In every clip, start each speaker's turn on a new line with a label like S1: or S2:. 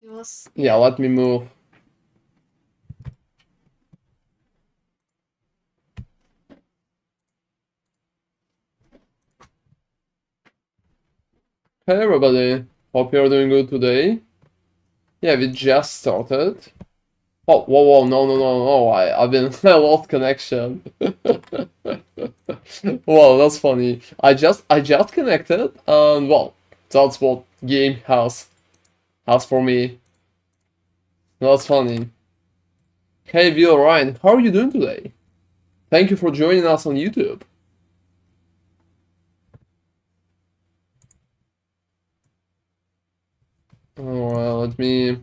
S1: Yes.
S2: Yeah, let me move. Hey everybody, hope you're doing good today. Yeah, we just started. Oh, whoa, no, I've been I lost connection. Well, that's funny. I just connected, and well, that's what game has for me. That's funny. Hey, Will Ryan, how are you doing today? Thank you for joining us on YouTube. Alright, let me.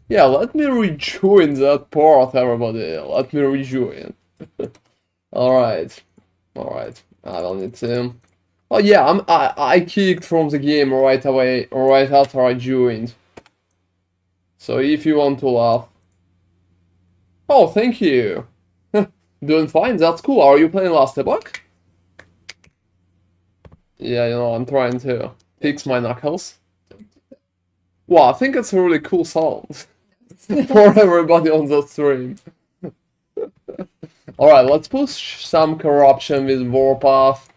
S2: Yeah, let me rejoin that part, everybody. Let me rejoin. Alright. Alright. I will need to. Oh yeah, I kicked from the game right away, right after I joined. So if you want to laugh. Oh, thank you. Doing fine, that's cool. Are you playing Last Epoch? Yeah, you know, I'm trying to fix my knuckles. Well, I think it's a really cool sound for everybody on the stream. Alright, let's push some corruption with WARPATH.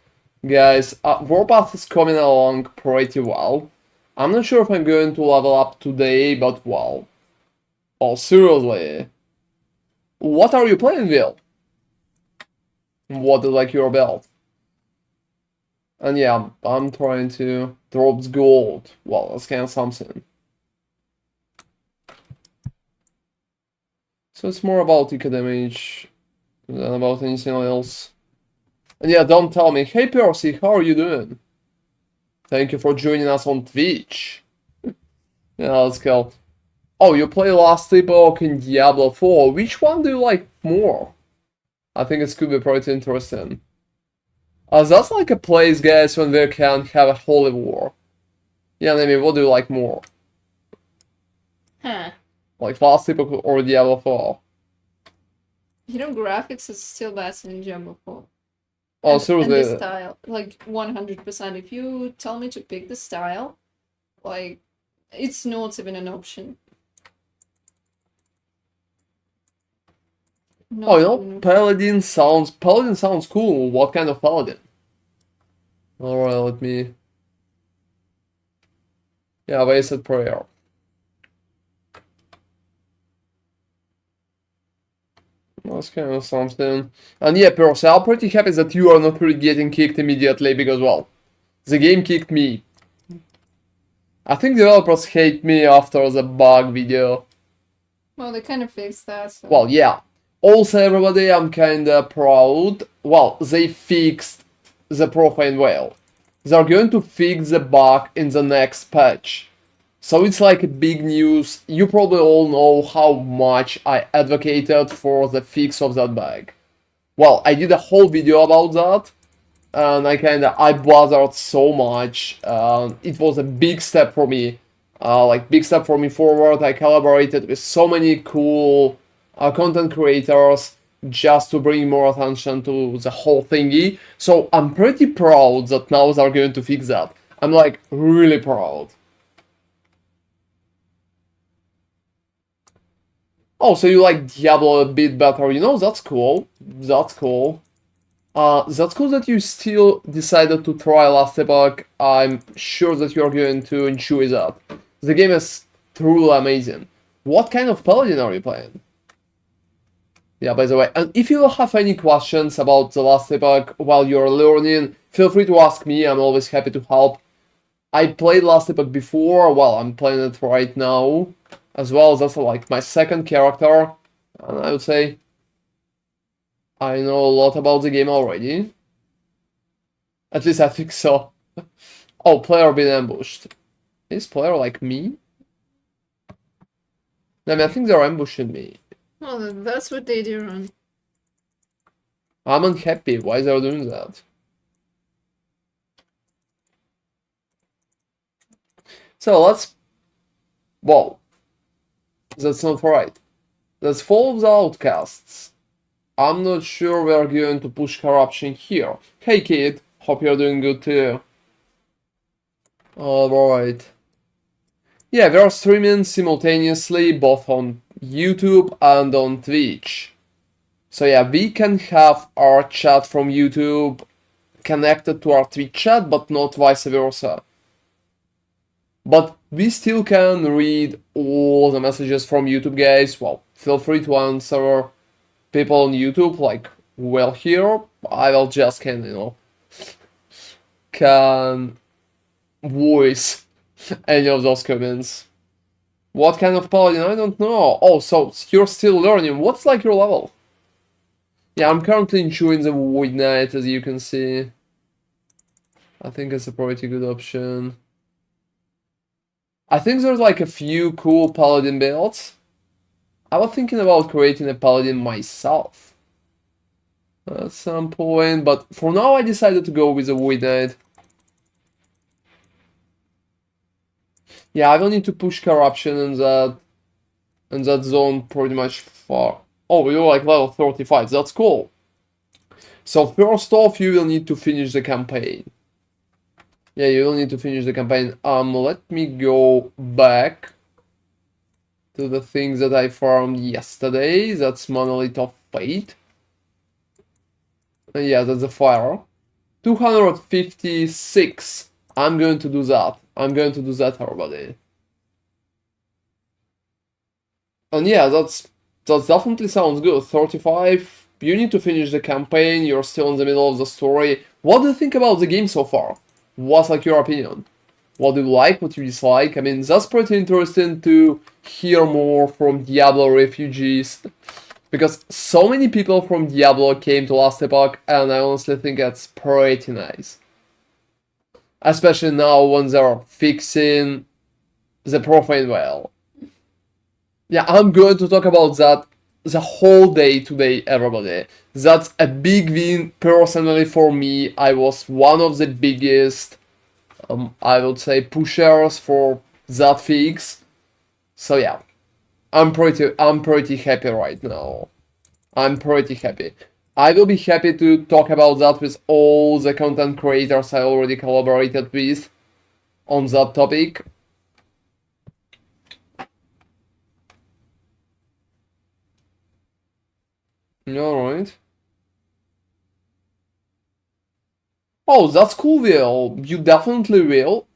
S2: Guys, WARPATH is coming along pretty well. I'm not sure if I'm going to level up today, but wow. Oh, seriously. What are you playing, Will? What is like your belt? And yeah, I'm trying to drop gold. Well, that's kind of something. So it's more about eco damage than about anything else. And yeah, don't tell me, hey Percy, how are you doing? Thank you for joining us on Twitch. Yeah, let's go. Oh, you play Last Epoch in Diablo 4. Which one do you like more? I think it could be pretty interesting. That's like a place, guys, when we can have a holy war. Yeah, I mean, what do you like more?
S1: Huh.
S2: Like Last Epoch or Diablo 4?
S1: You know, graphics is still better in Diablo 4.
S2: Oh,
S1: And the
S2: seriously.
S1: style, like 100%. If you tell me to pick the style, like, it's not even an option.
S2: Oh,
S1: Not
S2: you
S1: even
S2: know,
S1: an option.
S2: Paladin sounds cool. What kind of Paladin? Alright, let me. Yeah, wasted prayer. That's kind of something. And yeah, Percy, I'm pretty happy that you are not really getting kicked immediately because, well, the game kicked me. I think developers hate me after the bug video.
S1: Well, they kind of fixed that. So.
S2: Well, yeah. Also, everybody, I'm kinda proud. Well, they fixed the profane whale. They're going to fix the bug in the next patch. So it's like big news. You probably all know how much I advocated for the fix of that bug. Well, I did a whole video about that, and I bothered so much. It was a big step for me, like big step for me forward. I collaborated with so many cool content creators just to bring more attention to the whole thingy. So I'm pretty proud that now they're going to fix that. I'm like really proud. Oh, so you like Diablo a bit better, you know, that's cool. That's cool. That's cool that you still decided to try Last Epoch. I'm sure that you're going to enjoy that. The game is truly amazing. What kind of Paladin are you playing? Yeah, by the way, and if you have any questions about the Last Epoch while you're learning, feel free to ask me, I'm always happy to help. I played Last Epoch before, well, I'm playing it right now as well. That's like my second character, and I would say I know a lot about the game already. At least I think so. Oh, player been ambushed. Is player like me? I mean, I think they're ambushing me.
S1: Well, that's what they do wrong.
S2: I'm unhappy. Why they're doing that? So let's... Whoa. That's not right. Let's follow the outcasts. I'm not sure we're going to push corruption here. Hey kid, hope you're doing good too. Alright. Yeah, we are streaming simultaneously both on YouTube and on Twitch. So yeah, we can have our chat from YouTube connected to our Twitch chat, but not vice versa. But we still can read all the messages from YouTube, guys. Well, feel free to answer people on YouTube, like, well, here, I will just can voice any of those comments. What kind of paladin? I don't know. Oh, so you're still learning. What's like your level? Yeah, I'm currently enjoying the Void Knight, as you can see. I think it's a pretty good option. I think there's like a few cool paladin builds. I was thinking about creating a paladin myself at some point, but for now I decided to go with a Void Knight. Yeah, I will need to push corruption in that zone pretty much far. Oh, you're like level 35, that's cool. So first off, you will need to finish the campaign. Yeah, you will need to finish the campaign. Let me go back to the things that I farmed yesterday. That's Monolith of Fate. Yeah, that's a fire. 256. I'm going to do that. I'm going to do that, everybody. And yeah, that definitely sounds good. 35. You need to finish the campaign. You're still in the middle of the story. What do you think about the game so far? What's like your opinion? What do you like? What do you dislike? I mean, that's pretty interesting to hear more from Diablo refugees. Because so many people from Diablo came to Last Epoch, and I honestly think that's pretty nice. Especially now when they're fixing the profane well. Yeah, I'm going to talk about that the whole day today, everybody. That's a big win personally for me. I was one of the biggest, I would say, pushers for that fix. So yeah, I'm pretty happy right now. I'm pretty happy. I will be happy to talk about that with all the content creators I already collaborated with on that topic. Alright. Oh, that's cool, Will. You definitely will.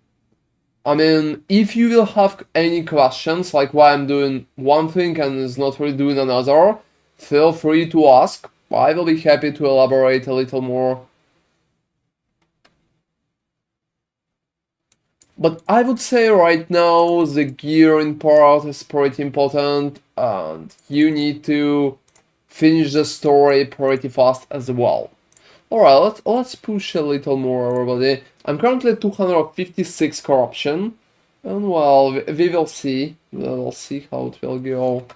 S2: I mean, if you will have any questions, like why I'm doing one thing and is not really doing another, feel free to ask. I will be happy to elaborate a little more. But I would say right now the gearing part is pretty important, and you need to finish the story pretty fast as well. Alright, let's push a little more, everybody. I'm currently at 256 corruption. And well, we will see. We'll see how it will go.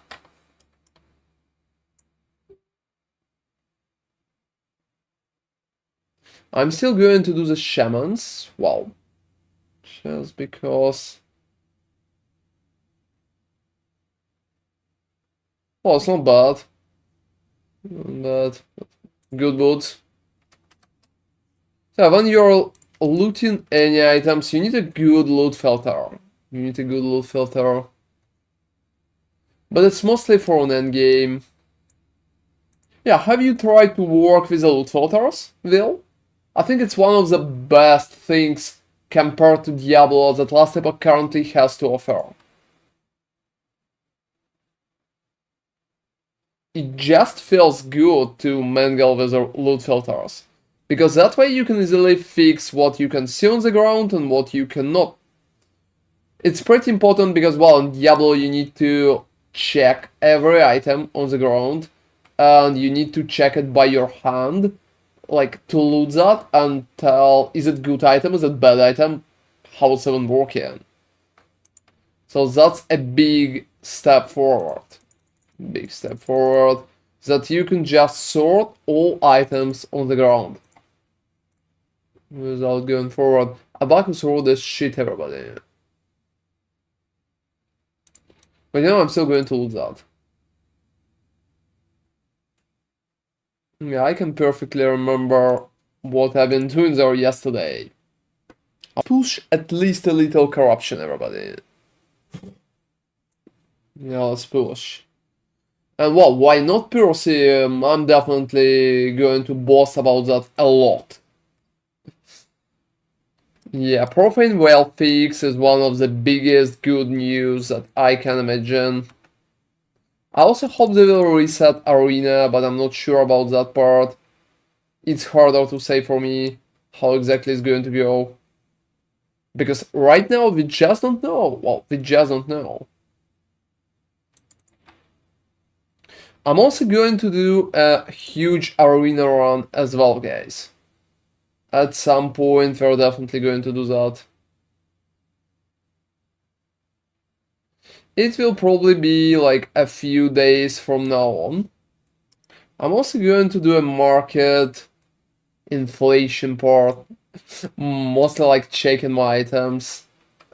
S2: I'm still going to do the shamans. Well, just because... Oh, it's not bad. Not bad. Good boots. So when you're looting any items, you need a good loot filter. You need a good loot filter. But it's mostly for an endgame. Yeah, have you tried to work with the loot filters, Will? I think it's one of the best things compared to Diablo that Last Epoch currently has to offer. It just feels good to mangle with the loot filters. Because that way you can easily fix what you can see on the ground and what you cannot. It's pretty important because, well, in Diablo you need to check every item on the ground. And you need to check it by your hand. Like, to loot that and tell, is it good item, is it bad item, how it's even working. So that's a big step forward. Big step forward. That you can just sort all items on the ground. Without going forward. Abacus rolled this shit, everybody. But you know, I'm still going to loot that. Yeah, I can perfectly remember what I've been doing there yesterday. I'll push at least a little corruption, everybody. Yeah, let's push. And well, why not Pierceum? I'm definitely going to boast about that a lot. Yeah, Profane Whale Fix is one of the biggest good news that I can imagine. I also hope they will reset Arena, but I'm not sure about that part. It's harder to say for me how exactly it's going to go. Because right now we just don't know. Well, we just don't know. I'm also going to do a huge arena run as well, guys. At some point, we're definitely going to do that. It will probably be like a few days from now on. I'm also going to do a market inflation part, mostly like checking my items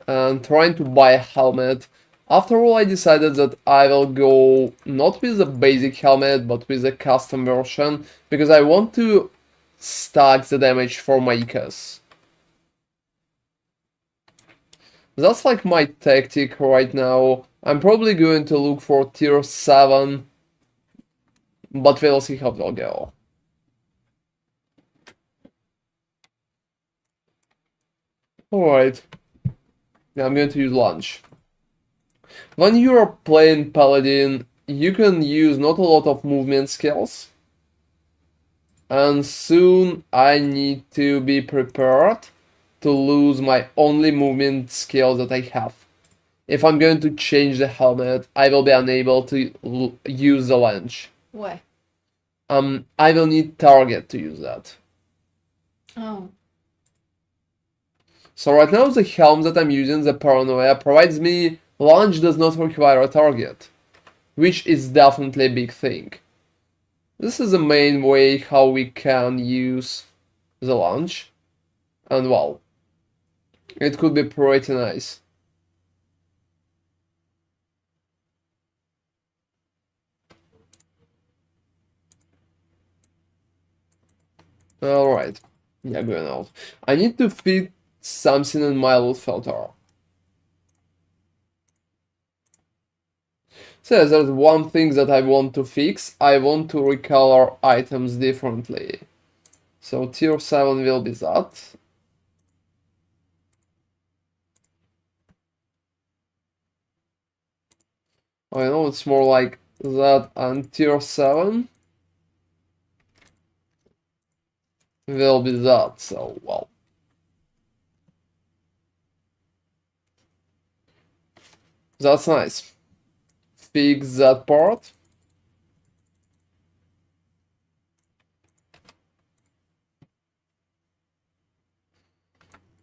S2: and trying to buy a helmet. After all, I decided that I will go not with a basic helmet, but with a custom version, because I want to stack the damage for my Icas. That's like my tactic right now. I'm probably going to look for tier 7, but we'll see how they'll go. Alright. Now I'm going to use lunch. When you're playing Paladin, you can use not a lot of movement skills. And soon I need to be prepared to lose my only movement skill that I have. If I'm going to change the helmet, I will be unable to use the lens.
S1: Why?
S2: I will need target to use that.
S1: Oh.
S2: So right now the helm that I'm using, the Paranoia, provides me launch does not require a target, which is definitely a big thing. This is the main way how we can use the launch, and well, it could be pretty nice. Alright, yeah, going out. I need to fit something in my loot filter. So there's one thing that I want to fix. I want to recolor items differently. So tier 7 will be that. I know it's more like that, and tier 7 will be that, so well. That's nice. Fix that part.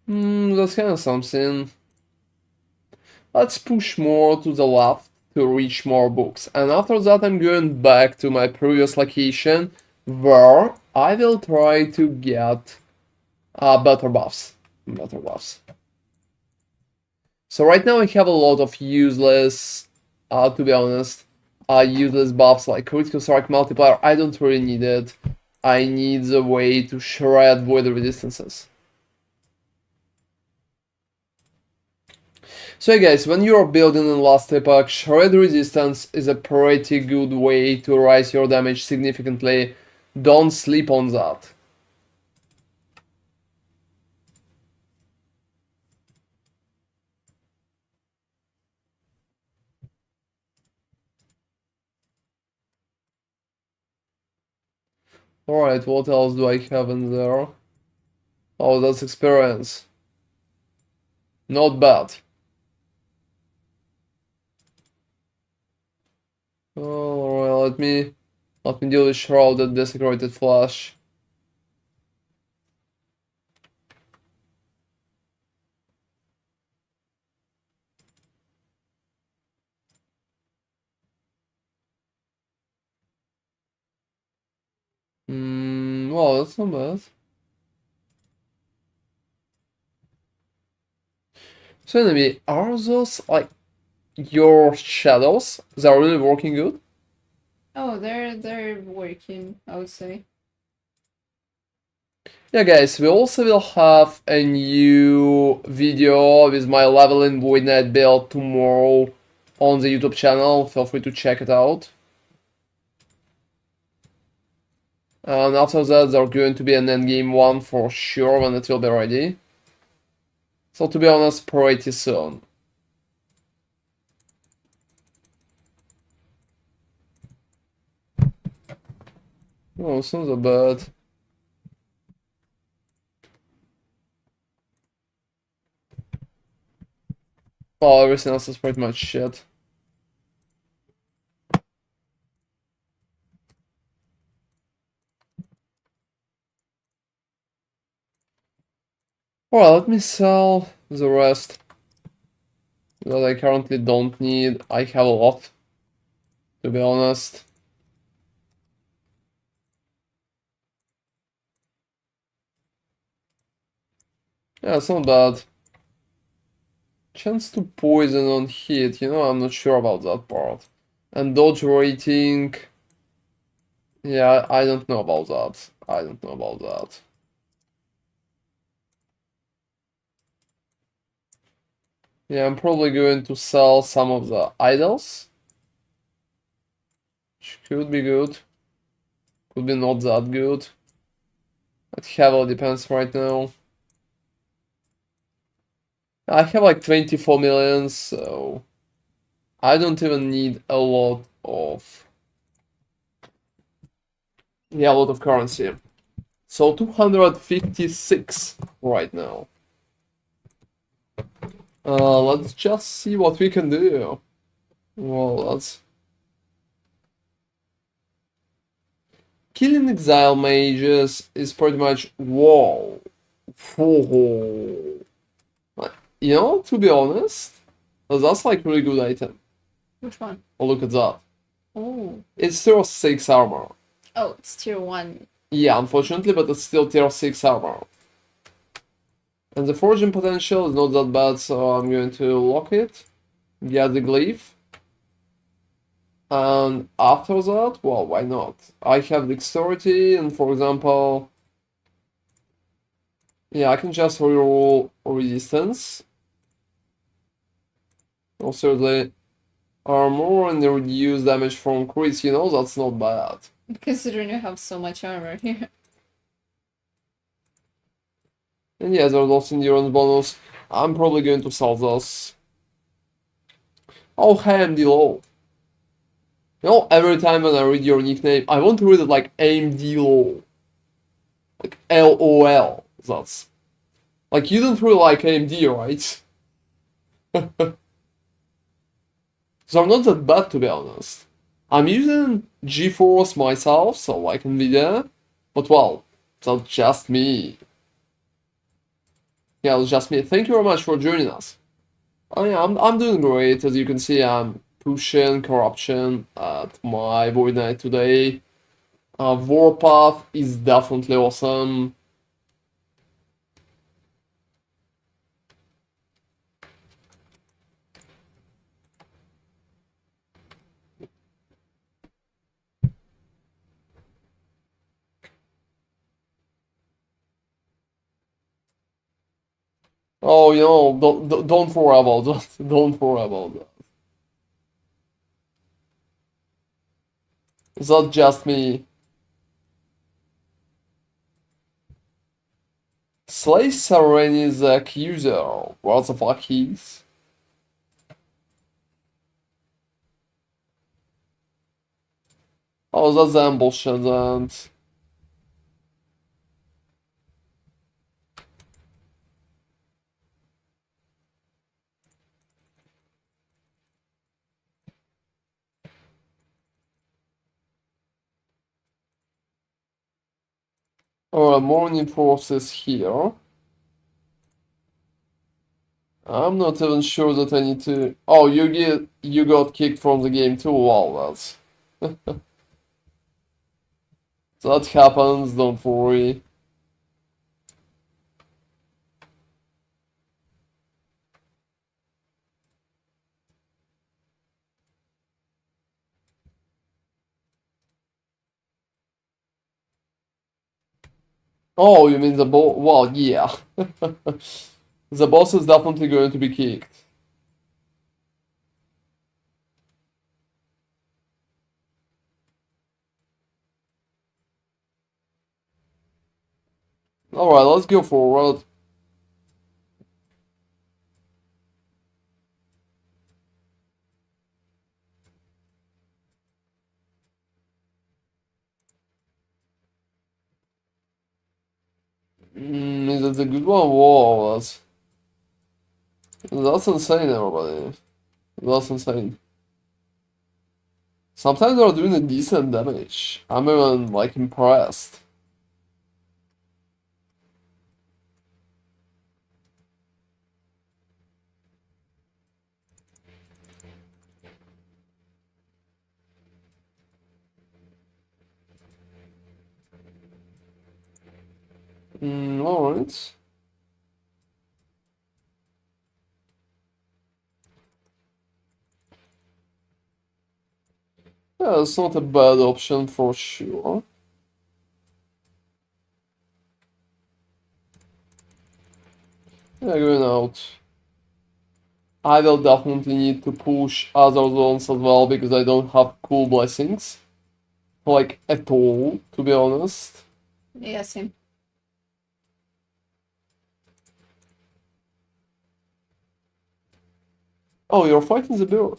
S2: That's kind of something. Let's push more to the left to reach more books. And after that I'm going back to my previous location where I will try to get better buffs. Better buffs. So right now I have a lot of useless, to be honest, useless buffs like critical strike multiplier. I don't really need it. I need a way to shred void resistances. So yeah, guys, when you're building in last epoch, shred resistance is a pretty good way to raise your damage significantly. Don't sleep on that. Alright, what else do I have in there? Oh, that's experience. Not bad. Alright, let me deal with Shrouded Desecrated Flash. Well, that's not bad. So enemy, are those like your shadows? They're really working good?
S1: Oh, they're working, I would say.
S2: Yeah, guys, we also will have a new video with my leveling Void Knight build tomorrow on the YouTube channel. Feel free to check it out. And after that, there's going to be an endgame one for sure when it will be ready. So to be honest, pretty soon. Oh, it's not so bad. Well, everything else is pretty much shit. Well, let me sell the rest that I currently don't need. I have a lot, to be honest. Yeah, it's not bad. Chance to poison on hit, I'm not sure about that part. And dodge rating, yeah, I don't know about that. I don't know about that. Yeah, I'm probably going to sell some of the idols. Which could be good. Could be not that good. It heavily depends right now. I have like 24 million, so I don't even need a lot of currency. So 256 right now. Let's just see what we can do. Well, let's killing exile mages is pretty much whoa. To be honest, that's like really good item.
S1: Which one?
S2: Oh, look at that.
S1: Oh.
S2: It's tier 6 armor.
S1: Oh, it's tier 1.
S2: Yeah, unfortunately, but it's still tier 6 armor. And the foraging potential is not that bad, so I'm going to lock it, get the glyph. And after that, well, why not? I have dexterity, and for example, yeah, I can just reroll resistance. Also, the armor and the reduce damage from crits, that's not bad.
S1: Considering you have so much armor here.
S2: And yeah, there's also endurance bonus. I'm probably going to sell those. Oh, handy low. Every time when I read your nickname, I want to read it like AMD low. Like LOL. That's... Like, you don't really like AMD, right? So I'm not that bad, to be honest. I'm using GeForce myself, so like Nvidia. But well, that's just me. Yeah, it's just me. Thank you very much for joining us. Oh yeah, I'm doing great. As you can see, I'm pushing corruption at my Void Knight today. WARPATH is definitely awesome. Oh, don't worry about that. Don't worry about that. It's not just me. Slay Saren is a accuser. What the fuck he's? Oh, that's ambush and... Alright, morning forces here. I'm not even sure that I need to... Oh, you got kicked from the game too? Wow, that's... That happens, don't worry. Oh, you mean the boss? Well, yeah. The boss is definitely going to be kicked. Alright, let's go forward. Is it a good one? Whoa, that's insane, everybody. That's insane. Sometimes they're doing a decent damage. I'm even, like, impressed. Alright. Yeah, it's not a bad option for sure. Yeah, going out. I will definitely need to push other zones as well because I don't have cool blessings. Like, at all, to be honest.
S1: Yeah, same.
S2: Oh, you're fighting the bird.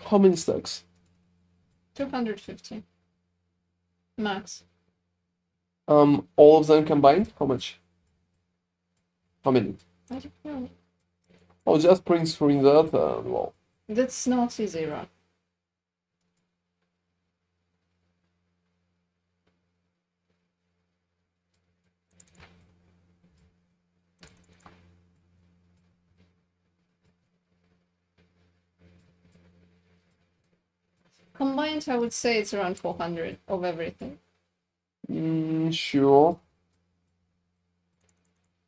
S2: How many stacks?
S1: 250. Max.
S2: All of them combined? How much? How many?
S1: I don't know.
S2: Oh, just print screen that and well.
S1: That's not easy, right? Combined, I would say it's around 400 of everything.
S2: Sure.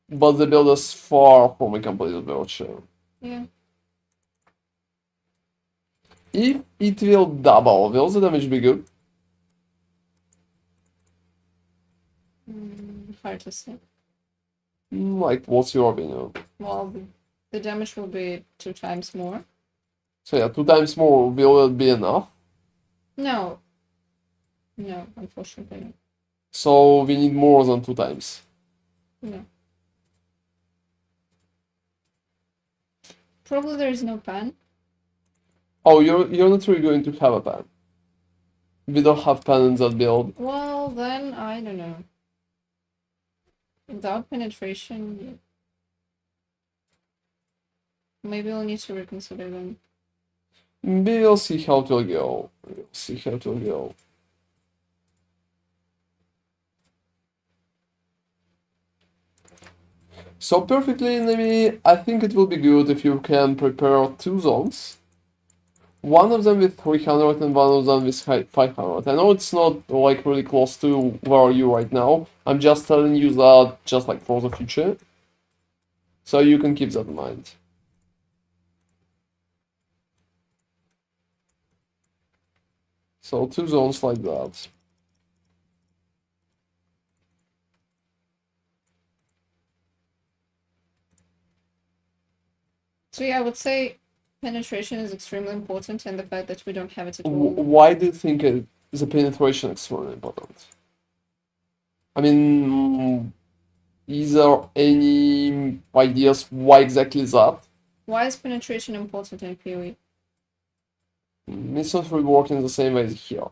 S2: But the build is far from a completed version.
S1: Yeah.
S2: If it will double, will the damage be good?
S1: Hard to say.
S2: Like, what's your opinion?
S1: Well, the damage will be 2 times more.
S2: So yeah, 2 times more, will it be enough?
S1: No. No, unfortunately not.
S2: So we need more than 2 times.
S1: No. Probably there is no pan.
S2: Oh, you're not really going to have a pan. We don't have pan in that build.
S1: Well, then, I don't know. Without penetration, maybe we'll need to reconsider them.
S2: We'll see how it will go. We'll see how it will go. So perfectly enemy, I think it will be good if you can prepare 2 zones. One of them with 300 and one of them with 500. I know it's not like really close to where are you right now. I'm just telling you that just like for the future. So you can keep that in mind. So 2 zones like that.
S1: So yeah, I would say penetration is extremely important, and the fact that we don't have it at all.
S2: Why do you think the penetration is extremely important? I mean, is there any ideas why exactly that?
S1: Why is penetration important in PoE?
S2: It's not really working the same way here.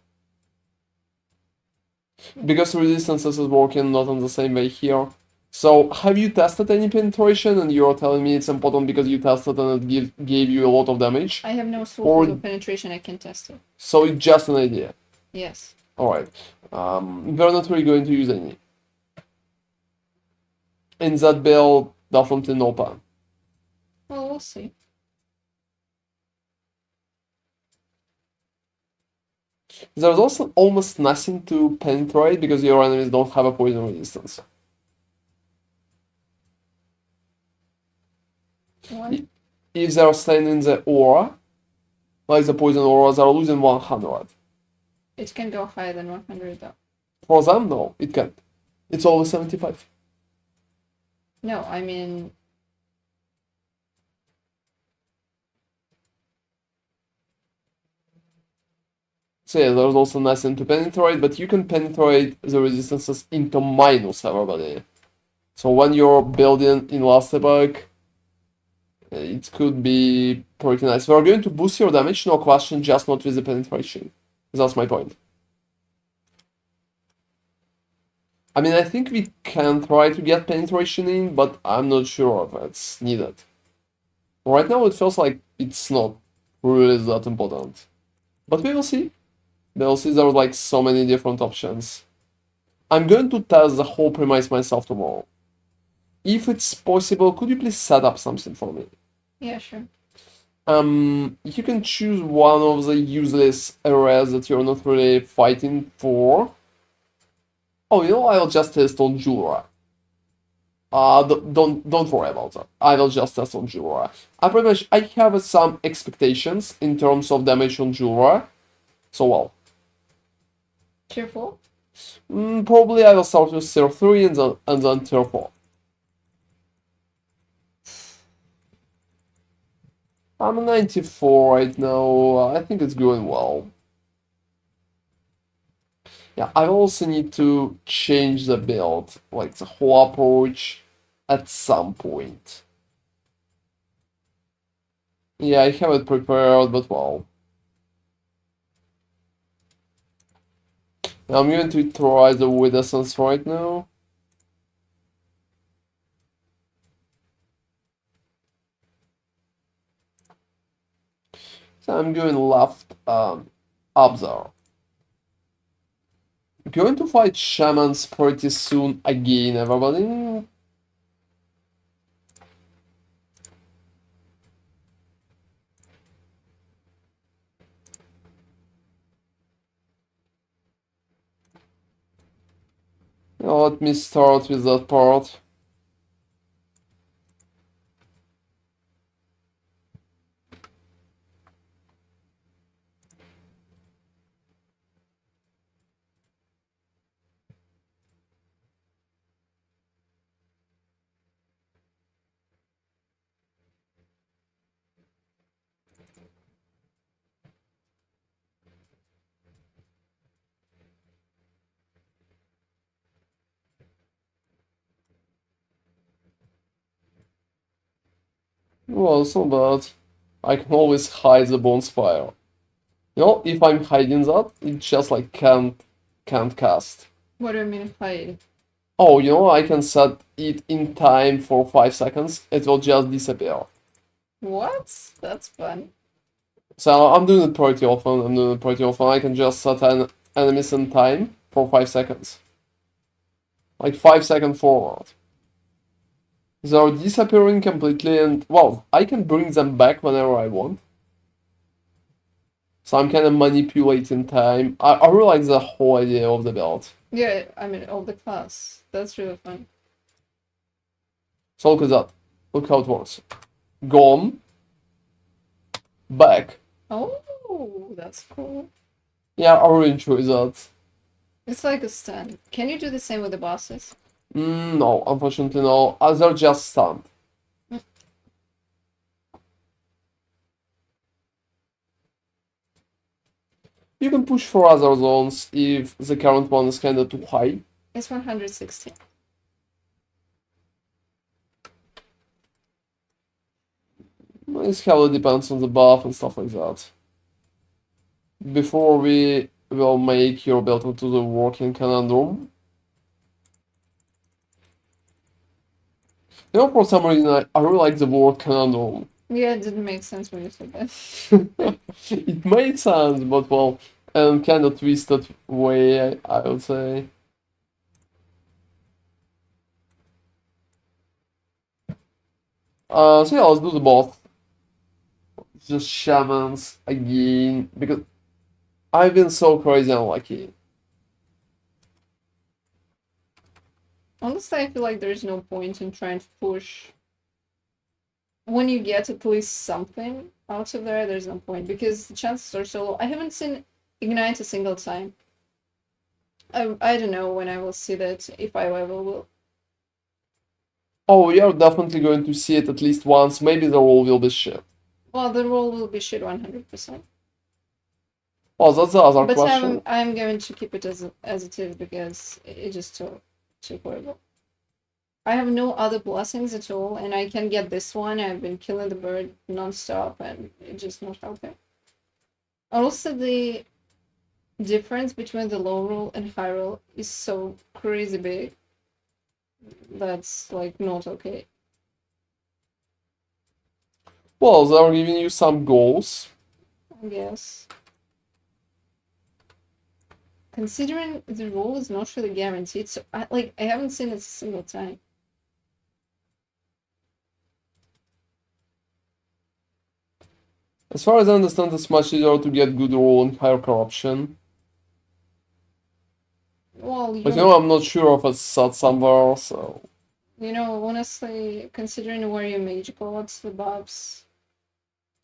S2: Because resistances is working not in the same way here. So, have you tested any penetration and you're telling me it's important because you tested and it gave you a lot of damage?
S1: I have no sources of penetration I can test it.
S2: So it's just an idea?
S1: Yes.
S2: Alright. We're not really going to use any. In that build, definitely no pan.
S1: Well, we'll see.
S2: There's also almost nothing to penetrate because your enemies don't have a poison resistance.
S1: Why?
S2: If they're staying in the aura, Like the poison auras are losing 100.
S1: It can go higher than 100 though.
S2: For them, no, it can't. It's always 75.
S1: No, I mean...
S2: So yeah, there's also nothing to penetrate, but you can penetrate the resistances into minus everybody. So when you're building in last epoch, it could be pretty nice. We're going to boost your damage, no question, just not with the penetration. That's my point. I mean, I think we can try to get penetration in, but I'm not sure if it's needed. Right now it feels like it's not really that important. But we will see. We'll see, there are like so many different options. I'm going to test the whole premise myself tomorrow. If it's possible, could you please set up something for me?
S1: Yeah, sure.
S2: You can choose one of the useless areas that you're not really fighting for. Oh, you know, I'll just test on Jura. Don't worry about that. I will just test on Jura. I pretty much I have some expectations in terms of damage on Jura. So well.
S1: Tier 4?
S2: Probably I will start with tier 3 and then tier 4. I'm 94 right now. I think it's going well. Yeah, I also need to change the build, like the whole approach at some point. Yeah, I have it prepared, but well. I'm going to try the Void Essence right now. So I'm going left, up there. Going to fight shamans pretty soon again, everybody. Let me start with that part. Well, it's not bad. I can always hide the bonfire. You know, if I'm hiding that, it just like can't cast.
S1: What do you mean hide?
S2: Oh, you know, I can set it in time for 5 seconds. It will just disappear.
S1: What? That's fun.
S2: So I'm doing it pretty often. I can just set an enemies in time for 5 seconds. Like 5 seconds forward. They're disappearing completely and, well, I can bring them back whenever I want. So I'm kind of manipulating time. I really like the whole idea of the build.
S1: Yeah, I mean, all the class. That's really fun.
S2: So look at that. Look how it works. Gone. Back.
S1: Oh, that's cool.
S2: Yeah, I really enjoy that.
S1: It's like a stun. Can you do the same with the bosses?
S2: No, unfortunately no. They're just stunned. You can push for other zones if the current one is kinda too high.
S1: It's 160.
S2: It heavily depends on the buff and stuff like that. Before we will make your build into the working conundrum. You know, for some reason, I really like the word conundrum.
S1: Yeah, it didn't make sense when you said that.
S2: It made sense, but well, in kind of twisted way, I would say. So yeah, let's do the boss. Just shamans again, because I've been so crazy unlucky.
S1: Honestly, I feel like there's no point in trying to push when you get at least something out of there, there's no point, because the chances are so low. I haven't seen Ignite a single time. I don't know when I will see that, if I ever will.
S2: Oh, you're definitely going to see it at least once. Maybe the roll will be shit.
S1: Well, the roll will be shit 100%.
S2: Oh, that's the other
S1: But
S2: question.
S1: I'm going to keep it as it is, because it's just too horrible. I have no other blessings at all, and I can get this one. I've been killing the bird non-stop, and it's just not helping. Also, the difference between the low roll and high roll is so crazy big. That's like not okay.
S2: Well, they're giving you some goals.
S1: I guess. Considering the roll is not really guaranteed, so I haven't seen it a single time.
S2: As far as I understand, it's much easier to get good roll and higher corruption.
S1: Well,
S2: But you know, I'm not sure if it's set somewhere, so...
S1: You know, honestly, considering where your mage got the buffs,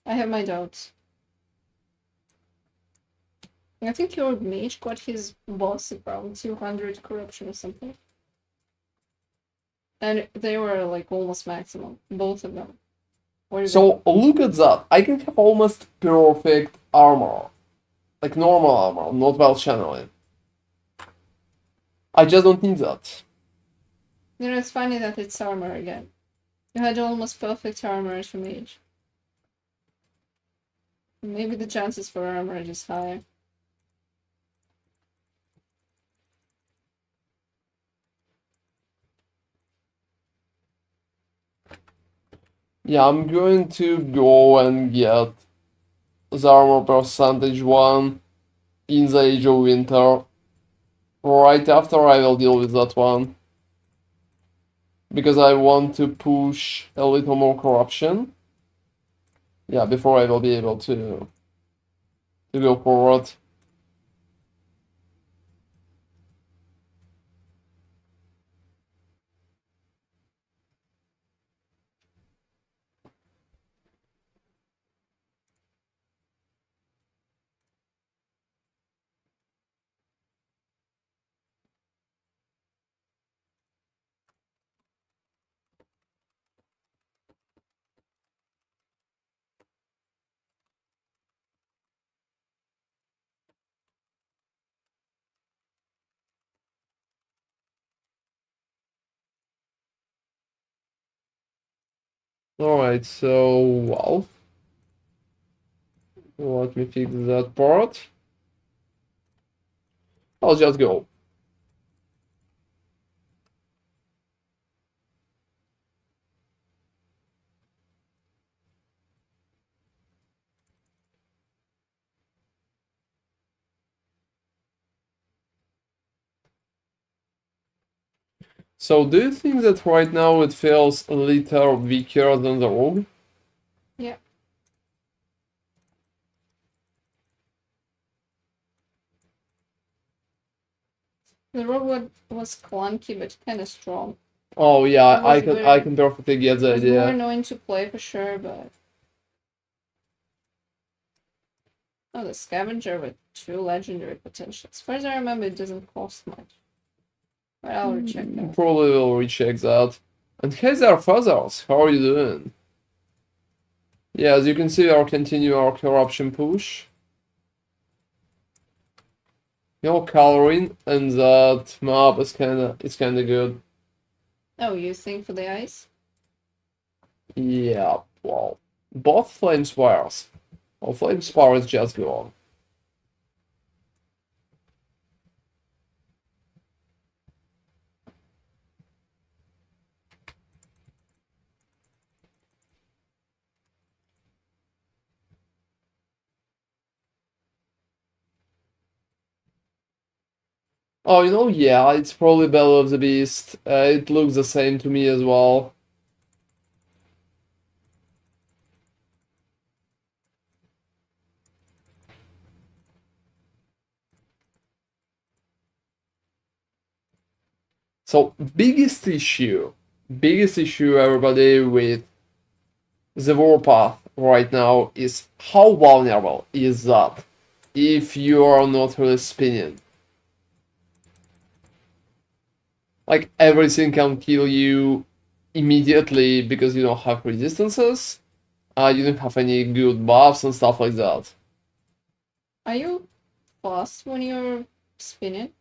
S1: I have my doubts. I think your mage got his boss around 200 corruption or something. And they were like almost maximum, both of them.
S2: So look at that. I can have almost perfect armor. Like normal armor, not well channeling. I just don't need that.
S1: You know, it's funny that it's armor again. You had almost perfect armor as your mage. Maybe the chances for armor are just higher.
S2: Yeah, I'm going to go and get the armor percentage one in the Age of Winter. Right after I will deal with that one. Because I want to push a little more corruption. Yeah, before I will be able to go forward. Alright, so, well, let me fix that part. I'll just go. So, do you think that right now it feels a little weaker than the rogue?
S1: Yeah. The robot was clunky but kind of strong.
S2: Oh yeah,
S1: I
S2: can perfectly get the
S1: it was more
S2: idea.
S1: annoying to play for sure, but... Oh, the scavenger with 2 legendary potential. As far as I remember, it doesn't cost much. But I'll recheck that.
S2: Probably will recheck that. And hey there, Feathers, how are you doing? Yeah, as you can see, I'll continue our corruption push. No coloring, and that map is kinda good.
S1: Oh, you think for the ice?
S2: Yeah, well, both flame spires. Well, flame spires just go on. Oh, you know, yeah, it's probably Belly of the Beast. It looks the same to me as well. So, biggest issue, everybody, with the warpath right now is how vulnerable is that if you are not really spinning? Like everything can kill you immediately because you don't have resistances. You don't have any good buffs and stuff like that.
S1: Are you fast when you're spinning?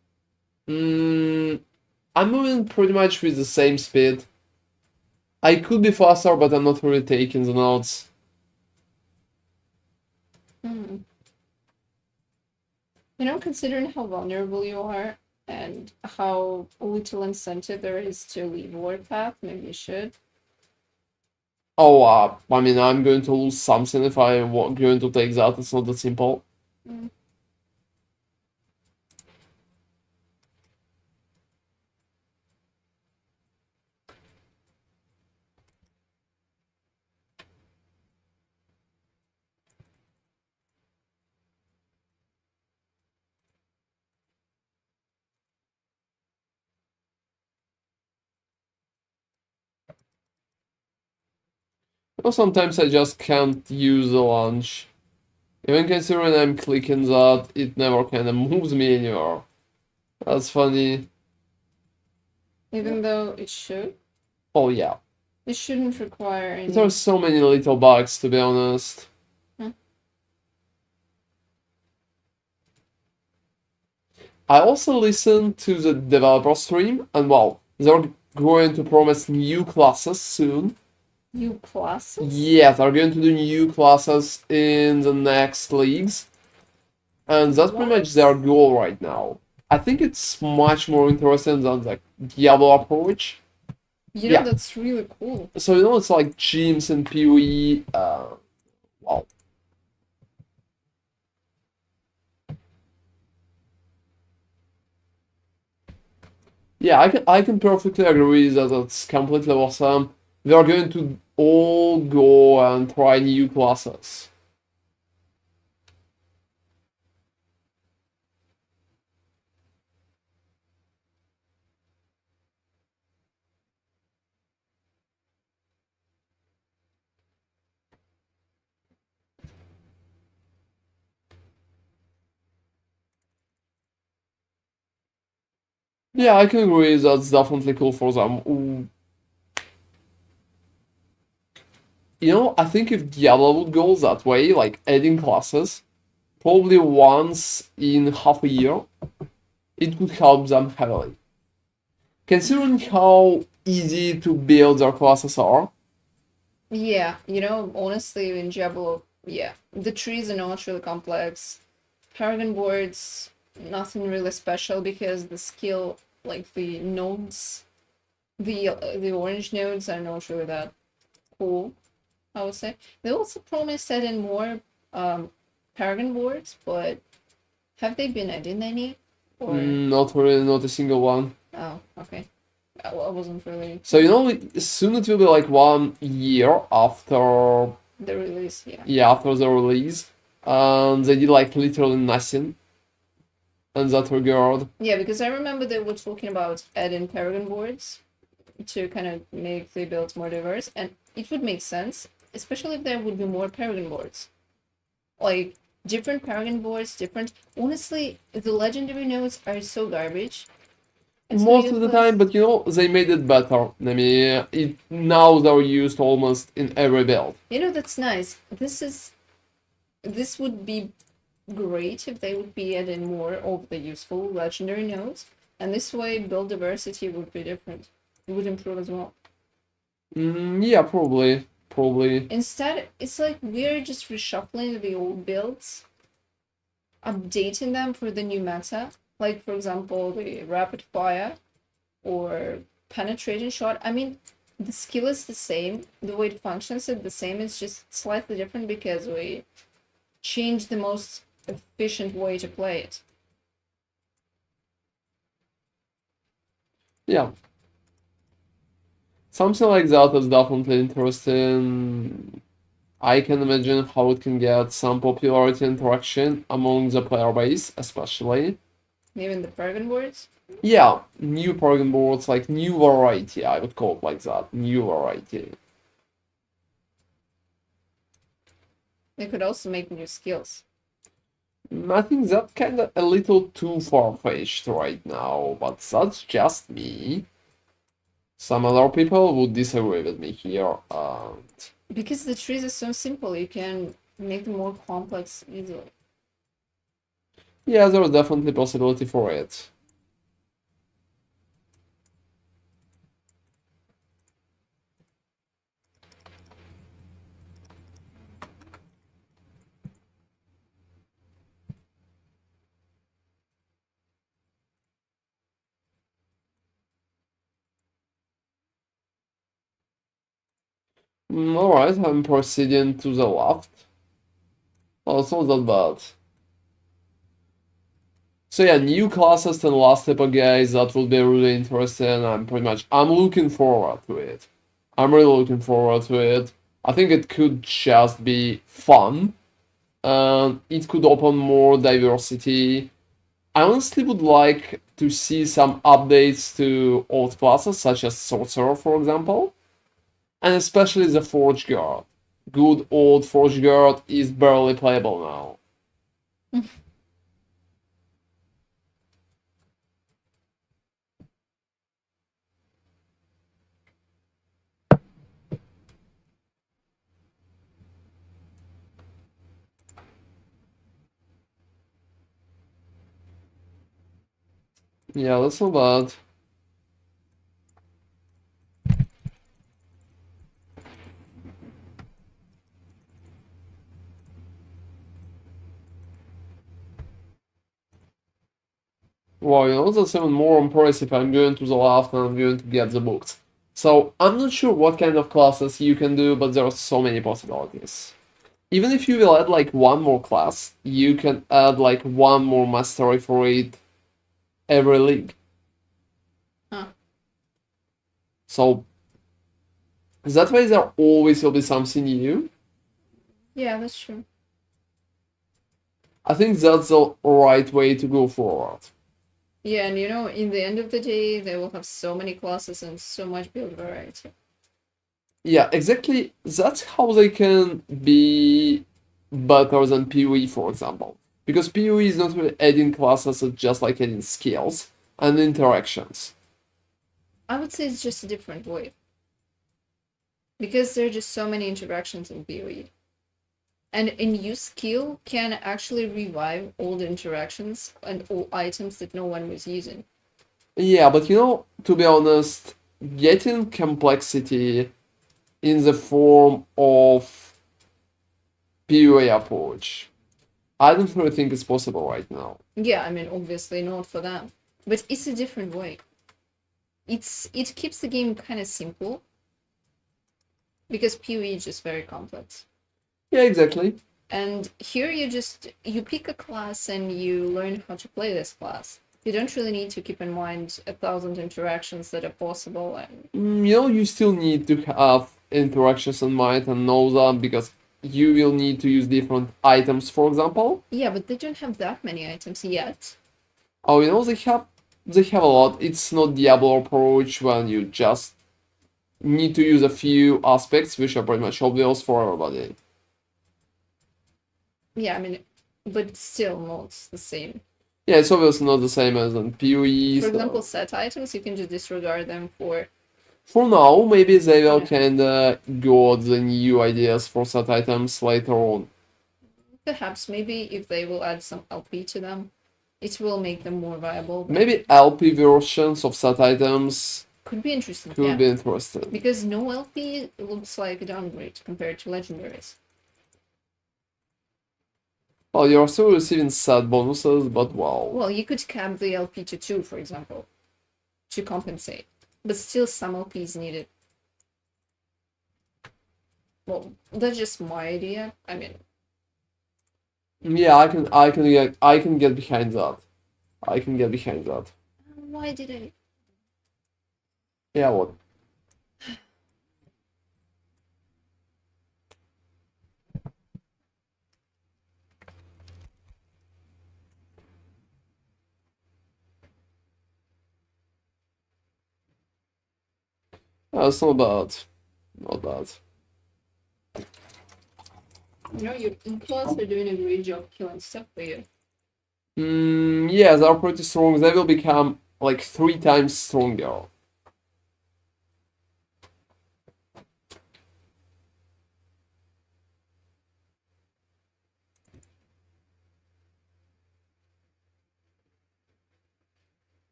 S2: I'm moving pretty much with the same speed. I could be faster, but I'm not really taking the notes.
S1: Hmm. Considering how vulnerable you are and how little incentive there is to leave Warpath, maybe you should.
S2: Oh, I mean, I'm going to lose something if I'm going to take that. It's not that simple.
S1: Mm.
S2: Or sometimes I just can't use the launch. Even considering I'm clicking that, it never kind of moves me anywhere. That's funny.
S1: Even though it should.
S2: Oh yeah.
S1: It shouldn't require any.
S2: There are so many little bugs, to be honest.
S1: Huh.
S2: I also listened to the developer stream, and well, they're going to promise new classes soon.
S1: New classes?
S2: Yeah, they're going to do new classes in the next leagues. And that's pretty much their goal right now. I think it's much more interesting than the Diablo approach. Yeah.
S1: That's really cool.
S2: So, it's like gyms and PoE. Well. Yeah, I can perfectly agree that it's completely awesome. We are going to all go and try new classes. Yeah, I can agree that's definitely cool for them. Ooh. I think if Diablo would go that way, like adding classes, probably once in half a year, it could help them heavily. Considering how easy to build their classes are.
S1: Yeah, honestly, in Diablo, yeah, the trees are not really complex. Paragon boards, nothing really special because the skill, like the nodes, the orange nodes are not really that cool, I would say. They also promised adding more Paragon boards, but have they been adding any? Or
S2: Not really, not a single one.
S1: oh, okay. I wasn't really
S2: So soon it will be like 1 year after
S1: the release, yeah.
S2: yeah, after the release, and they did like literally nothing in that regard.
S1: Yeah, because I remember they were talking about adding Paragon boards to kind of make the builds more diverse, and it would make sense, especially if there would be more Paragon boards. Like, different Paragon boards, different... Honestly, the legendary nodes are so garbage. It's so
S2: Most of the
S1: useless.
S2: time, but they made it better. I mean, now they're used almost in every build.
S1: That's nice. This would be great if they would be adding more of the useful legendary nodes, and this way build diversity would be different. It would improve as well.
S2: Yeah, probably.
S1: Instead, it's like we're just reshuffling the old builds, updating them for the new meta. Like, for example, the rapid fire or penetration shot. I mean, the skill is the same. The way it functions is the same. It's just slightly different because we changed the most efficient way to play it.
S2: Yeah. Something like that is definitely interesting. I can imagine how it can get some popularity and traction among the player base, especially.
S1: Even the Paragon boards.
S2: Yeah, new Paragon boards, like new variety, I would call it like that. New variety.
S1: They could also make new skills.
S2: I think that's kind of a little too far-fetched right now, but that's just me. Some other people would disagree with me here.
S1: Because the trees are so simple, you can make them more complex easily.
S2: Yeah, there's definitely possibility for it. Alright, I'm proceeding to the left. Oh, it's not that bad. So yeah, new classes and last Epoch guys, that will be really interesting. I'm looking forward to it. I'm really looking forward to it. I think it could just be fun. And it could open more diversity. I honestly would like to see some updates to old classes, such as Sorcerer, for example. And especially the Forge Guard. Good old Forge Guard is barely playable now. Yeah, that's not bad. Wow, that's even more impressive. I'm going to the left and I'm going to get the books. So, I'm not sure what kind of classes you can do, but there are so many possibilities. Even if you will add like one more class, you can add like one more mastery for it every league.
S1: Huh.
S2: So, that way there always will be something new.
S1: Yeah, that's true.
S2: I think that's the right way to go forward.
S1: Yeah, and in the end of the day, they will have so many classes and so much build variety.
S2: Yeah, exactly. That's how they can be better than PoE, for example. Because PoE is not really adding classes, it's just like adding skills and interactions.
S1: I would say it's just a different way. Because there are just so many interactions in PoE. And a new skill can actually revive old interactions and old items that no one was using.
S2: Yeah, but to be honest, getting complexity in the form of PoE approach, I don't really think it's possible right now.
S1: Yeah, I mean, obviously not for them. But it's a different way. It keeps the game kind of simple. Because PoE is just very complex.
S2: Yeah, exactly.
S1: And here you pick a class and you learn how to play this class. You don't really need to keep in mind 1,000 interactions that are possible. And
S2: You still need to have interactions in mind and know them because you will need to use different items, for example.
S1: yeah, but they don't have that many items yet.
S2: Oh, they have a lot. It's not Diablo approach when you just need to use a few aspects which are pretty much obvious for everybody.
S1: Yeah, I mean, but still not the same.
S2: Yeah, it's obviously not the same as in PoE.
S1: For
S2: So
S1: example, set items, you can just disregard them for.
S2: for now, maybe they will
S1: Yeah.
S2: kinda go the new ideas for set items later on.
S1: Perhaps maybe if they will add some LP to them, it will make them more viable. But
S2: Maybe LP versions of set items
S1: could be interesting.
S2: could
S1: Yeah.
S2: be interesting.
S1: Because no LP looks like a downgrade compared to legendaries.
S2: Well, you're still receiving set bonuses, but wow.
S1: Well, you could cap the LP to 2, for example, to compensate. But still, some LP is needed. Well, that's just my idea. I mean,
S2: Yeah, I can get behind that. I can get behind that.
S1: why did I?
S2: Yeah, what? It's not bad. Not bad.
S1: You know, your in-class are doing a great job killing stuff for you.
S2: Yeah, they are pretty strong. They will become like 3 times stronger.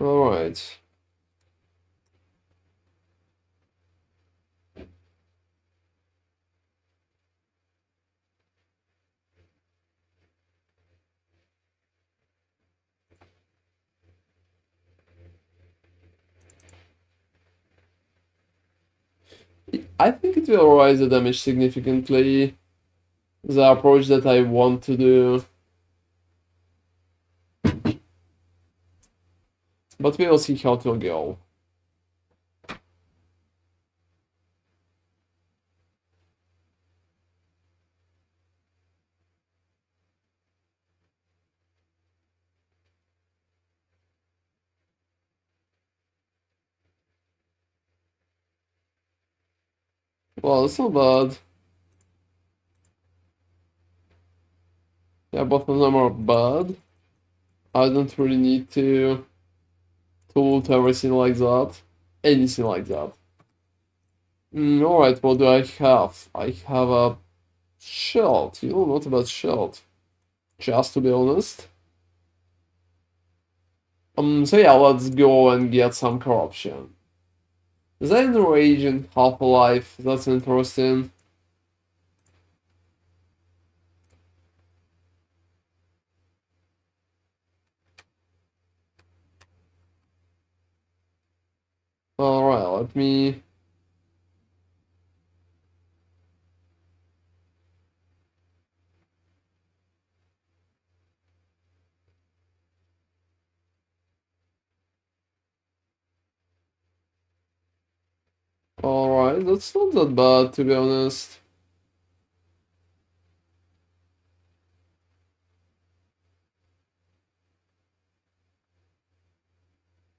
S2: Alright. I think it will raise the damage significantly. The approach that I want to do. But we'll see how it will go. Well, it's not bad. Yeah, both of them are bad. I don't really need to loot everything like that. Anything like that. Alright, what do I have? I have a shield. You know, not a bad shield. Just to be honest. So yeah, let's go and get some corruption. Then rage and Half-Life, that's interesting. Alright, let me... Alright, that's not that bad, to be honest.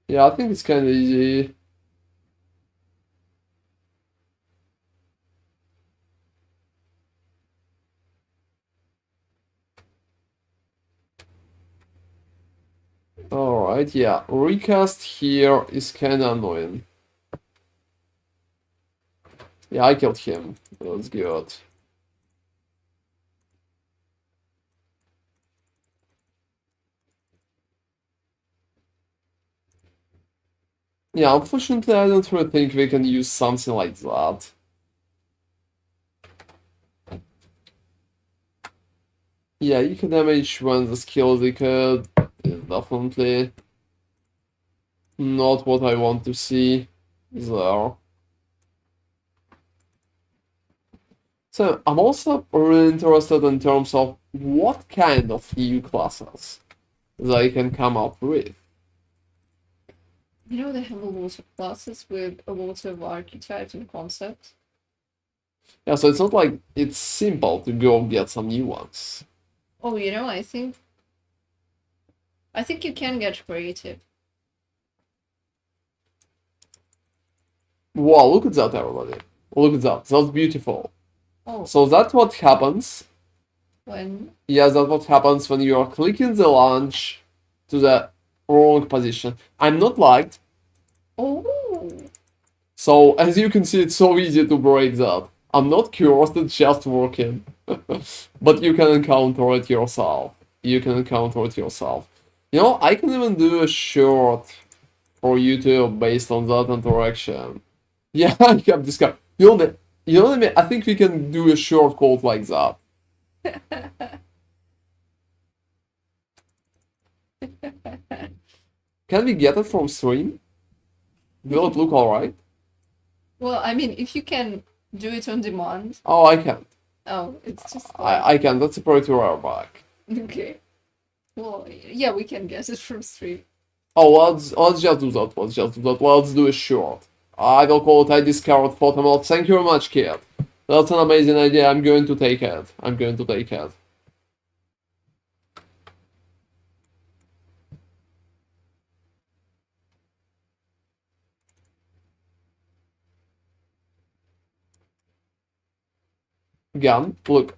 S2: Yeah, I think it's kinda easy. Alright, yeah, recast here is kinda annoying. Yeah, I killed him. That's good. Yeah, unfortunately, I don't really think we can use something like that. Yeah, you can damage when the skill is good. Is definitely not what I want to see there. So I'm also really interested in terms of what kind of new classes they can come up with.
S1: You know, they have a lot of classes with a lot of archetypes and concepts.
S2: Yeah, so it's not like it's simple to go get some new ones.
S1: Oh, you know, I think you can get creative.
S2: Wow, look at that, everybody. Look at that. That's beautiful.
S1: Oh,
S2: So that's what happens.
S1: when?
S2: Yes, that's what happens when you are clicking the launch to the wrong position. I'm not lagged.
S1: Oh,
S2: So as you can see, it's so easy to break that. I'm not cursed, it's just working. But you can encounter it yourself. You can encounter it yourself. You know, I can even do a short for YouTube based on that interaction. Yeah, I have discovered. You know what I mean? I think we can do a short code like that. Can we get it from stream? Will it look alright?
S1: well, I mean, if you can do it on demand.
S2: Oh, I can't.
S1: Oh, it's just like,
S2: I can. That's a pretty rare bug.
S1: okay. Well, yeah, we can guess it from stream.
S2: Oh, let's just do that. Let's just do that. Let's do a short. I will call it I discovered photomod. Thank you very much, kid. That's an amazing idea. I'm going to take it. I'm going to take it. gun, look,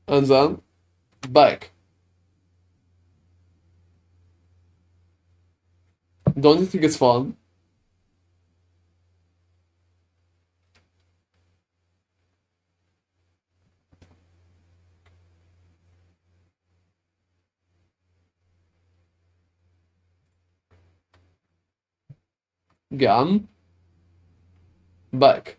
S2: and then back. Don't you think it's fun? Gun, back.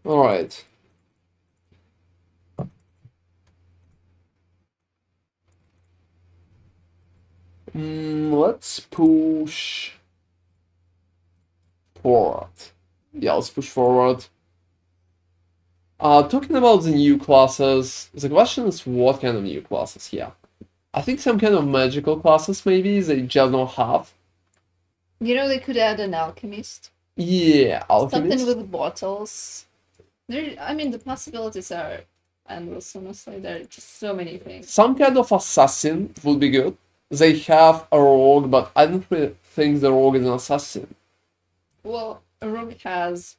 S2: Alright. Let's push forward. Yeah, let's push forward. Talking about the new classes, the question is what kind of new classes? Yeah. I think some kind of magical classes maybe they just don't have.
S1: You know, they could add an alchemist.
S2: Yeah, alchemist.
S1: Something with bottles. I mean, the possibilities are endless, honestly. There are just so many things.
S2: Some kind of assassin would be good. They have a rogue, but I don't really think the rogue is an assassin.
S1: Well, a rogue has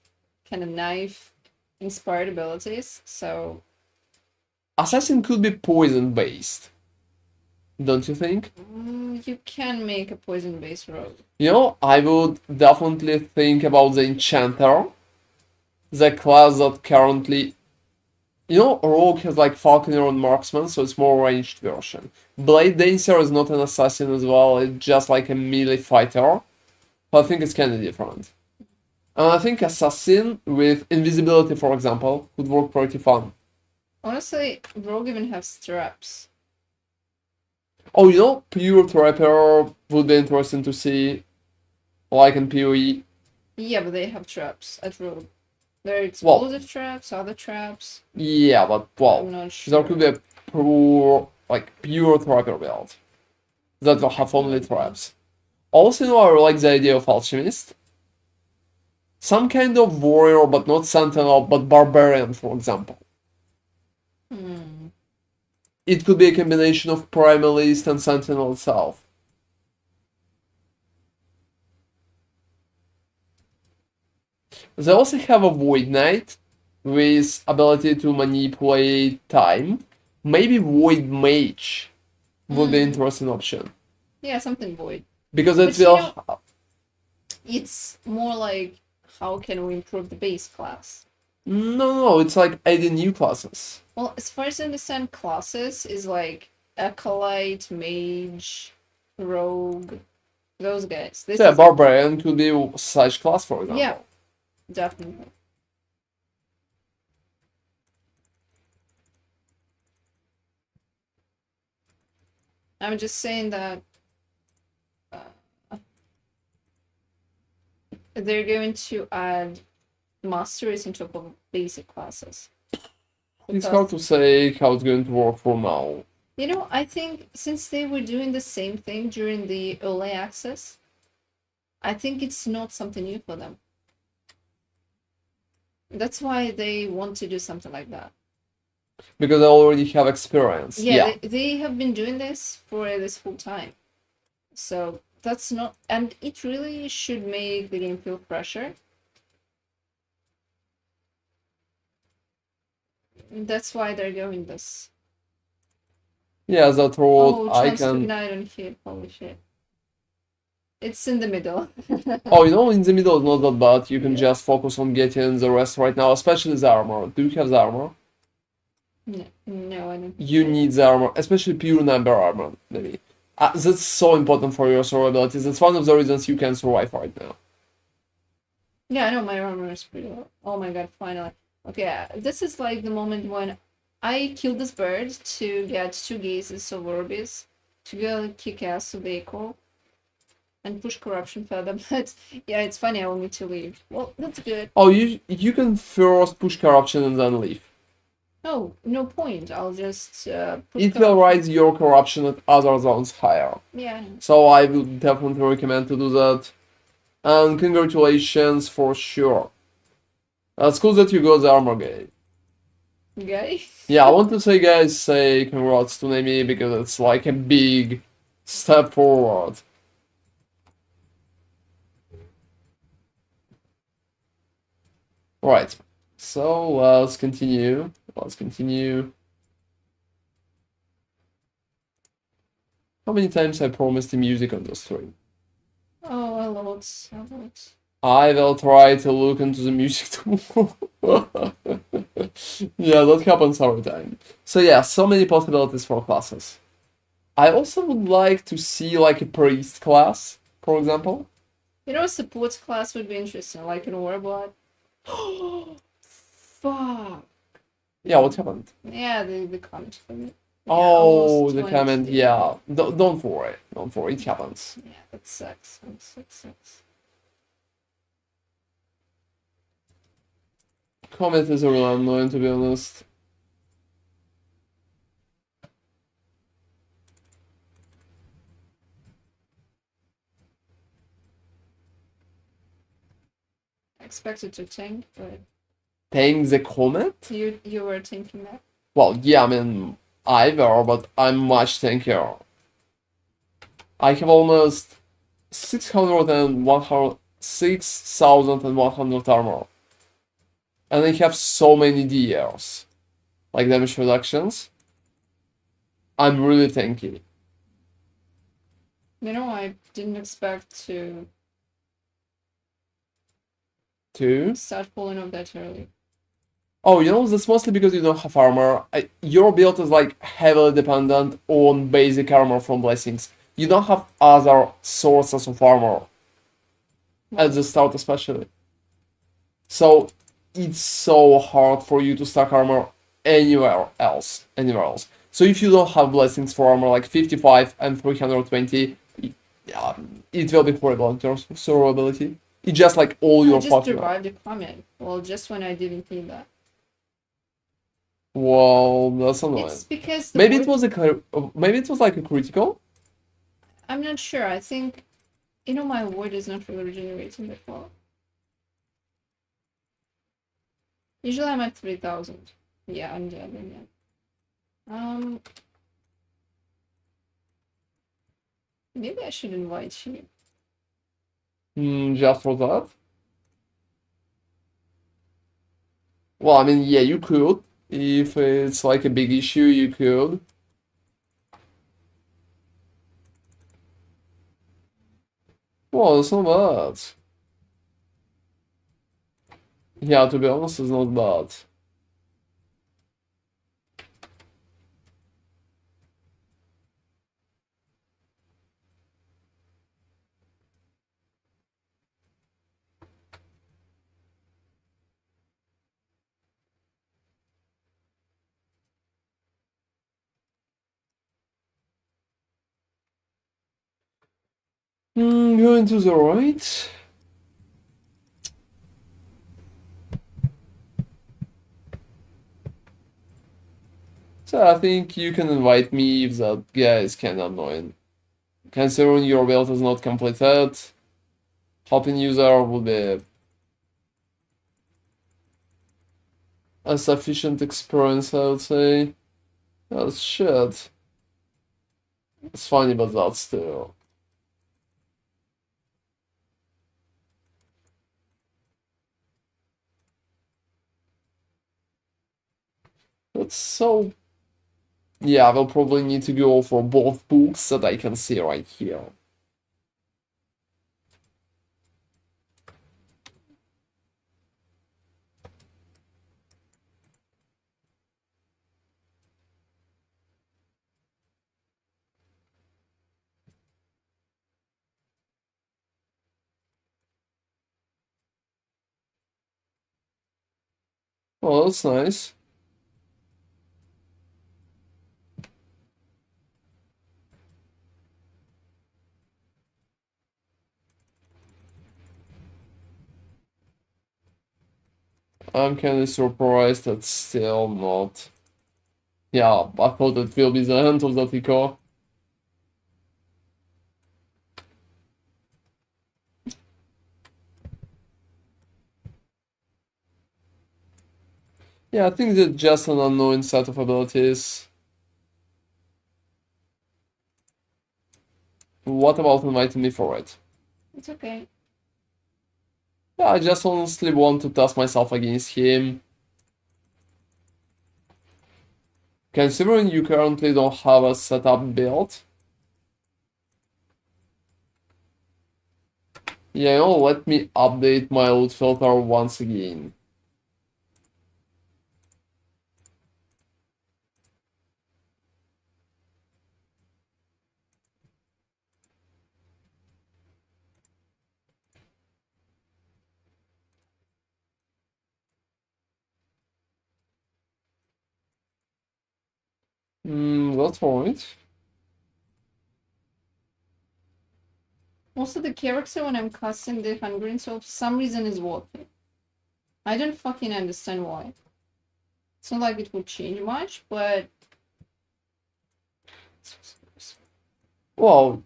S1: kind of knife-inspired abilities, so...
S2: Assassin could be poison-based. Don't you think?
S1: You can make a poison-based rogue.
S2: You know, I would definitely think about the enchanter. The class that currently... You know, rogue has like falconer and marksman, so it's more ranged version. Blade dancer is not an assassin as well, it's just like a melee fighter. But I think it's kind of different. And I think assassin with invisibility, for example, would work pretty fun.
S1: Honestly, rogue even has traps.
S2: Oh, you know, pure trapper would be interesting to see, like in PoE.
S1: Yeah, but they have traps at rogue. There are explosive traps, other traps.
S2: Yeah, but well,
S1: I'm not sure.
S2: there could be a pure trapper build that will have only traps. Also, you know, I like the idea of alchemist. Some kind of warrior, but not sentinel, but barbarian, for example. It could be a combination of primalist and sentinel itself. They also have a void knight with ability to manipulate time. Maybe void mage would be an interesting option.
S1: Yeah, something void.
S2: Because it
S1: But you
S2: will.
S1: know, it's more like how can we improve the base class?
S2: No, it's like adding new classes.
S1: Well, as far as I understand, classes is like acolyte, mage, rogue, those guys. This
S2: Yeah,
S1: is
S2: barbarian could be such class, for example.
S1: yeah, definitely. I'm just saying that they're going to add masteries on top of basic classes.
S2: It's hard to say how it's going to work for now.
S1: You know, I think since they were doing the same thing during the early access, I think it's not something new for them. That's why they want to do something like that.
S2: Because I already have experience.
S1: Yeah, they have been doing this for this whole time. So that's not, and it really should make the game feel fresher. That's why they're doing this.
S2: Yeah, that road I
S1: chance to
S2: can.
S1: ignite on hit. Holy shit. It's in the middle.
S2: Oh, you know, in the middle is not that bad. You can just focus on getting the rest right now, especially the armor. Do you have the armor?
S1: No, I don't.
S2: You need the armor, especially pure number armor, maybe. That's so important for your survivability. That's one of the reasons you can survive right now.
S1: Yeah, I know my armor is pretty low. Oh my god, finally. Okay, this is like the moment when I killed this bird to get 2 gazes of orbis, to go kick ass of Echo, and push corruption further. But yeah, it's funny, I will need to leave. Well, that's good.
S2: Oh, you can first push corruption and then leave.
S1: Oh, no point. I'll just
S2: It will raise your corruption at other zones higher.
S1: Yeah.
S2: So I would definitely recommend to do that. And congratulations for sure. It's cool that you got the armor gate.
S1: Guy?
S2: Yeah, I want to say, guys, say congrats to Nemi because it's like a big step forward. Right, so let's continue. Let's continue. How many times I promised the music on the stream?
S1: Oh, a lot, a lot.
S2: I will try to look into the music tomorrow. Yeah, that happens every time. So yeah, so many possibilities for classes. I also would like to see like a priest class, for example.
S1: You know, a support class would be interesting, like in WARPATH. Fuck.
S2: Yeah, what happened?
S1: Yeah, the comment for me. Yeah,
S2: Oh,
S1: almost
S2: the
S1: 20.
S2: comment, yeah. Don't worry. Don't worry, it happens.
S1: Yeah, that sucks. That sucks.
S2: Comment is really annoying, to be honest.
S1: I expected to tank, but
S2: Paying the comment?
S1: you were thinking that.
S2: Well, yeah, I mean, either, but I'm much tankier. I have almost 6,100 armor. And I have so many DRs, like damage reductions. I'm really tanky.
S1: You know, I didn't expect to
S2: Too.
S1: start pulling off that early.
S2: Oh, you know, that's mostly because you don't have armor. Your build is like heavily dependent on basic armor from blessings. You don't have other sources of armor at the start, especially. So it's so hard for you to stack armor anywhere else. Anywhere else. So if you don't have blessings for armor like 55 and 320, it will be horrible in terms of survivability. It's just like all
S1: I
S2: your
S1: just
S2: fucking.
S1: derived a comment. Well, just when I didn't need that.
S2: Well, that's annoying.
S1: It's because the
S2: Maybe
S1: word...
S2: it was maybe it was like a critical.
S1: I'm not sure. I think, you know, my word is not really regenerating that well. Usually I'm at 3,000. Yeah, I'm dead again. Maybe I should invite you.
S2: Just for that. Well, I mean, yeah, you could. If it's like a big issue, you could. Well, it's not bad. Yeah, to be honest, it's not bad. Going to the right. So I think you can invite me if that guy is kinda annoying. Considering your build is not completed, helping user would be a sufficient experience, I would say. That's shit. It's funny, but that's still. That's so. Yeah, I will probably need to go for both books that I can see right here. Oh, that's nice. I'm kinda surprised that's still not. Yeah, I thought it will be the end of that eco. Yeah, I think it's just an unknown set of abilities. What about inviting me for it?
S1: It's okay.
S2: Yeah, I just honestly want to test myself against him. Considering you currently don't have a setup build. Yeah, let me update my loot filter once again. That's alright.
S1: Also, the character when I'm casting the Hungarian Soul for some reason is walking. I don't fucking understand why. It's not like it would change much, but
S2: Well,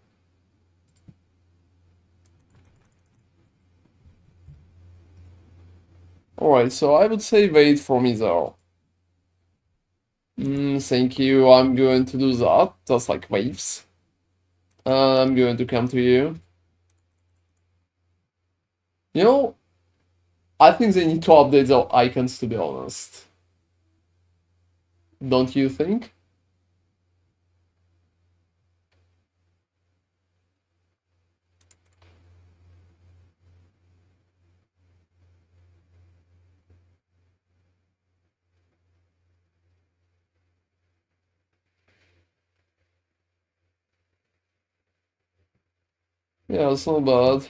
S2: alright, so I would say wait for me though. Thank you, I'm going to do that. Just like waves. I'm going to come to you. You know, I think they need to update the icons, to be honest. Don't you think? Yeah, it's not bad.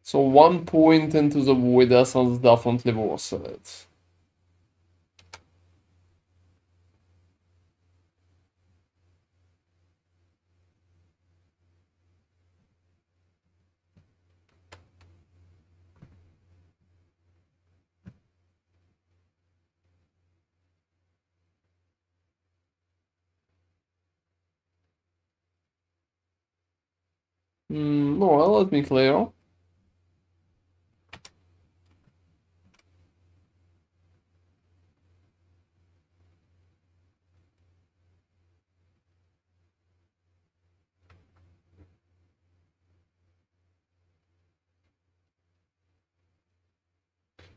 S2: So 1 point into the void essence definitely worth it. No, well, let me clear.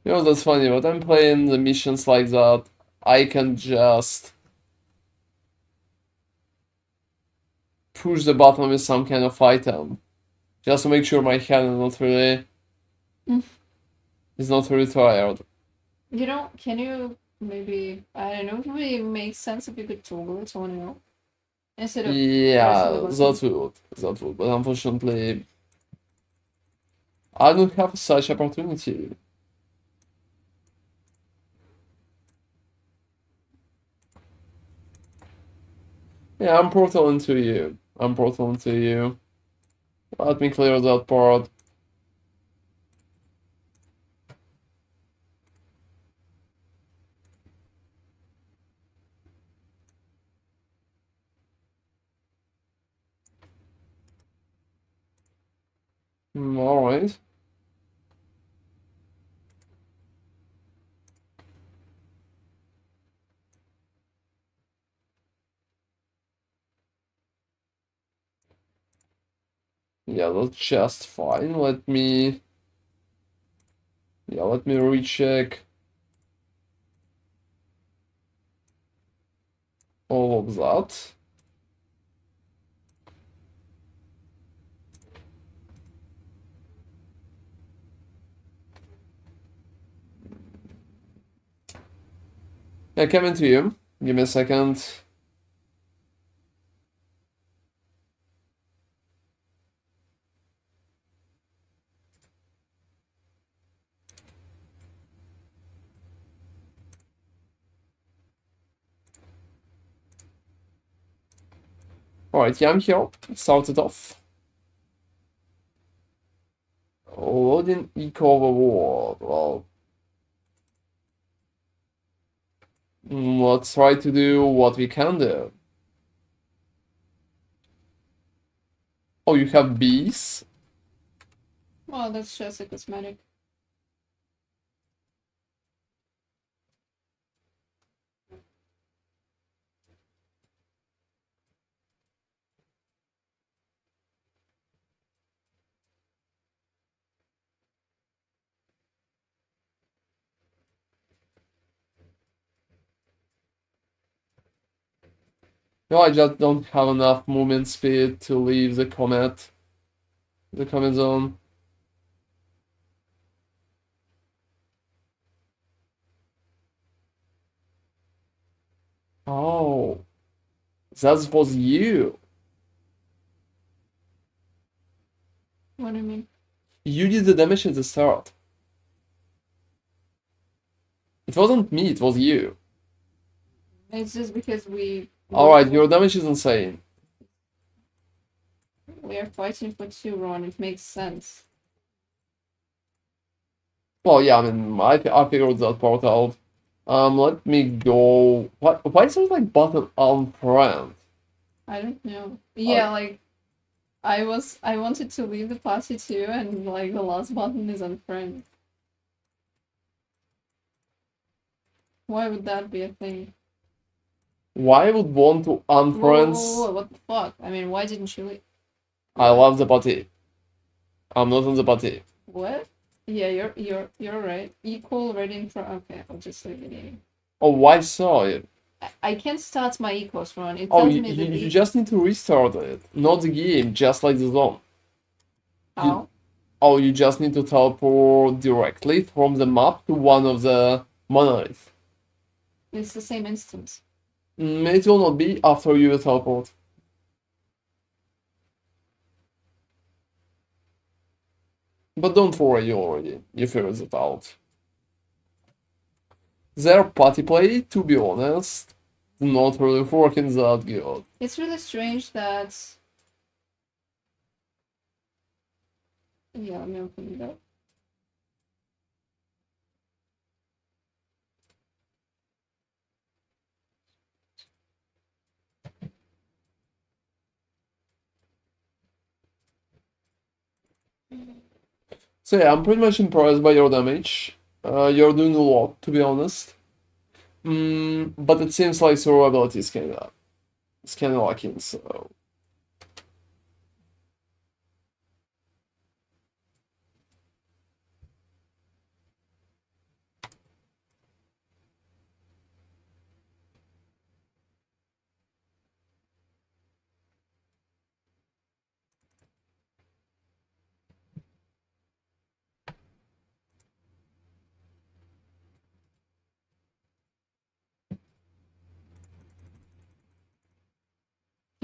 S2: You know, that's funny, but I'm playing the missions like that. I can just push the button with some kind of item. Just to make sure my hand is not really tired.
S1: you know, can you maybe, I don't know, it would really make sense if you could toggle it on and off instead of pressing the
S2: Yeah,
S1: button.
S2: that would, but unfortunately, I don't have such opportunity. Yeah, I'm portaling to you. I'm portaling to you. Let me clear that part. Alright. Yeah, that's just fine. Let me recheck all of that. Yeah, coming to you. Give me a second. Alright, yeah, I'm here. Start it off. Loading eco overboard. Well, let's try to do what we can do. Oh, you have bees?
S1: Well, that's just a cosmetic.
S2: No, I just don't have enough movement speed to leave the comet zone. Oh, that was you.
S1: What do you mean?
S2: You did the damage at the start. It wasn't me, it was you.
S1: It's just because
S2: Alright, your damage is insane.
S1: we are fighting for 2, Ron. It makes sense.
S2: Well, yeah, I mean, I figured that part out. Let me go. Why is there like button unfriend?
S1: I don't know. Yeah, like I wanted to leave the party too, and like the last button is unfriend. Why would that be a thing?
S2: Why would want to
S1: Whoa,
S2: unfriends?
S1: what the fuck? I mean, why didn't you leave?
S2: I love the party. I'm not on the party.
S1: What? Yeah, you're right. Equal ready in front. Okay, I'll just leave it in.
S2: Oh, why so?
S1: I can't start my equals run. It
S2: Oh,
S1: tells
S2: you,
S1: me
S2: you,
S1: that
S2: you just need to restart it, not the game, just like the zone.
S1: how?
S2: Oh, you just need to teleport directly from the map to one of the monoliths.
S1: It's the same instance.
S2: It will not be after you teleport. But don't worry, you figured it out. Their party play, to be honest, not really working that good.
S1: It's really strange that. Yeah, let me open it up.
S2: So yeah, I'm pretty much impressed by your damage. You're doing a lot, to be honest. But it seems like survivability is kinda lacking, so.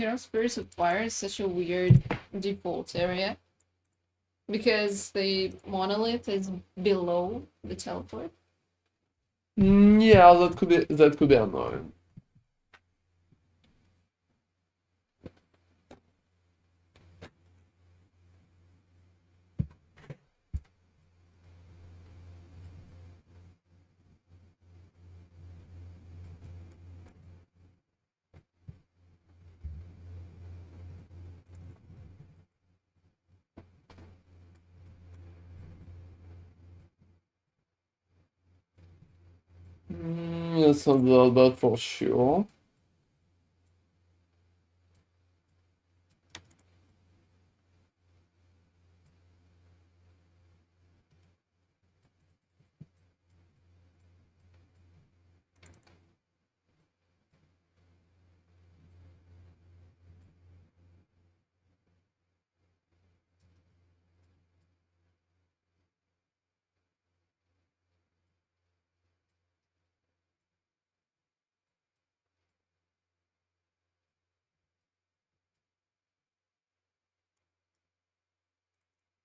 S1: You know, Spirits of Fire is such a weird default area because the monolith is below the teleport.
S2: Yeah, that could be annoying. It's not that bad for sure.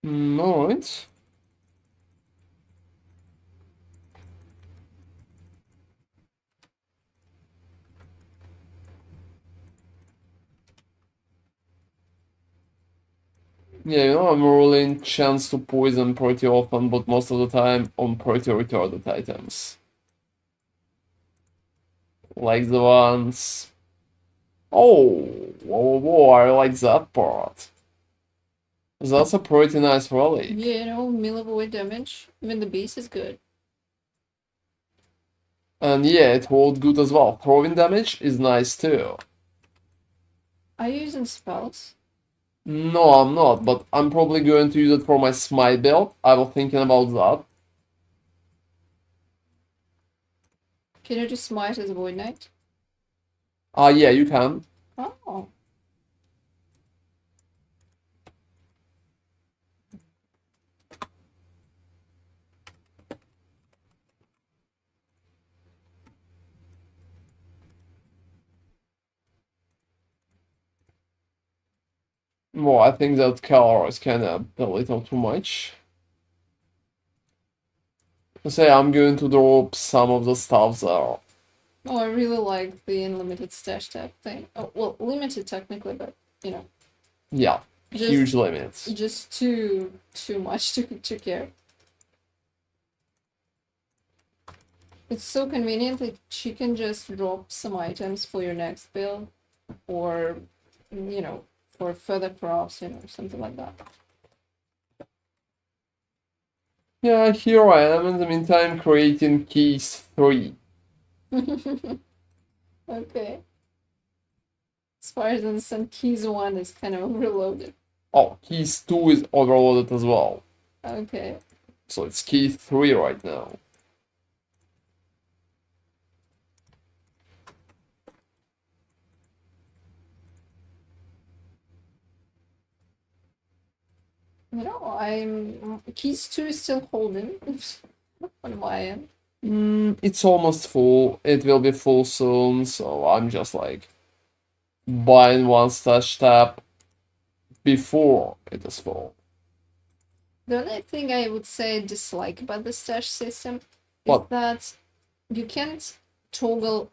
S2: Alright. Yeah, you know, I'm rolling chance to poison pretty often, but most of the time on pretty retarded items. Like the ones... Oh, whoa, whoa, whoa, I like that part. That's a pretty nice relic.
S1: Yeah, you know, melee void damage. Even the base is good.
S2: And yeah, it rolled good as well. Throwing damage is nice too.
S1: Are you using spells?
S2: No, I'm not, but I'm probably going to use it for my smite build. I was thinking about that.
S1: Can you just smite as a void knight?
S2: Yeah, you can.
S1: Oh.
S2: Well, I think that color is kinda a little too much. Say I'm going to drop some of the stuff there.
S1: Oh, I really like the unlimited stash tab thing. Oh, well, limited technically, but you know,
S2: Yeah, huge
S1: just
S2: limits.
S1: just too much to care. It's so convenient that you can just drop some items for your next build, or you know, for further crops, you know, something like that.
S2: Yeah, here I am in the meantime creating keys 3.
S1: Okay. As far as I understand, keys 1 is kind of overloaded.
S2: Oh, keys 2 is overloaded as well.
S1: Okay.
S2: So it's key 3 right now.
S1: You know, I'm keys 2 is still holding on my end.
S2: It's almost full. It will be full soon, so I'm just like buying one stash tab before it is full.
S1: The only thing I would say dislike about the stash system is
S2: What?
S1: that you can't toggle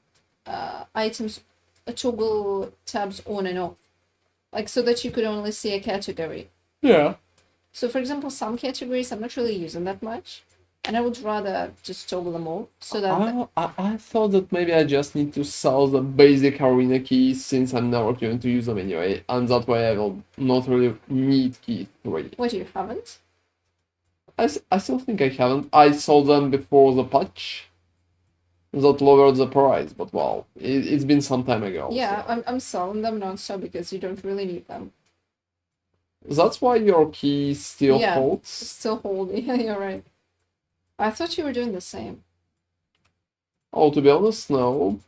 S1: items, toggle tabs on and off, like so that you could only see a category.
S2: Yeah.
S1: So, for example, some categories I'm not really using that much, and I would rather just toggle them all so that.
S2: I thought that maybe I just need to sell the basic arena keys since I'm never going to use them anyway, and that way I will not really need key 3.
S1: What, you haven't?
S2: I still think I haven't. I sold them before the patch that lowered the price, but well, it's been some time ago.
S1: Yeah,
S2: So.
S1: I'm selling them non-stop because you don't really need them.
S2: That's why your key still
S1: Yeah,
S2: holds?
S1: still holding. Yeah, you're right. I thought you were doing the same.
S2: Oh, to be honest, no.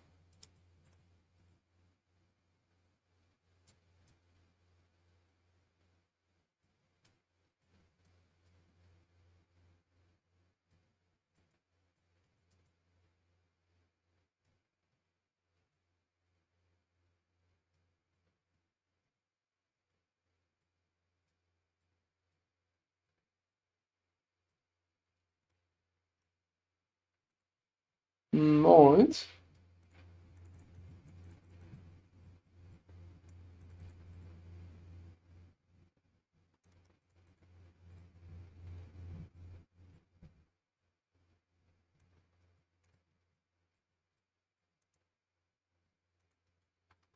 S2: Alright.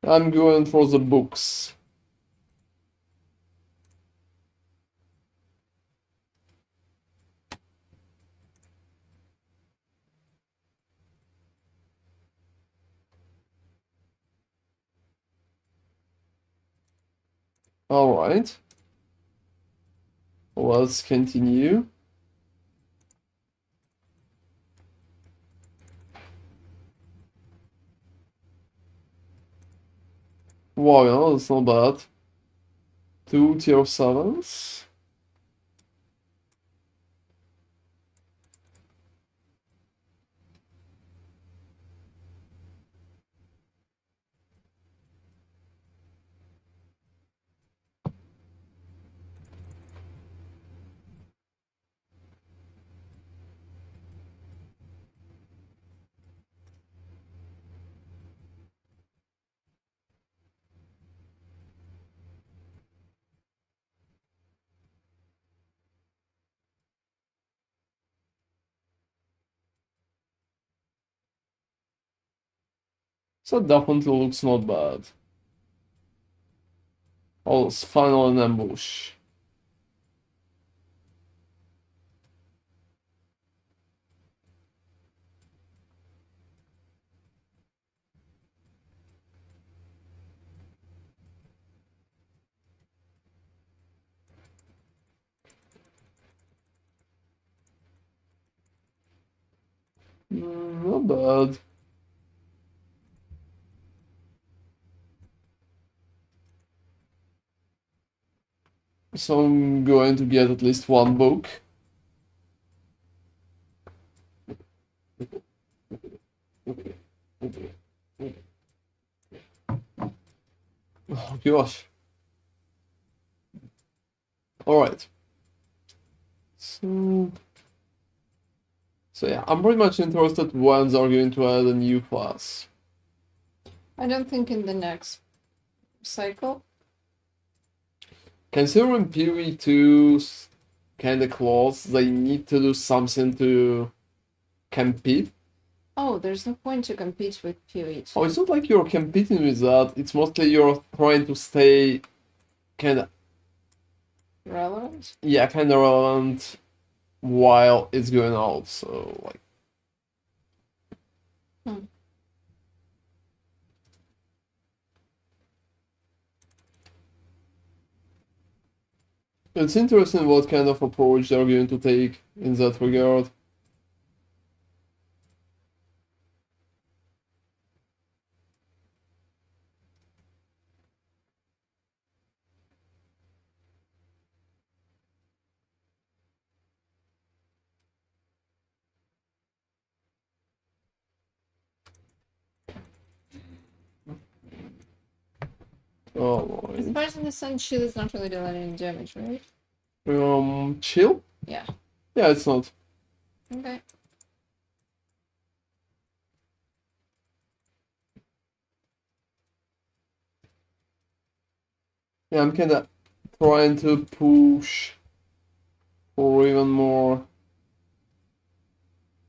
S2: I'm going for the books. Alright. Let's continue. Wow, yeah, that's not bad. 2 tier 7s. So that definitely looks not bad. Oh, it's final an ambush. Not bad. So I'm going to get at least one book. Oh gosh. Alright. So yeah, I'm pretty much interested when they're going to add a new class.
S1: I don't think in the next cycle.
S2: Considering PvE2's kinda close, they need to do something to compete.
S1: Oh, there's no point to compete with PvE.
S2: Oh, it's not like you're competing with that, it's mostly you're trying to stay kinda,
S1: Relevant?
S2: yeah, kinda relevant while it's going out, so like. It's interesting what kind of approach they're going to take in that regard. Oh,
S1: As far as the sun shield is not really doing any damage, right?
S2: chill?
S1: Yeah.
S2: Yeah, it's not.
S1: Okay.
S2: Yeah, I'm kinda trying to push for even more.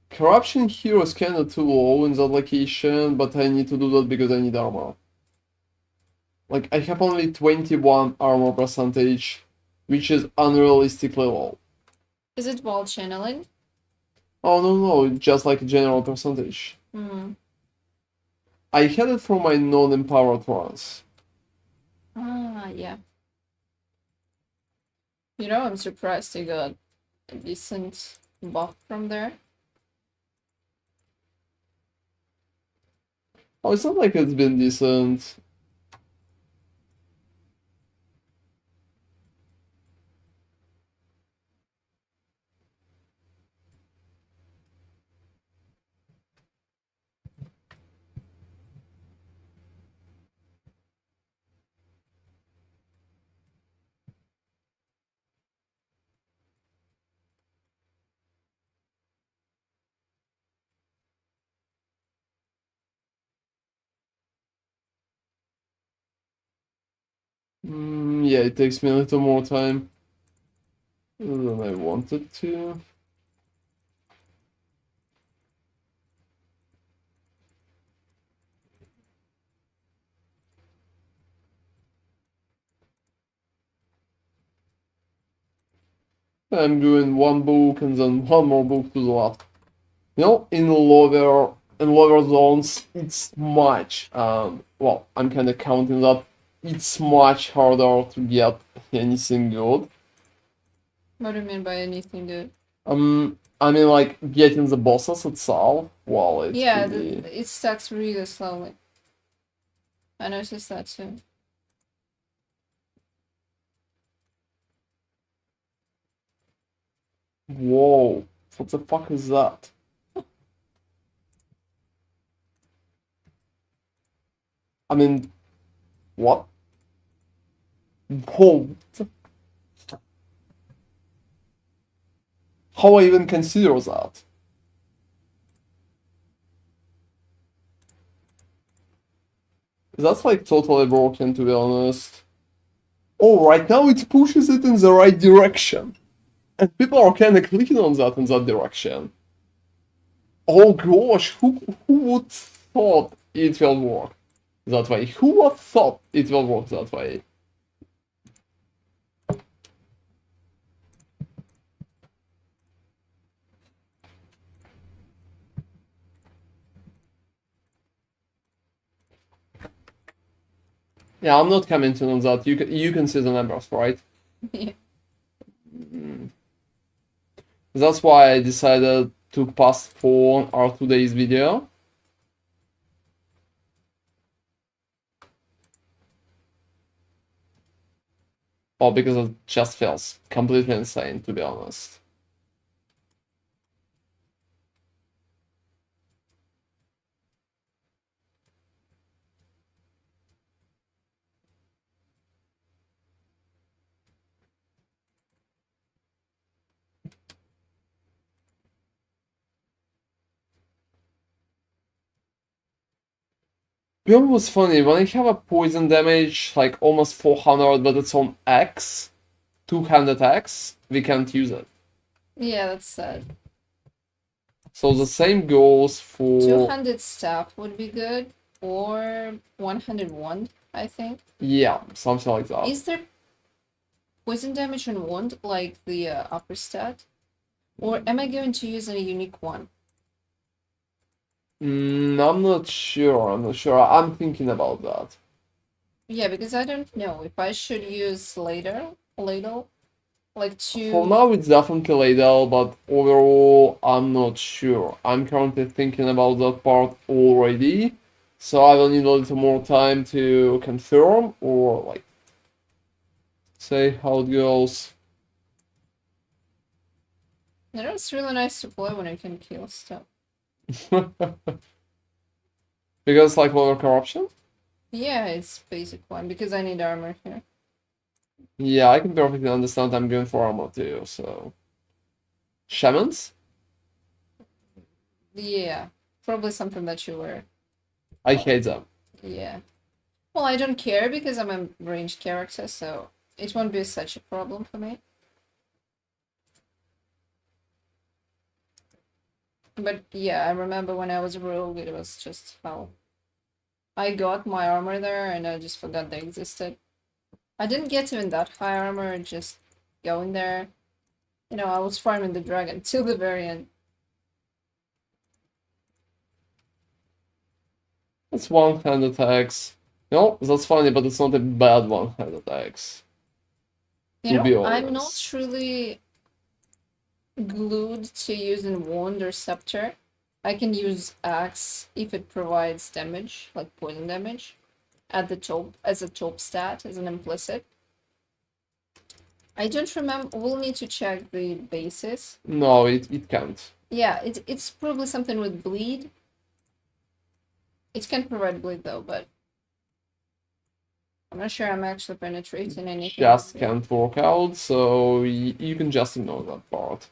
S2: Corruption here is kinda too low in that location, but I need to do that because I need armor. Like, I have only 21 armor percentage, which is unrealistically low.
S1: Is it wall channeling?
S2: Oh, no, just like a general percentage.
S1: Hmm.
S2: I had it from my non-empowered runs.
S1: Ah, yeah. You know, I'm surprised I got a decent buff from there.
S2: Oh, it's not like it's been decent. Yeah, it takes me a little more time than I wanted to. I'm doing one book and then one more book to the left. You know, in lower zones, it's much. Well, I'm kind of counting that. It's much harder to get anything good.
S1: What do you mean by anything good?
S2: I mean, like getting the bosses itself. Well, it
S1: Yeah,
S2: could be.
S1: it stacks really slowly. I noticed that too.
S2: Whoa! What the fuck is that? I mean, what? Whoa! How I even consider that? That's like totally broken, to be honest. Oh, right now it pushes it in the right direction. And people are kind of clicking on that in that direction. Oh gosh, who would thought it will work that way. Who would have thought it will work that way? Yeah, I'm not commenting on that. You can see the numbers, right?
S1: Yeah.
S2: That's why I decided to pass for our today's video. Or because it just feels completely insane, to be honest. It was funny, when I have a poison damage, like almost 400, but it's on X, 200 X, we can't use it.
S1: Yeah, that's sad.
S2: So the same goes for...
S1: 200 staff would be good, or 101, I think.
S2: Yeah, something like that.
S1: Is there poison damage on wound, like the upper stat? Or am I going to use a unique one?
S2: I'm not sure, I'm thinking about that.
S1: Yeah, because I don't know if I should use ladle, like to...
S2: For now it's definitely Ladle, but overall I'm not sure. I'm currently thinking about that part already, so I will need a little more time to confirm or like say how it goes.
S1: You know, it's really nice to play when I can kill stuff.
S2: Because like lower corruption?
S1: Yeah, it's basic one, because I need armor here.
S2: Yeah, I can perfectly understand. I'm going for armor too, so. Shamans?
S1: Yeah, probably something that you wear.
S2: I hate them.
S1: Yeah. Well, I don't care because I'm a ranged character, so it won't be such a problem for me. But yeah, I remember when I was a rogue, it was just how I got my armor there and I just forgot they existed. I didn't get even that high armor, just going there. You know, I was farming the dragon till the very end.
S2: It's one-hand attacks. No, that's funny, but it's not a bad one-hand attacks.
S1: You
S2: To be
S1: know, I'm not
S2: honest.
S1: truly glued to using wand or scepter. I can use axe if it provides damage, like poison damage, at the top as a top stat, as an implicit. I don't remember. We'll need to check the basis.
S2: No, it can't.
S1: Yeah, it's probably something with bleed. It can provide bleed though, but I'm not sure I'm actually penetrating anything.
S2: Just can't work out, so you can just ignore that part.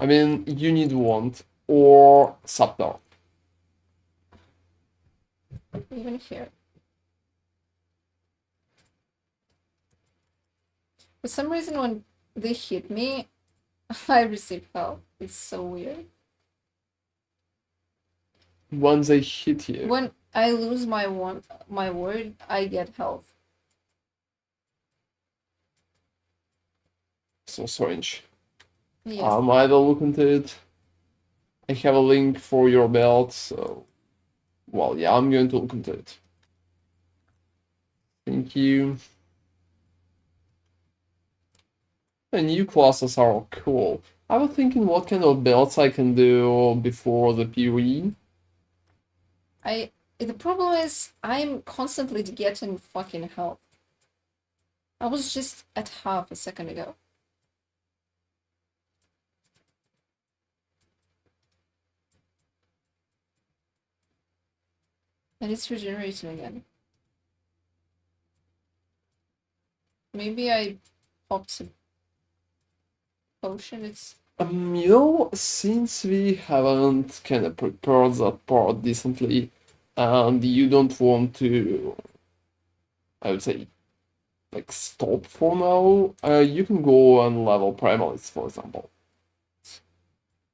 S2: I mean, you need wand or scepter.
S1: Even here. For some reason, when they hit me, I receive health. It's so weird.
S2: When they hit you.
S1: When I lose my word, I get health.
S2: So strange.
S1: Yes.
S2: I will look into it. I have a link for your belt, so... Well, yeah, I'm going to look into it. Thank you. The new classes are cool. I was thinking what kind of belts I can do before the PoE.
S1: The problem is I'm constantly getting fucking health. I was just at half a second ago. And it's regenerating again. Maybe I popped a potion. It's...
S2: You know, since we haven't kind of prepared that part decently, and you don't want to, I would say, like, stop for now, you can go and level primals, for example.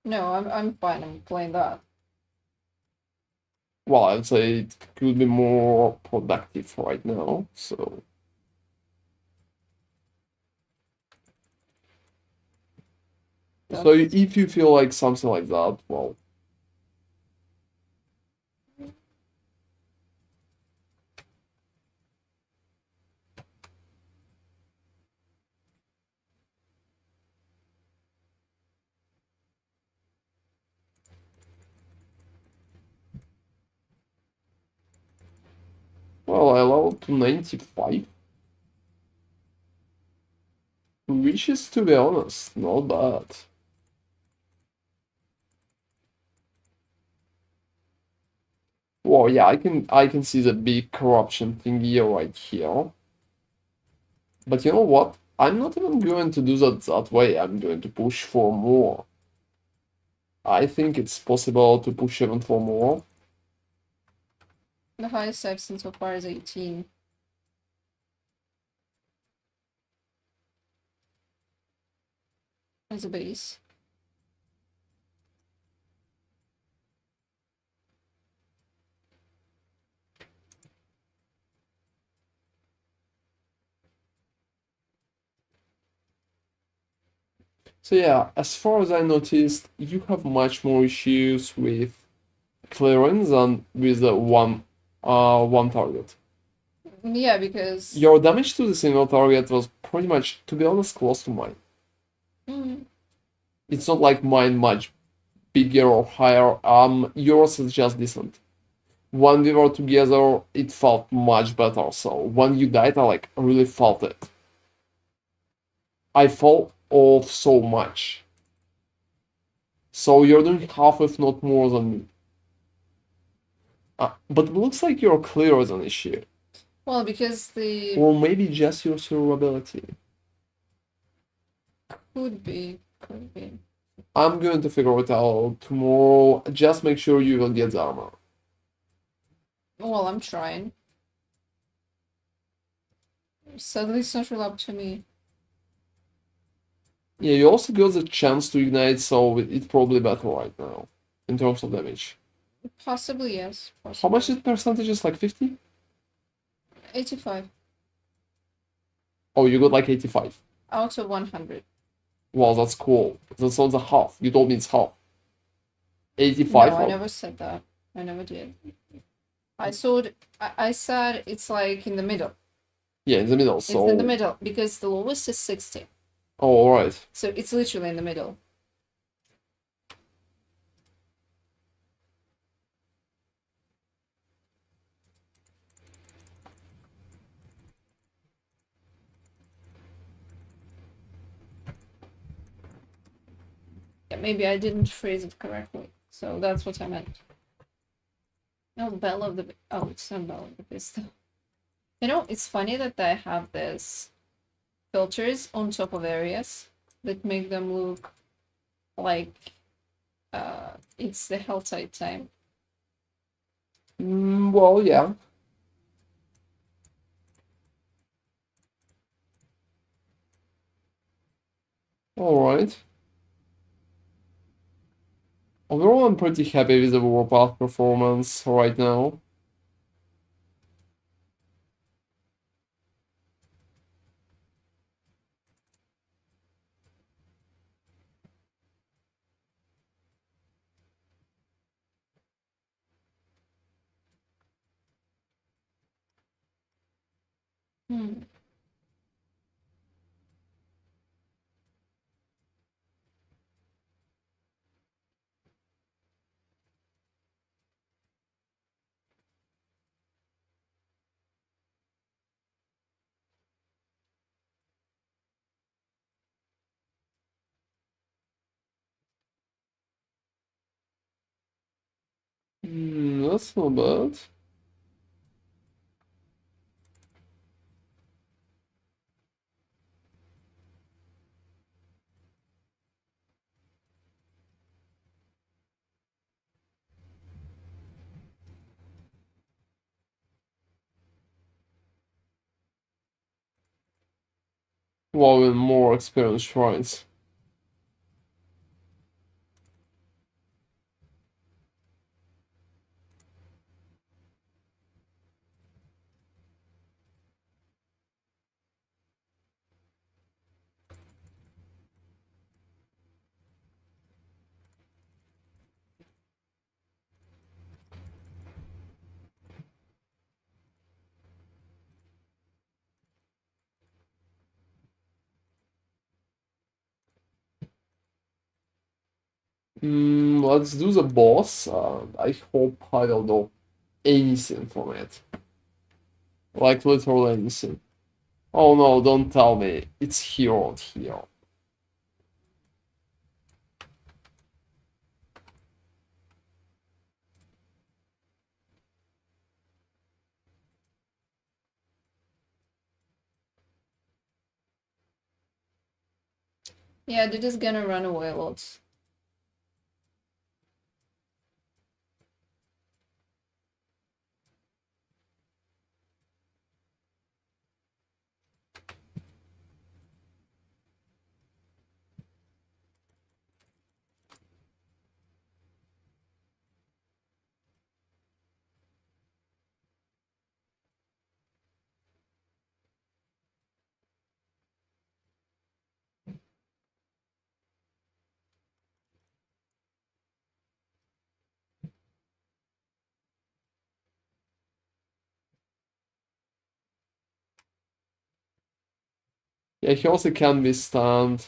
S1: No, I'm fine. I'm playing that.
S2: Well, I'd say it could be more productive right now, so. So
S1: That's
S2: if you feel like something like that, well, I leveled to 95, which is, to be honest, not bad. Well, yeah, I can see the big corruption thingy right here. But you know what? I'm not even going to do that way. I'm going to push for more. I think it's possible to push even for more.
S1: the highest I've seen so far is 18 as a base.
S2: So yeah, as far as I noticed, you have much more issues with clearance than with the one target.
S1: Yeah, because
S2: Your damage to the single target was pretty much, to be honest, close to mine.
S1: mm,
S2: It's not like mine much bigger or higher. Yours is just decent. When we were together, it felt much better. So when you died, I like really felt it. I fall off so much. So you're doing half, if not more, than me. But it looks like your clear is an issue.
S1: well, because the
S2: Or maybe just your survivability.
S1: could be.
S2: I'm going to figure it out tomorrow. Just make sure you will get the armor.
S1: Well, I'm trying. Sadly, it's not really up to me.
S2: Yeah, you also got the chance to ignite, so it's probably better right now in terms of damage.
S1: Possibly, yes.
S2: How much
S1: Possibly.
S2: is percentages? Like 50?
S1: 85
S2: Oh, you got like 85.
S1: out of 100.
S2: Wow, that's cool. That's not the half. You told me it's half. 85
S1: No, I
S2: out.
S1: never said that. I never did. I said it's like in the middle.
S2: Yeah, in the middle.
S1: It's in the
S2: So,
S1: middle because the lowest is 60.
S2: oh, all right.
S1: So it's literally in the middle. Yeah, maybe I didn't phrase it correctly. So that's what I meant. No, Bell of the... Oh, it's not Bell of the Beast. You know, it's funny that I have this filters on top of areas that make them look like it's the Helltide time.
S2: Well, yeah. All right. Overall, I'm pretty happy with the WARPATH performance right now.
S1: Hmm.
S2: That's not bad. Well, with more experienced shrines. Let's do the boss. I hope I will know anything from it. Like literally anything. Oh no, don't tell me. It's hero here.
S1: Yeah, they're just gonna run away lots.
S2: Yeah, he also can be stunned.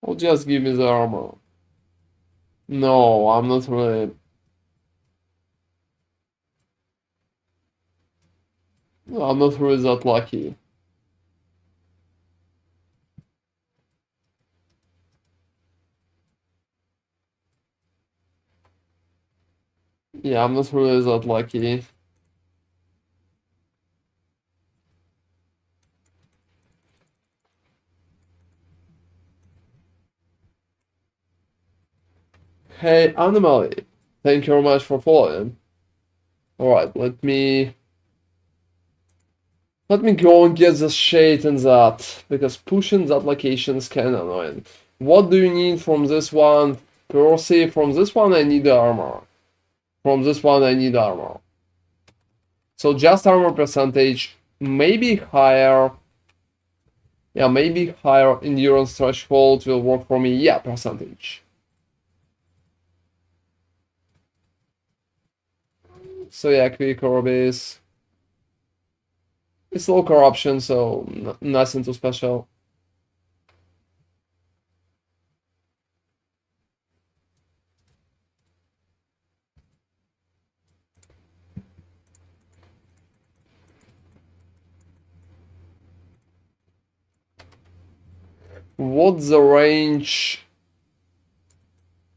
S2: Or just give me the armor. No, I'm not really. I'm not really that lucky. Yeah, I'm not really that lucky. Hey, Anomaly. Thank you very much for following. Alright, let me go and get the shade and that, because pushing that location is kinda annoying. What do you need from this one? Percy, from this one I need armor. From this one I need armor. So just armor percentage, maybe higher. Yeah, maybe higher endurance threshold will work for me. Yeah, percentage. So yeah, quick orbis. It's low corruption, so nothing too special. What's the range?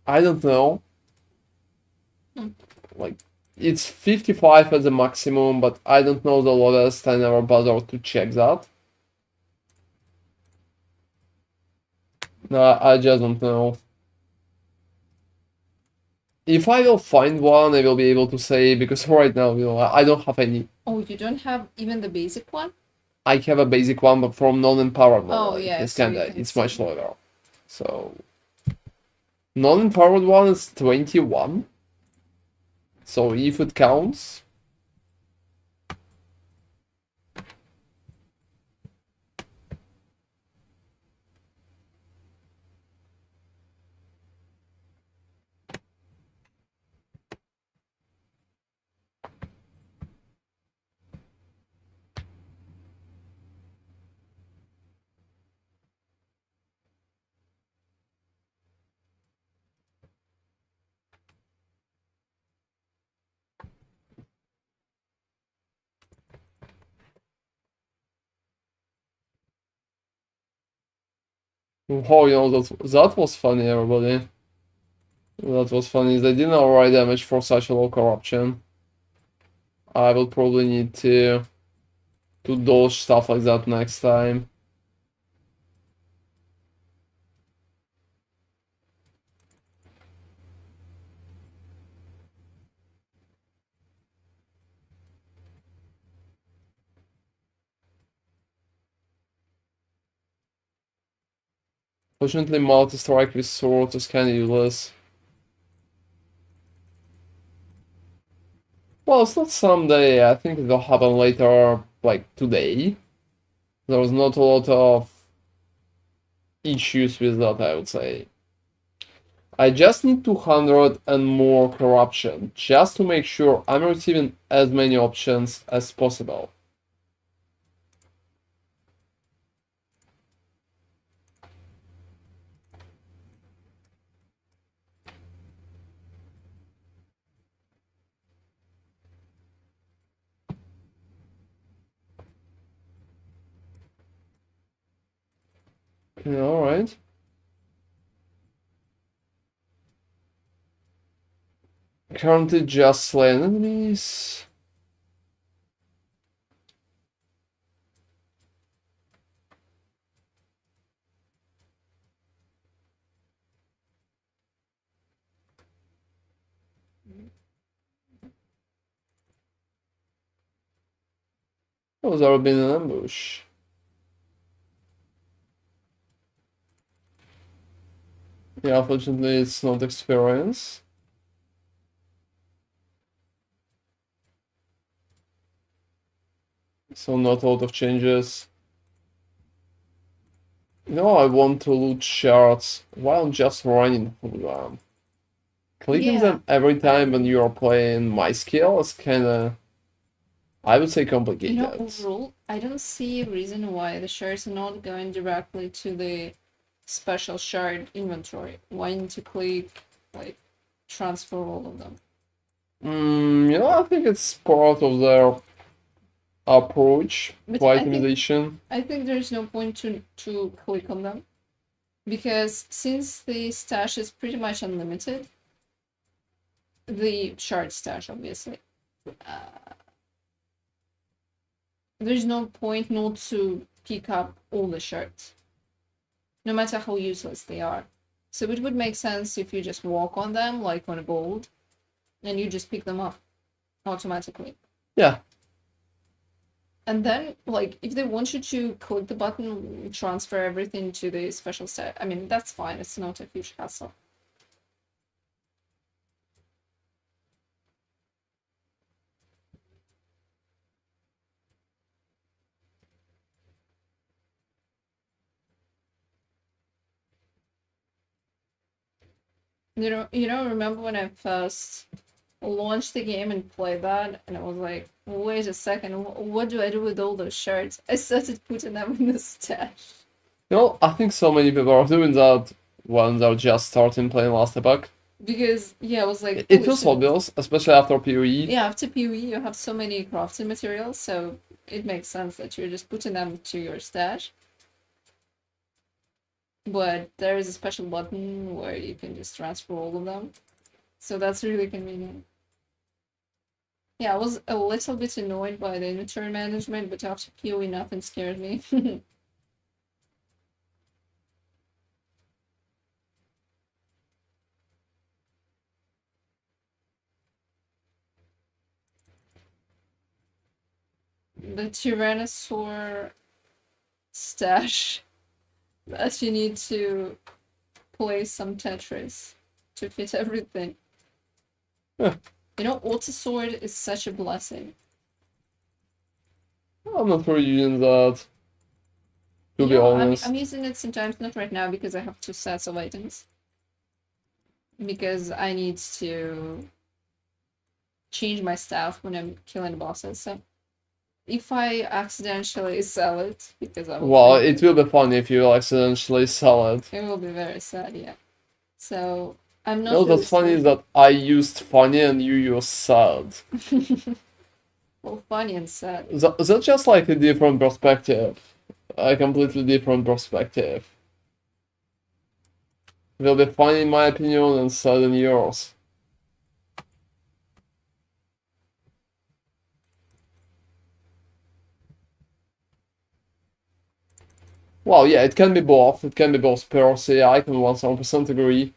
S2: I don't know. Like, it's 55 as the maximum, but I don't know the lowest. I never bothered to check that. No, I just don't know. If I will find one, I will be able to say, because right now, I don't have any.
S1: Oh, you don't have even the basic one?
S2: I have a basic one, but from non-empowered one.
S1: Oh, yeah,
S2: It's
S1: so you
S2: kinda,
S1: can
S2: it's
S1: see.
S2: much lower. So, non-empowered one is 21. So if it counts. Oh, that was funny, everybody. That was funny. They didn't alright damage for such a low corruption. I will probably need to dodge stuff like that next time. Fortunately, multi-strike with swords is kinda useless. Well, it's not someday, I think it'll happen later, like today. There's not a lot of issues with that, I would say. I just need 200 and more corruption, just to make sure I'm receiving as many options as possible. Alright. Currently just slaying enemies. Oh, there have been an ambush. Yeah, unfortunately it's not experience. So not a lot of changes. No, I want to loot shards while I'm just running through them. Clicking
S1: Yeah,
S2: them every time when you're playing my skill is kinda, I would say, complicated.
S1: overall, I don't see a reason why the shards are not going directly to the special shard inventory. Why need to click, like, transfer all of them?
S2: I think it's part of their approach to
S1: But
S2: itemization.
S1: I think there's no point to click on them, because since the stash is pretty much unlimited, the shard stash obviously, there's no point not to pick up all the shards, no matter how useless they are. So it would make sense if you just walk on them like on a board, and you just pick them up automatically.
S2: Yeah.
S1: And then, like, if they want you to click the button, transfer everything to the special set, I mean, that's fine. It's not a huge hassle. Remember when I first launched the game and played that, and I was like, wait a second, what do I do with all those shards? I started putting them in the stash.
S2: I think so many people are doing that when they're just starting playing Last Epoch.
S1: Because, yeah, I was like,
S2: It
S1: holy
S2: feels
S1: shit.
S2: obvious, especially after PoE.
S1: Yeah, after PoE, you have so many crafting materials, so it makes sense that you're just putting them to your stash. But there is a special button where you can just transfer all of them. So that's really convenient. Yeah, I was a little bit annoyed by the inventory management, but after PoE, nothing scared me. The Tyrannosaur stash that you need to play some Tetris to fit everything.
S2: Huh.
S1: Autosword is such a blessing.
S2: I'm not really using that, to be honest.
S1: I'm using it sometimes, not right now, because I have 2 sets of items. Because I need to change my staff when I'm killing bosses, so if I accidentally sell it, because I will
S2: Well,
S1: break
S2: it will be funny if you accidentally sell it.
S1: it will be very sad, yeah. So I'm not
S2: No,
S1: really
S2: that's funny
S1: scared.
S2: that I used funny and you used sad.
S1: Well, funny and sad.
S2: That's just like a different perspective. A completely different perspective. Will be funny in my opinion and sad in yours. Well, yeah, it can be both. It can be both pairs. Yeah, I can 1000% agree.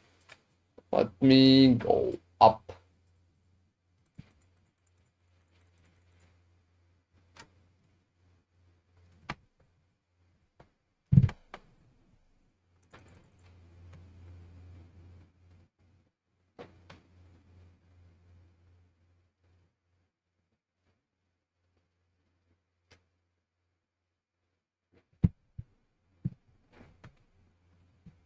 S2: Let me go up.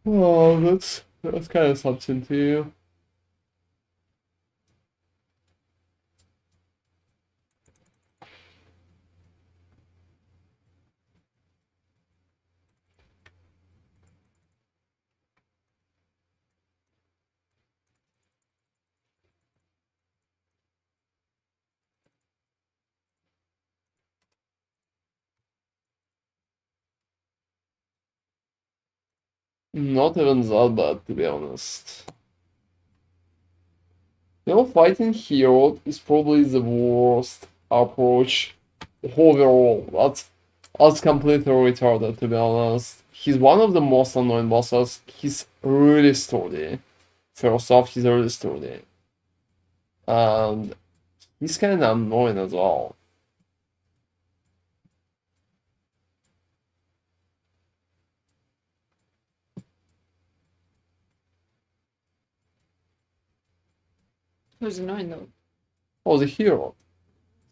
S2: Oh, that's kind of something too. Not even that bad, to be honest. You know, fighting hero is probably the worst approach overall. That's completely retarded, to be honest. He's one of the most annoying bosses. He's really sturdy. First off, he's really sturdy. And he's kind of annoying as well.
S1: Who's annoying though?
S2: Oh, the hero.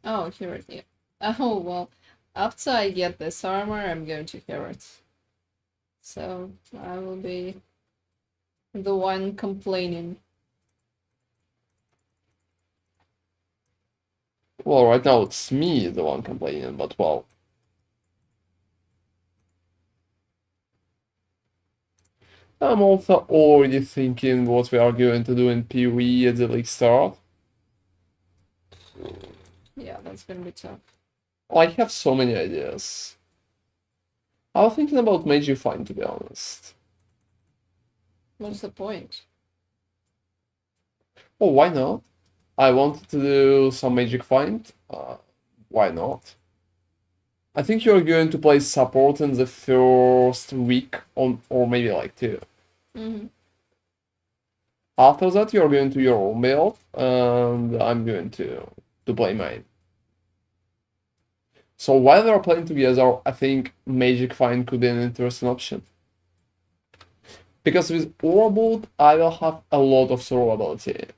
S1: Oh, here it is. Oh, well, after I get this armor, I'm going to hear it. So, I will be the one complaining.
S2: Well, right now it's me, the one complaining, but well. I'm also already thinking what we are going to do in PvE at the league start.
S1: Yeah, that's gonna be tough.
S2: I have so many ideas. I was thinking about Magic Find, to be honest.
S1: What's the point?
S2: Oh, why not? I wanted to do some Magic Find. Why not? I think you're going to play support in the first week, or maybe like two.
S1: Mm-hmm.
S2: After that, you're going to your own build, and I'm going to play mine. So while they're playing together, I think Magic Find could be an interesting option. Because with Overboard, I will have a lot of survivability.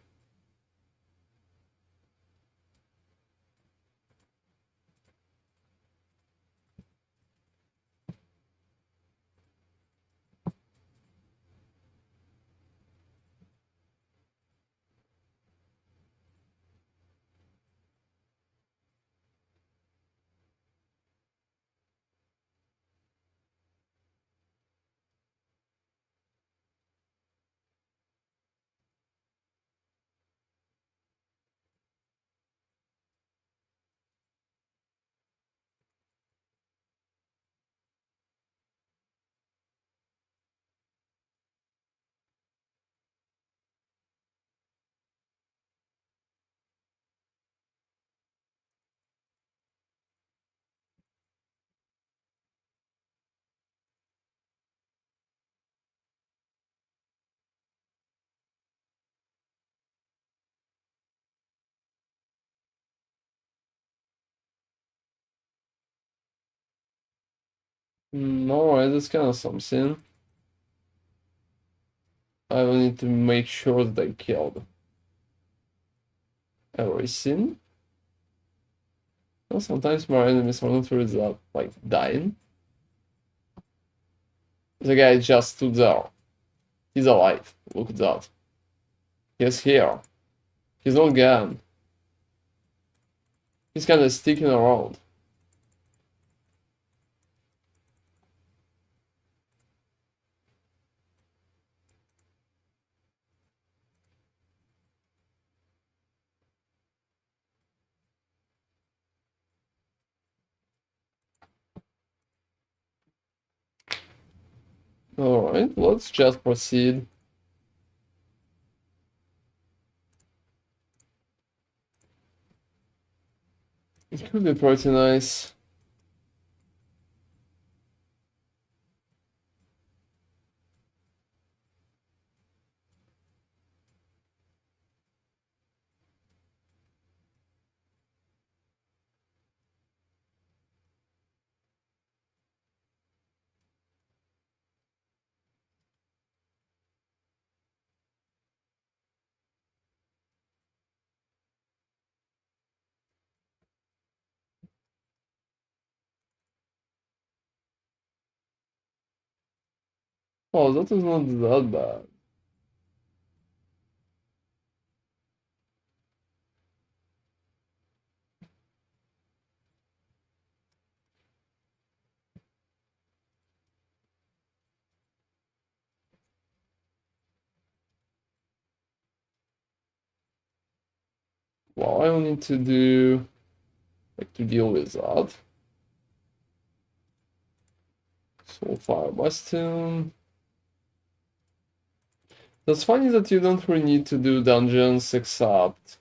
S2: Alright, that's kind of something. I will need to make sure that I killed everything. Well, sometimes my enemies are not really that, like, dying. The guy just stood there. He's alive. Look at that. He's here. He's not gone. He's kind of sticking around. Alright, let's just proceed. It could be pretty nice. Oh, that is not that bad. Well, I will need to do like to deal with that. Soulfire Bastion. That's funny that you don't really need to do dungeons except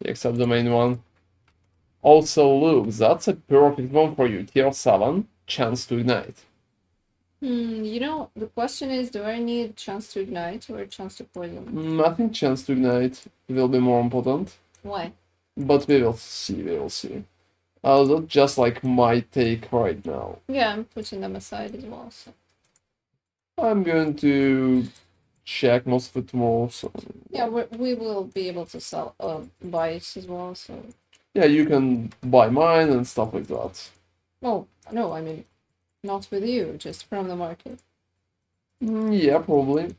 S2: the main one. Also, look, that's a perfect one for you. Tier 7, chance to ignite.
S1: You know, the question is, do I need chance to ignite or chance to poison?
S2: I think chance to ignite will be more important.
S1: Why?
S2: But we will see, we will see. That's just like my take right now.
S1: Yeah, I'm putting them aside as well, so.
S2: I'm going to check most of it tomorrow, so...
S1: Yeah, we will be able to sell, buy it as well, so.
S2: Yeah, you can buy mine and stuff like that.
S1: Oh, no, I mean, not with you, just from the market.
S2: Yeah, probably.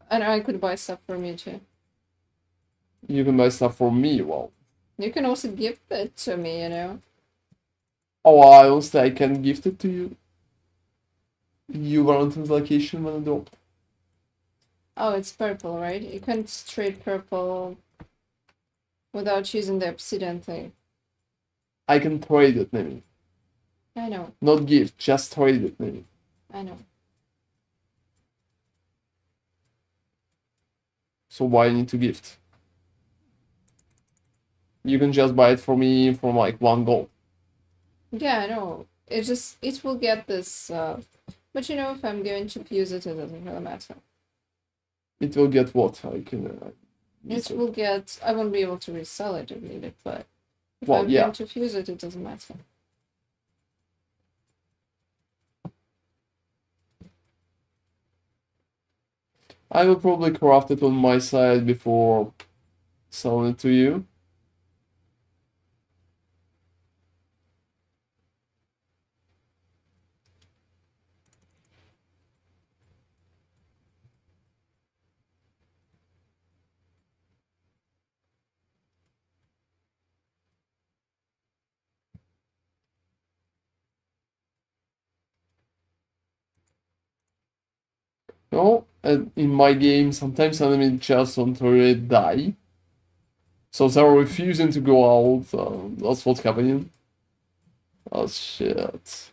S1: And I could buy stuff from you too.
S2: You can buy stuff for me, well.
S1: You can also gift it to me, you know.
S2: Oh, I honestly, I can gift it to you. You weren't in the location when I dropped.
S1: Oh, it's purple, right? You can't trade purple without using the obsidian thing.
S2: I can trade it, maybe.
S1: I know,
S2: Not gift, just trade it, maybe.
S1: I know.
S2: So why I need to gift? You can just buy it for me from like 1 gold.
S1: Yeah, I know. It will get this, but you know, if I'm going to fuse it, it doesn't really matter.
S2: It will get what? I can...
S1: It will get, I won't be able to resell it if needed, but if
S2: Well,
S1: I'm
S2: yeah.
S1: going to fuse it, it doesn't matter.
S2: I will probably craft it on my side before selling it to you. No, and in my game, sometimes enemies just don't really die. So they're refusing to go out. That's what's happening. Oh shit.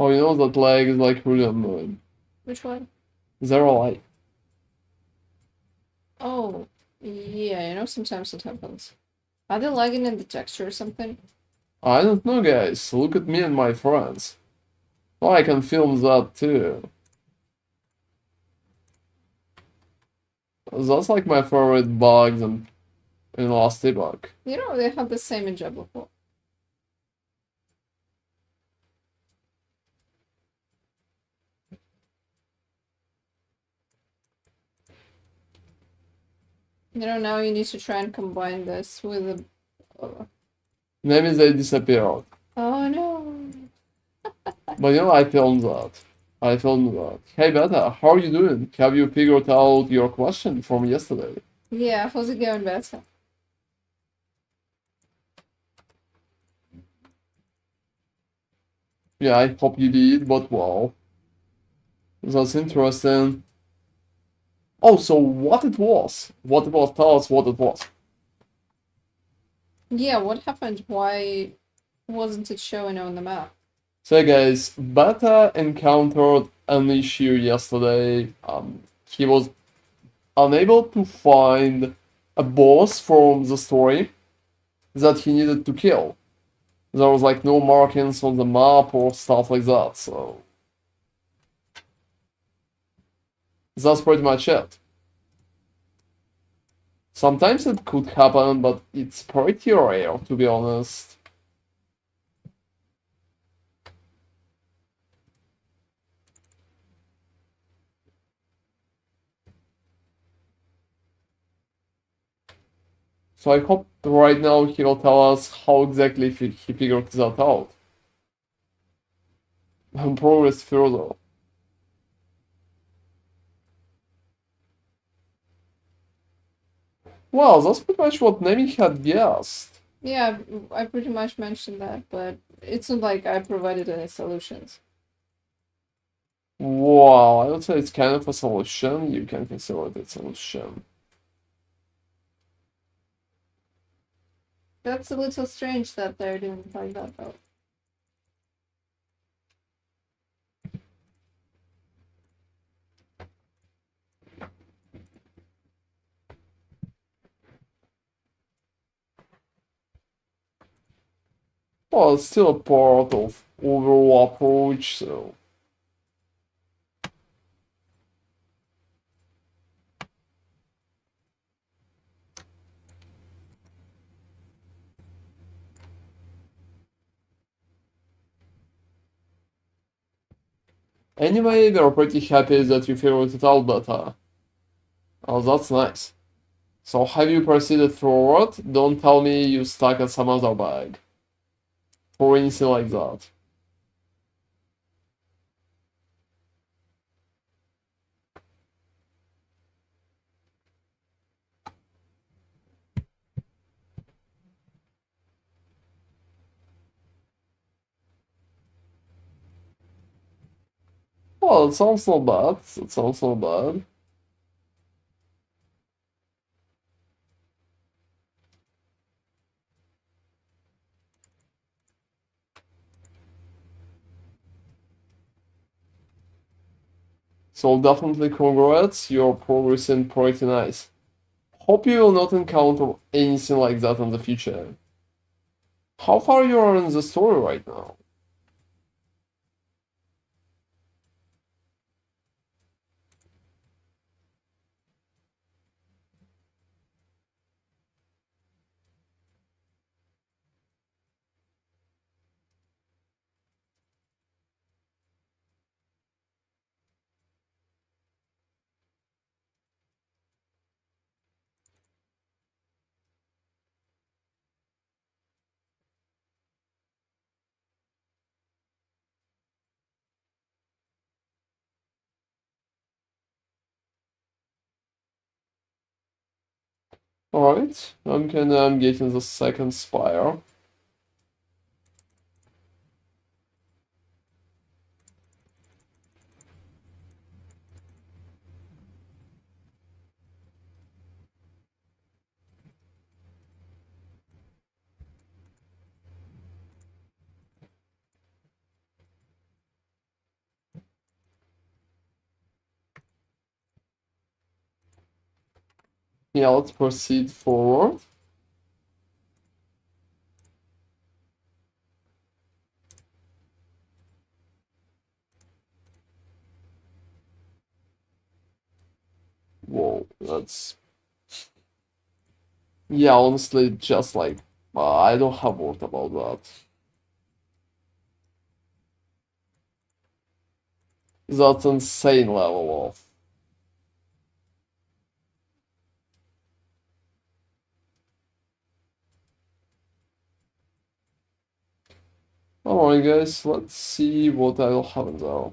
S2: Oh, you know that lag is like really annoying.
S1: Which one?
S2: Zero life.
S1: Oh, yeah, you know, sometimes it happens. Are they lagging in the texture or something?
S2: I don't know, guys. Look at me and my friends. Oh, I can film that too. That's like my favorite bugs in Last Epoch.
S1: You know, they had the same in Diablo 4. You know, now you need to try and combine this with the...
S2: Maybe they disappeared.
S1: Oh no!
S2: But you know, I filmed that. I filmed that. Hey Beta, how are you doing? Have you figured out your question from yesterday?
S1: Yeah, how's it going, Beta?
S2: Yeah, I hope you did, but wow. That's interesting. Oh, so what it was? What it was? Tell us what it was.
S1: Yeah, what happened? Why wasn't it showing on the map?
S2: So guys, Beta encountered an issue yesterday. He was unable to find a boss from the story that he needed to kill. there was like no markings on the map or stuff like that, so that's pretty much it. Sometimes it could happen, but it's pretty rare, to be honest. So I hope right now he will tell us how exactly he figured that out. And progress further. Well, that's pretty much what Nemi had guessed.
S1: Yeah, I pretty much mentioned that, but it's not like I provided any solutions.
S2: Wow, I would say it's kind of a solution. You can consider it a solution.
S1: That's a little strange that they're doing it like that, though.
S2: Well, it's still a part of overall approach, so. Anyway, we're pretty happy that you figured it out, but oh, that's nice. So have you proceeded forward? Don't tell me you stuck at some other bag. Or anything like that. Well, it sounds not bad. It sounds not bad. So definitely congrats, you're progressing pretty nice. Hope you will not encounter anything like that in the future. How far you are in the story right now? Alright, I'm getting the second spire. Yeah, let's proceed forward. Whoa, that's... Yeah, honestly, just like... I don't have words about that. That's insane level of... Alright guys, let's see what I'll have in there.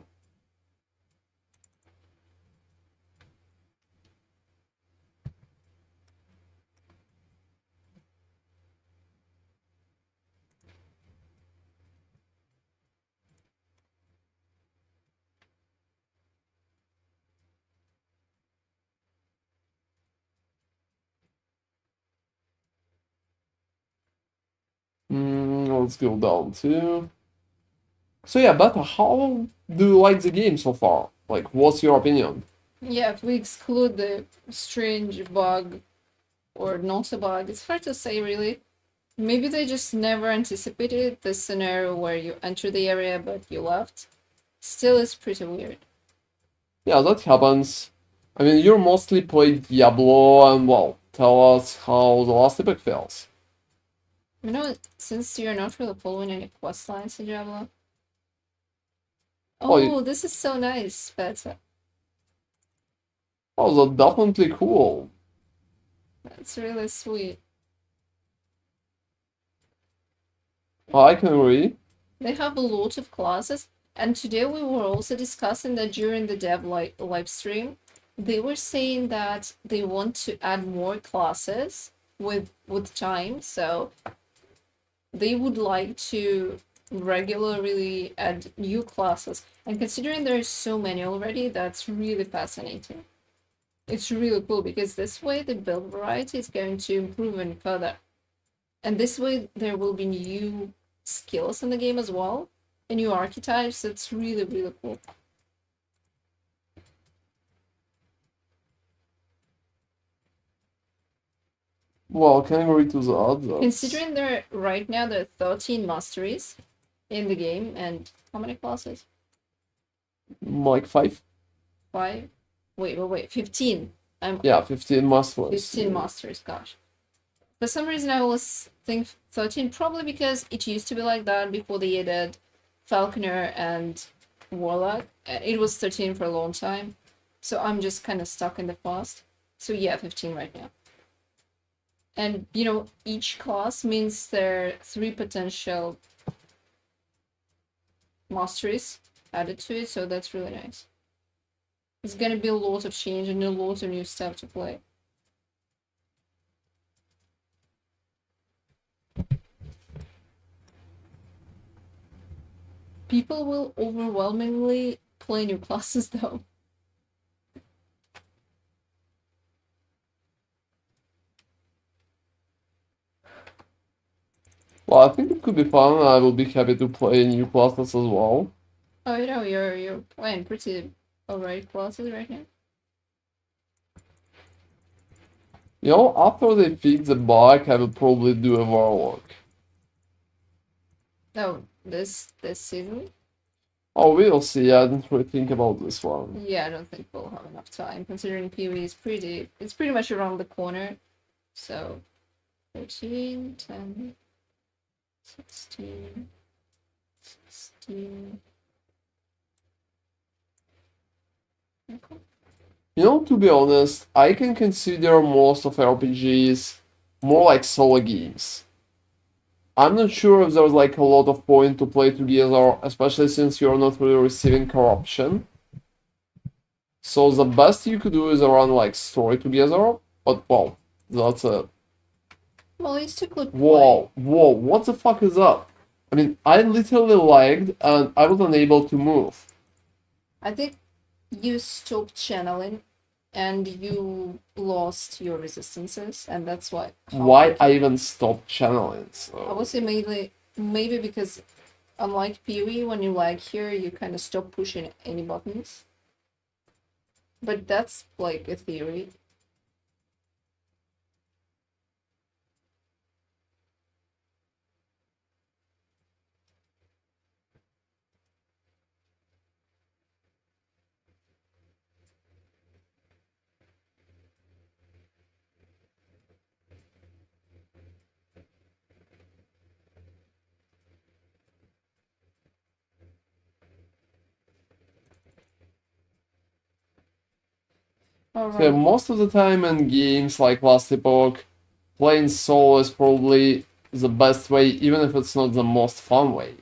S2: Let's go down to... So yeah, Beta, how do you like the game so far? Like, what's your opinion?
S1: Yeah, if we exclude the strange bug or not a bug, it's hard to say really. Maybe they just never anticipated the scenario where you enter the area but you left. Still, it's pretty weird.
S2: Yeah, that happens. I mean, you mostly play Diablo, and well, tell us how the last epic feels.
S1: You know, since you're not really following any quest lines in Diablo.
S2: Oh,
S1: Oh, this is so nice, Beta.
S2: oh, that's definitely cool.
S1: That's really sweet.
S2: I can agree.
S1: They have a lot of classes, and today we were also discussing that during the dev live stream, they were saying that they want to add more classes with time, so they would like to regularly add new classes. And considering there's so many already, that's really fascinating. It's really cool because this way the build variety is going to improve even further. And this way there will be new skills in the game as well, and new archetypes. It's really, really cool.
S2: Well, can agree to that.
S1: Considering right now there are 13 masteries in the game, and how many classes?
S2: Like 5?
S1: 5? Wait, 15.
S2: Yeah, 15 masters.
S1: 15 masters, gosh. For some reason I always think 13, probably because it used to be like that before they added Falconer and Warlock. It was 13 for a long time, so I'm just kind of stuck in the past. So yeah, 15 right now. And, you know, each class means there are 3 potential masteries added to it, so that's really nice. It's gonna be a lot of change and a lot of new stuff to play. People will overwhelmingly play new classes, though.
S2: Well, I think it could be fun. I will be happy to play new classes as well.
S1: Oh, you know, you're playing pretty alright classes right now.
S2: You know, after they fix the bug, I will probably do a Warlock.
S1: No, this season?
S2: Oh, we'll see. I didn't really think about this one.
S1: Yeah, I don't think we'll have enough time, considering PoE is it's pretty much around the corner. So, 13, 10, 16, 16. Okay.
S2: You know, to be honest, I can consider most of RPGs more like solo games. I'm not sure if there's like a lot of point to play together, especially since you're not really receiving corruption. So the best you could do is run like story together, but well, that's it.
S1: Well, it's too good.
S2: Whoa, whoa, what the fuck is that? I mean, I literally lagged and I was unable to move.
S1: I think you stopped channeling and you lost your resistances, and that's why.
S2: Why I even stopped channeling?
S1: I would say maybe because unlike PoE, when you lag here, you kind of stop pushing any buttons. But that's like a theory.
S2: Yeah, most of the time in games like Last Epoch, playing solo is probably the best way, even if it's not the most fun way.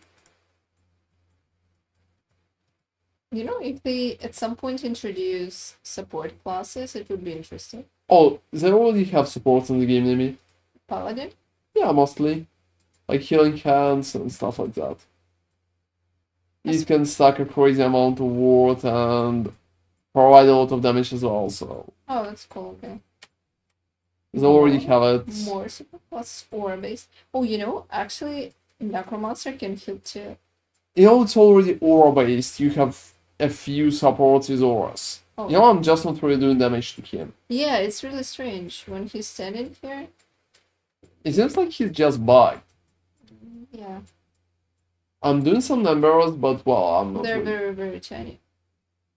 S1: You know, if they at some point introduce support classes, it would be interesting.
S2: Oh, they already have support in the game, maybe?
S1: Paladin?
S2: Yeah, mostly. Like healing hands and stuff like that. It can stack a crazy amount of ward and provide a lot of damage as well, so.
S1: Oh, that's cool, okay.
S2: They already have it.
S1: More support classes aura based. Oh, you know, actually, Necromancer can heal too.
S2: You know, it's already aura based. You have a few supports with auras.
S1: Oh.
S2: You know, I'm just not really doing damage to him.
S1: Yeah, it's really strange. When he's standing here,
S2: It seems like he's just bugged.
S1: Yeah.
S2: I'm doing some numbers, but well,
S1: They're very, very tiny.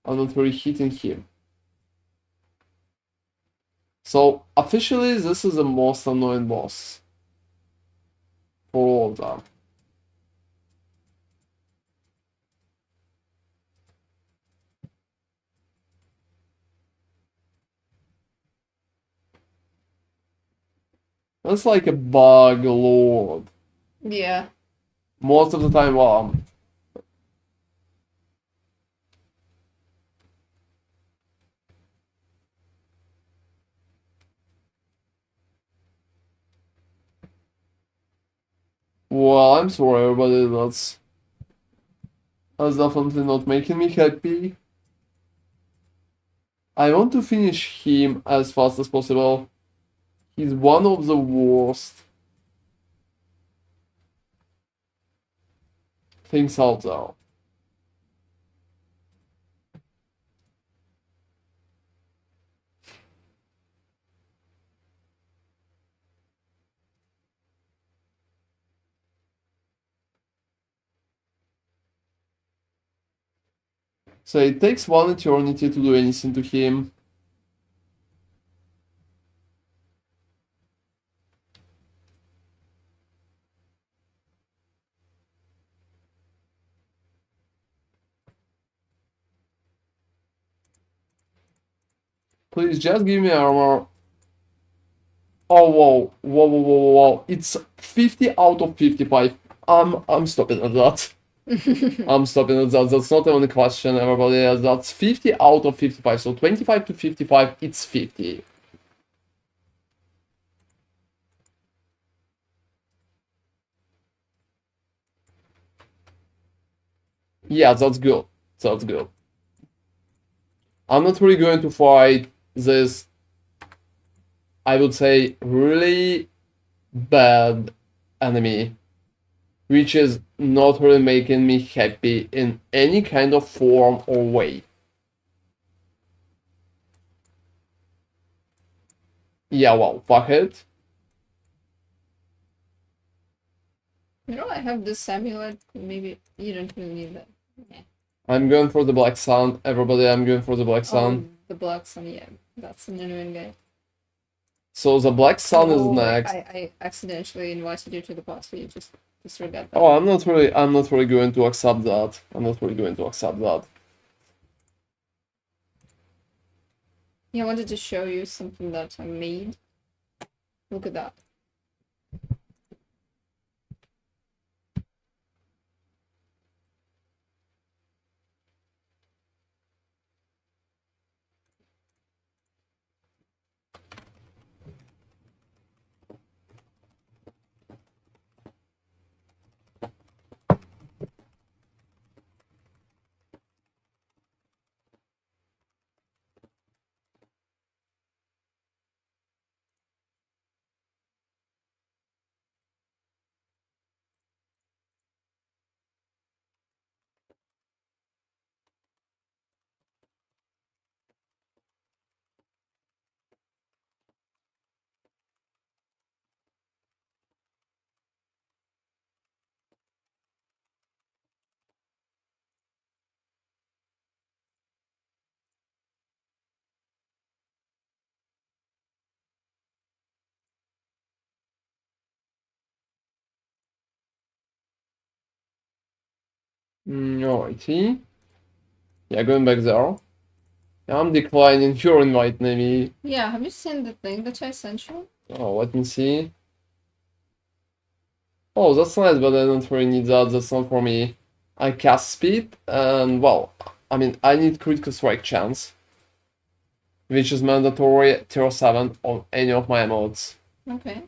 S2: I'm not really hitting him. So officially, this is the most annoying boss for all of them. That's like a bug lord.
S1: Yeah.
S2: Most of the time, well, I'm sorry, everybody. That's definitely not making me happy. I want to finish him as fast as possible. He's one of the worst things out there. So it takes one eternity to do anything to him. Please just give me armor. Oh whoa. It's 50 out of 55. I'm stopping at that. I'm stopping at that. That's not even a question, everybody. That's 50 out of 55. So 25 to 55, it's 50. Yeah, that's good. That's good. I'm not really going to fight this, I would say, really bad enemy, which is not really making me happy in any kind of form or way. Yeah, well, fuck it.
S1: You know, I have this amulet. Maybe you don't really need that. Yeah.
S2: I'm going for the Black Sun. Everybody, I'm going for the Black Sun.
S1: Oh, the Black Sun, yeah. That's an annoying guy.
S2: So the Black Sun is next.
S1: I accidentally invited you to the party. You just disregard that.
S2: Oh, I'm not really going to accept that. I'm not really going to accept that.
S1: Yeah, I wanted to show you something that I made. Look at that.
S2: Alrighty. Yeah, going back there. I'm declining your invite, Nemi.
S1: Yeah, have you seen the thing that I sent you?
S2: Oh, let me see. Oh, that's nice, but I don't really need that. That's not for me. I cast speed, and well, I mean, I need critical strike chance, which is mandatory tier 7 on any of my emotes.
S1: Okay.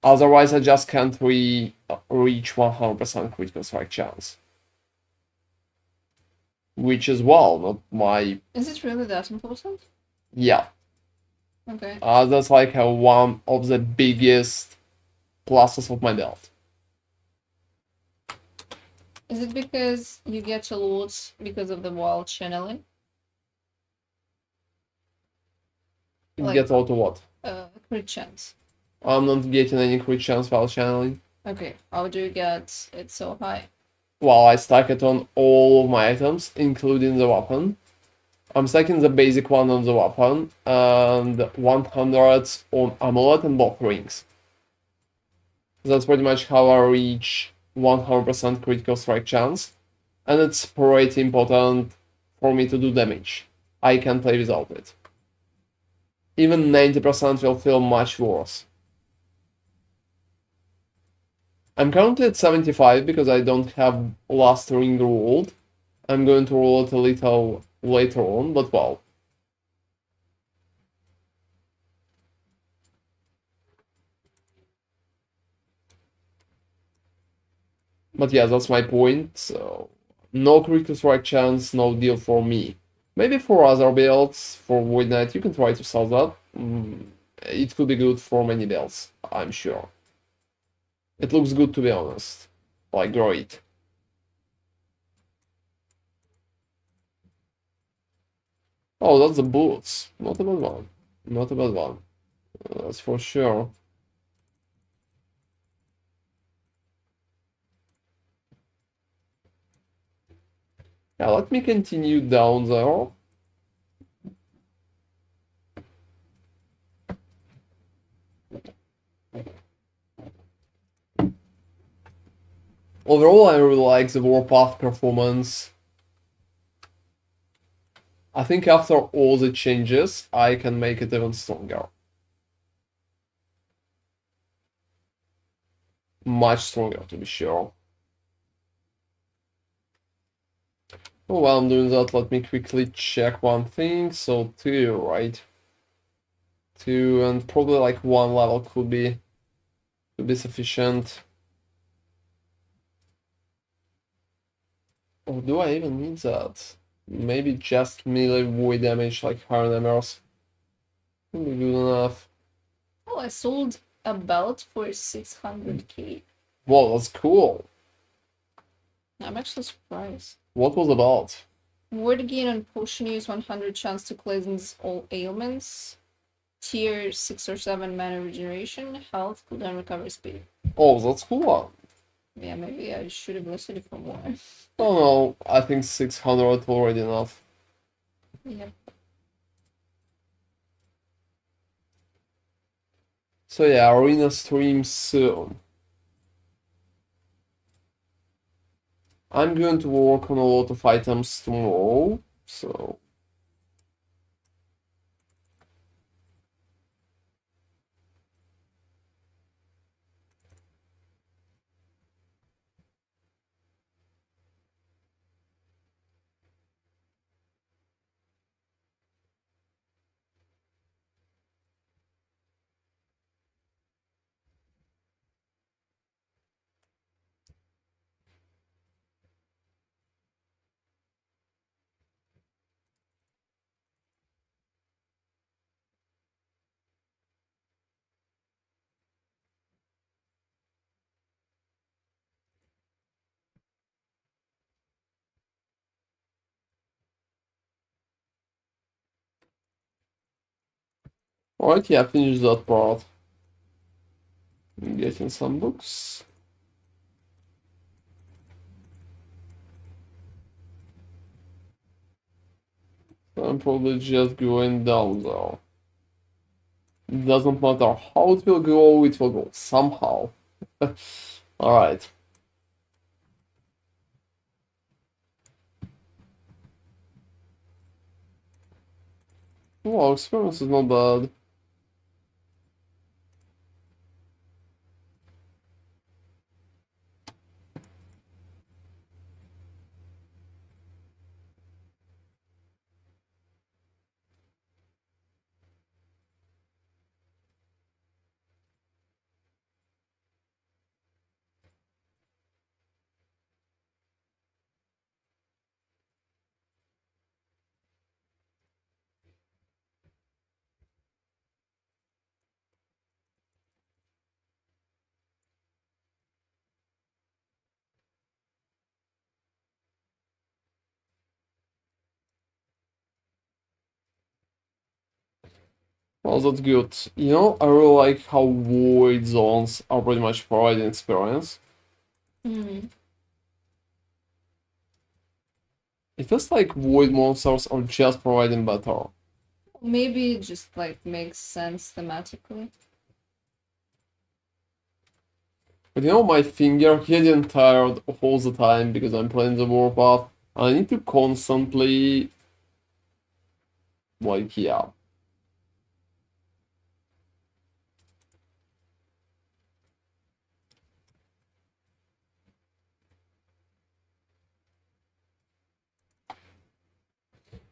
S2: Otherwise, I just can't reach 100% critical strike chance. Which is, well, not my...
S1: Is it really that important?
S2: Yeah.
S1: Okay.
S2: That's like one of the biggest pluses of my build.
S1: Is it because you get to loot because of the wild channeling?
S2: You
S1: Like-
S2: get auto what?
S1: Crit chance.
S2: I'm not getting any crit chance while channeling.
S1: Okay, how do you get it so high?
S2: Well, I stack it on all of my items, including the weapon. I'm stacking the basic one on the weapon, and 100 on amulet and both rings. That's pretty much how I reach 100% critical strike chance, and it's pretty important for me to do damage. I can't play without it. Even 90% will feel much worse. I'm currently at 75 because I don't have last ring rolled. I'm going to roll it a little later on, but well. But yeah, that's my point. So no critical strike chance, no deal for me. Maybe for other builds, for Void Knight, you can try to sell that. It could be good for many builds, I'm sure. It looks good, to be honest. Like, great. Oh, that's the boots. Not a bad one. Not a bad one. That's for sure. Yeah, let me continue down there. Overall, I really like the WARPATH performance. I think after all the changes, I can make it even stronger. Much stronger, to be sure. Oh, while I'm doing that, let me quickly check one thing. So 2, right? 2 and probably like 1 level could be sufficient. Or do I even need that? Maybe just melee void damage like Iron Emeralds. Would be good enough.
S1: Oh, I sold a belt for 600k.
S2: Whoa, that's cool.
S1: I'm actually surprised.
S2: What was about?
S1: Word gain on potion use 100 chance to cleanse all ailments. Tier 6 or 7 mana regeneration, health, cooldown, recovery speed.
S2: Oh, that's cool.
S1: Yeah, maybe I should have listed it for more.
S2: Oh no, I think 600 already enough.
S1: Yep.
S2: So yeah, arena stream soon. I'm going to work on a lot of items tomorrow, so alright, yeah, finish that part. Getting some books. I'm probably just going down there. It doesn't matter how it will go somehow. Alright. Well, experience is not bad. Well, that's good. You know, I really like how void zones are pretty much providing experience.
S1: Hmm.
S2: It feels like void monsters are just providing better.
S1: Maybe it just like makes sense thematically.
S2: But you know, my finger getting tired all the time because I'm playing the warpath. I need to constantly, like, yeah.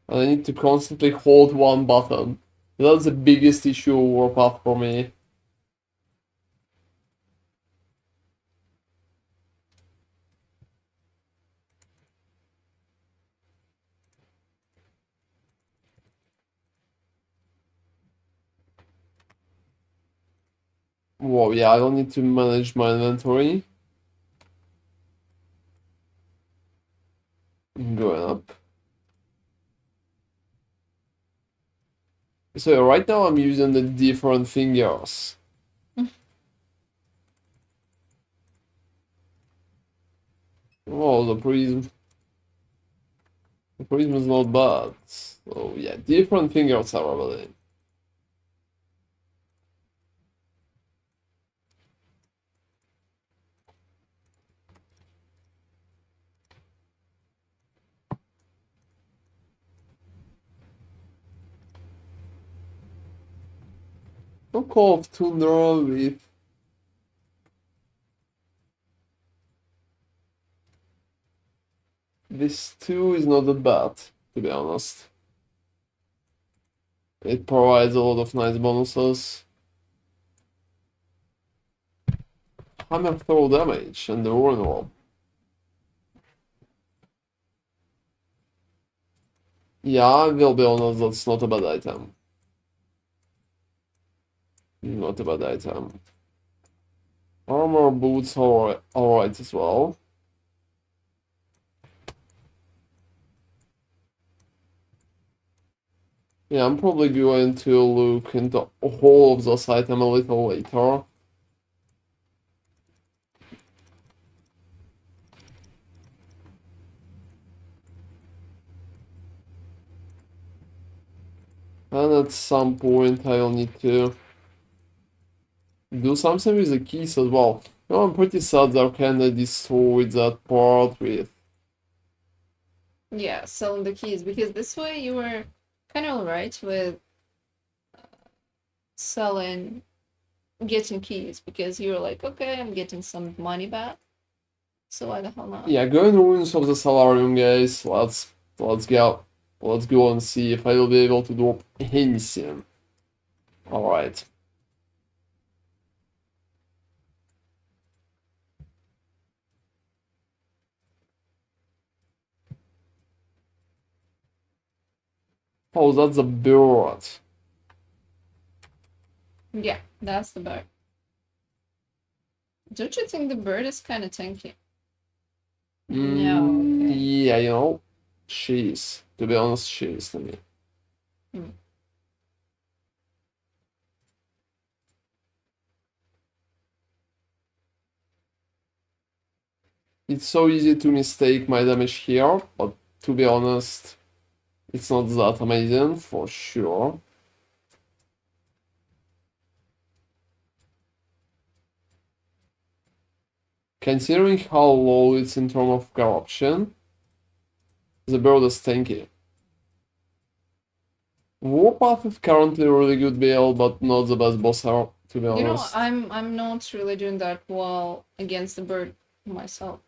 S2: I need to constantly hold one button. That's the biggest issue of warpath for me. Whoa, yeah, I don't need to manage my inventory. I'm going up. So right now I'm using the different fingers. Oh, the prism. The prism is not bad. So yeah, different fingers are available. No Call of Tundra with this too is not that bad, to be honest. It provides a lot of nice bonuses. Hammer throw damage and the Warren Roll. Yeah, I will be honest, that's not a bad item. Not a bad item. Armor boots are alright as well. Yeah, I'm probably going to look into all of those items a little later. And at some point I'll need to do something with the keys as well. No, I'm pretty sad that I kinda destroyed that part with...
S1: Yeah, selling the keys because this way you were kind of alright with selling, getting keys because you were like, okay, I'm getting some money back. So why the hell not?
S2: Yeah, going ruins of the Solarium, guys. Let's go. Let's go and see if I will be able to drop anything. Alright. Oh, that's a bird.
S1: Yeah, that's the bird. Don't you think the bird is kind of tanky? No. Okay.
S2: Yeah, you know, she is. To be honest, she is to me.
S1: Hmm.
S2: It's so easy to mistake my damage here, but to be honest, it's not that amazing for sure. Considering how low it's in terms of corruption, the bird is tanky. Warpath is currently a really good build, but not the best bosser, to be
S1: You know,
S2: honest.
S1: I'm not really doing that well against the bird myself.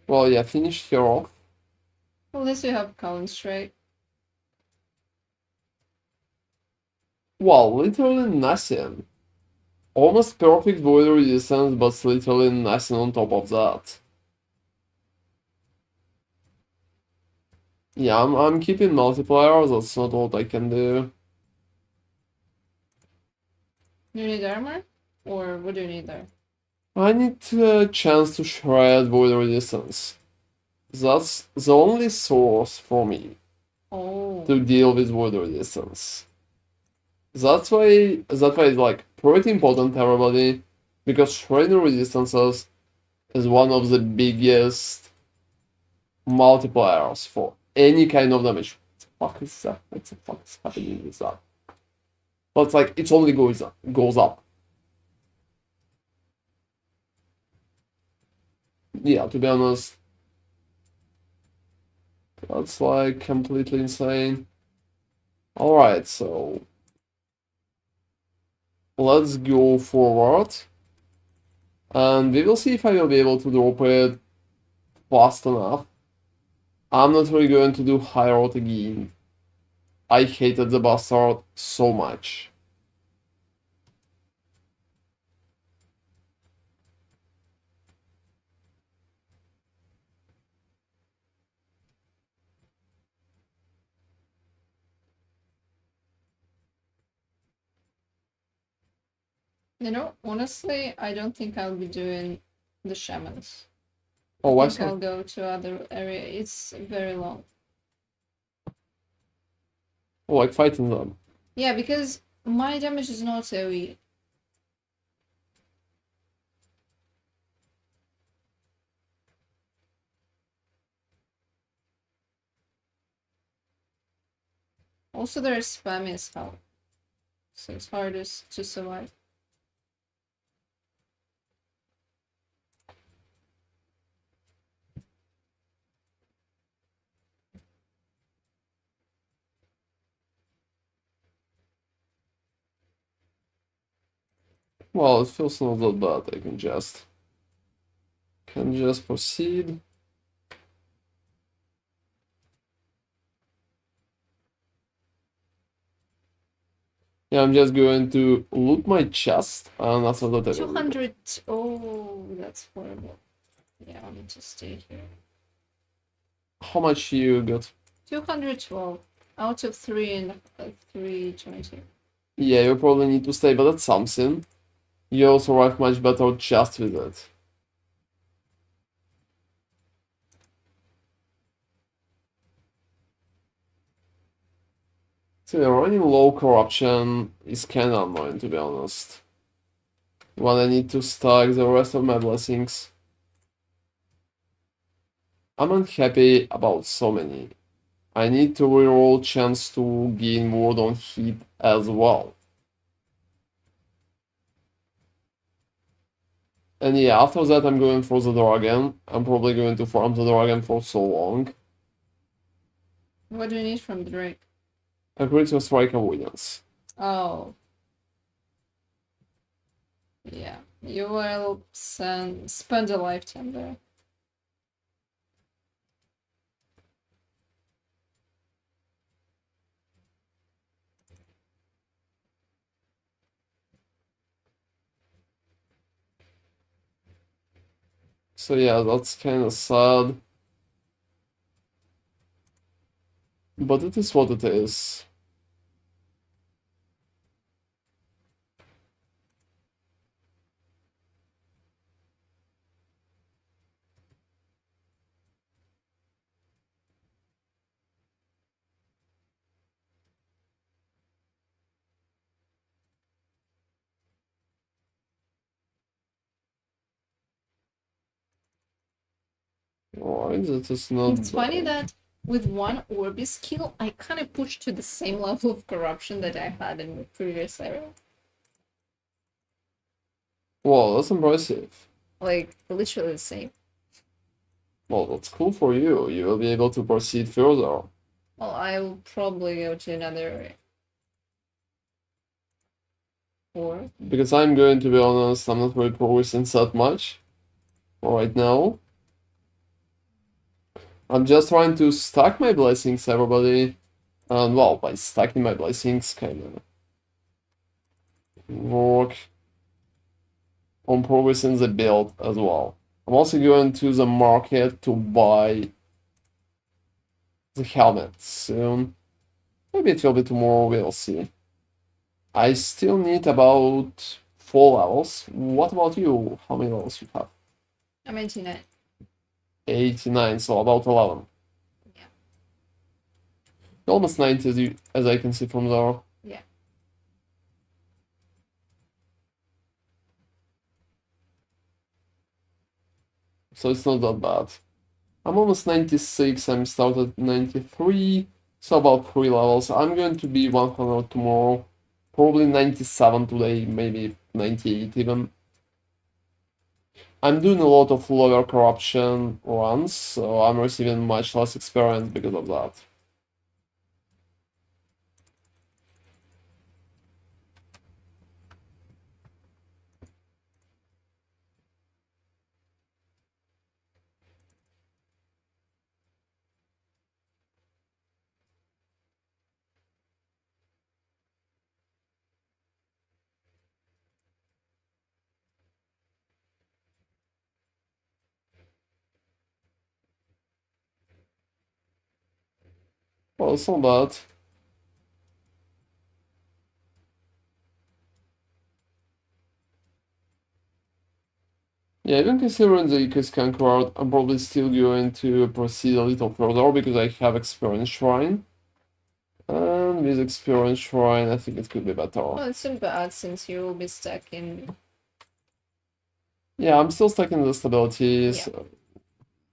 S2: Well, yeah, finished her off.
S1: Unless you have Colin straight.
S2: Well, literally nothing. Almost perfect void resistance, but literally nothing on top of that. Yeah, I'm keeping multiplier, that's not what I can do.
S1: You need armor? Or what do you need there?
S2: I need a chance to shred void resistance. That's the only source for me
S1: Oh.
S2: to deal with void resistance. That's why it's like pretty important everybody, because shredding resistances is one of the biggest multipliers for any kind of damage. What the fuck is that? What the fuck is happening with that? But it's like it only goes up. Yeah, to be honest, that's like completely insane. Alright, so let's go forward. And we will see if I will be able to drop it fast enough. I'm not really going to do high roll again. I hated the bastard so much.
S1: You know, honestly, I don't think I'll be doing the shamans.
S2: Oh,
S1: I
S2: why
S1: think I'll
S2: so?
S1: go to other area. It's very long.
S2: Oh, like fighting them.
S1: Yeah, because my damage is not AoE. Also, their spam is hell, so it's hardest to survive.
S2: Well, it feels not that bad. I can just proceed. Yeah, I'm just going to loot my chest, and after that I will leave.
S1: 200. Oh, that's horrible. Yeah, I need to stay here.
S2: How much you got?
S1: 212 out of 3 and 320.
S2: Yeah, you probably need to stay, but that's something. You'll survive much better just with it. So yeah, running low corruption is kinda annoying, to be honest. When I need to stack the rest of my blessings. I'm unhappy about so many. I need to reroll chance to gain ward on hit as well. And yeah, after that I'm going for the dragon. I'm probably going to farm the dragon for so long.
S1: What do you need from the Drake?
S2: A critical strike avoidance.
S1: Oh. Yeah, you will spend a lifetime there.
S2: So yeah, that's kinda sad. But it is what it is. Alright, that is not
S1: It's funny
S2: bad.
S1: that with one Orbi skill, I kind of pushed to the same level of corruption that I had in the previous area.
S2: Well, that's impressive.
S1: Like, literally the same.
S2: Well, that's cool for you. You will be able to proceed further.
S1: Well, I will probably go to another area. Or
S2: Because I'm going to be honest, I'm not really progressing that much right now. I'm just trying to stack my blessings, everybody. And well, by stacking my blessings, kinda work on progressing the build as well. I'm also going to the market to buy the helmet soon. Maybe it will be tomorrow, we'll see. I still need about 4 levels. What about you? How many levels you have?
S1: I'm 89.
S2: 89, so about 11.
S1: Yeah.
S2: Almost 90 as I can see from there.
S1: Yeah.
S2: So it's not that bad. I'm almost 96, I'm started at 93, so about 3 levels. I'm going to be 100 tomorrow, probably 97 today, maybe 98 even. I'm doing a lot of lower corruption runs, so I'm receiving much less experience because of that. Well, it's not bad. Yeah, even considering the Ecos Conqueror, I'm probably still going to proceed a little further because I have Experience Shrine. And with Experience Shrine, I think it could be better.
S1: Well, it's so bad since you will be stuck in.
S2: Yeah, I'm still stuck in the stability,
S1: Yeah.
S2: so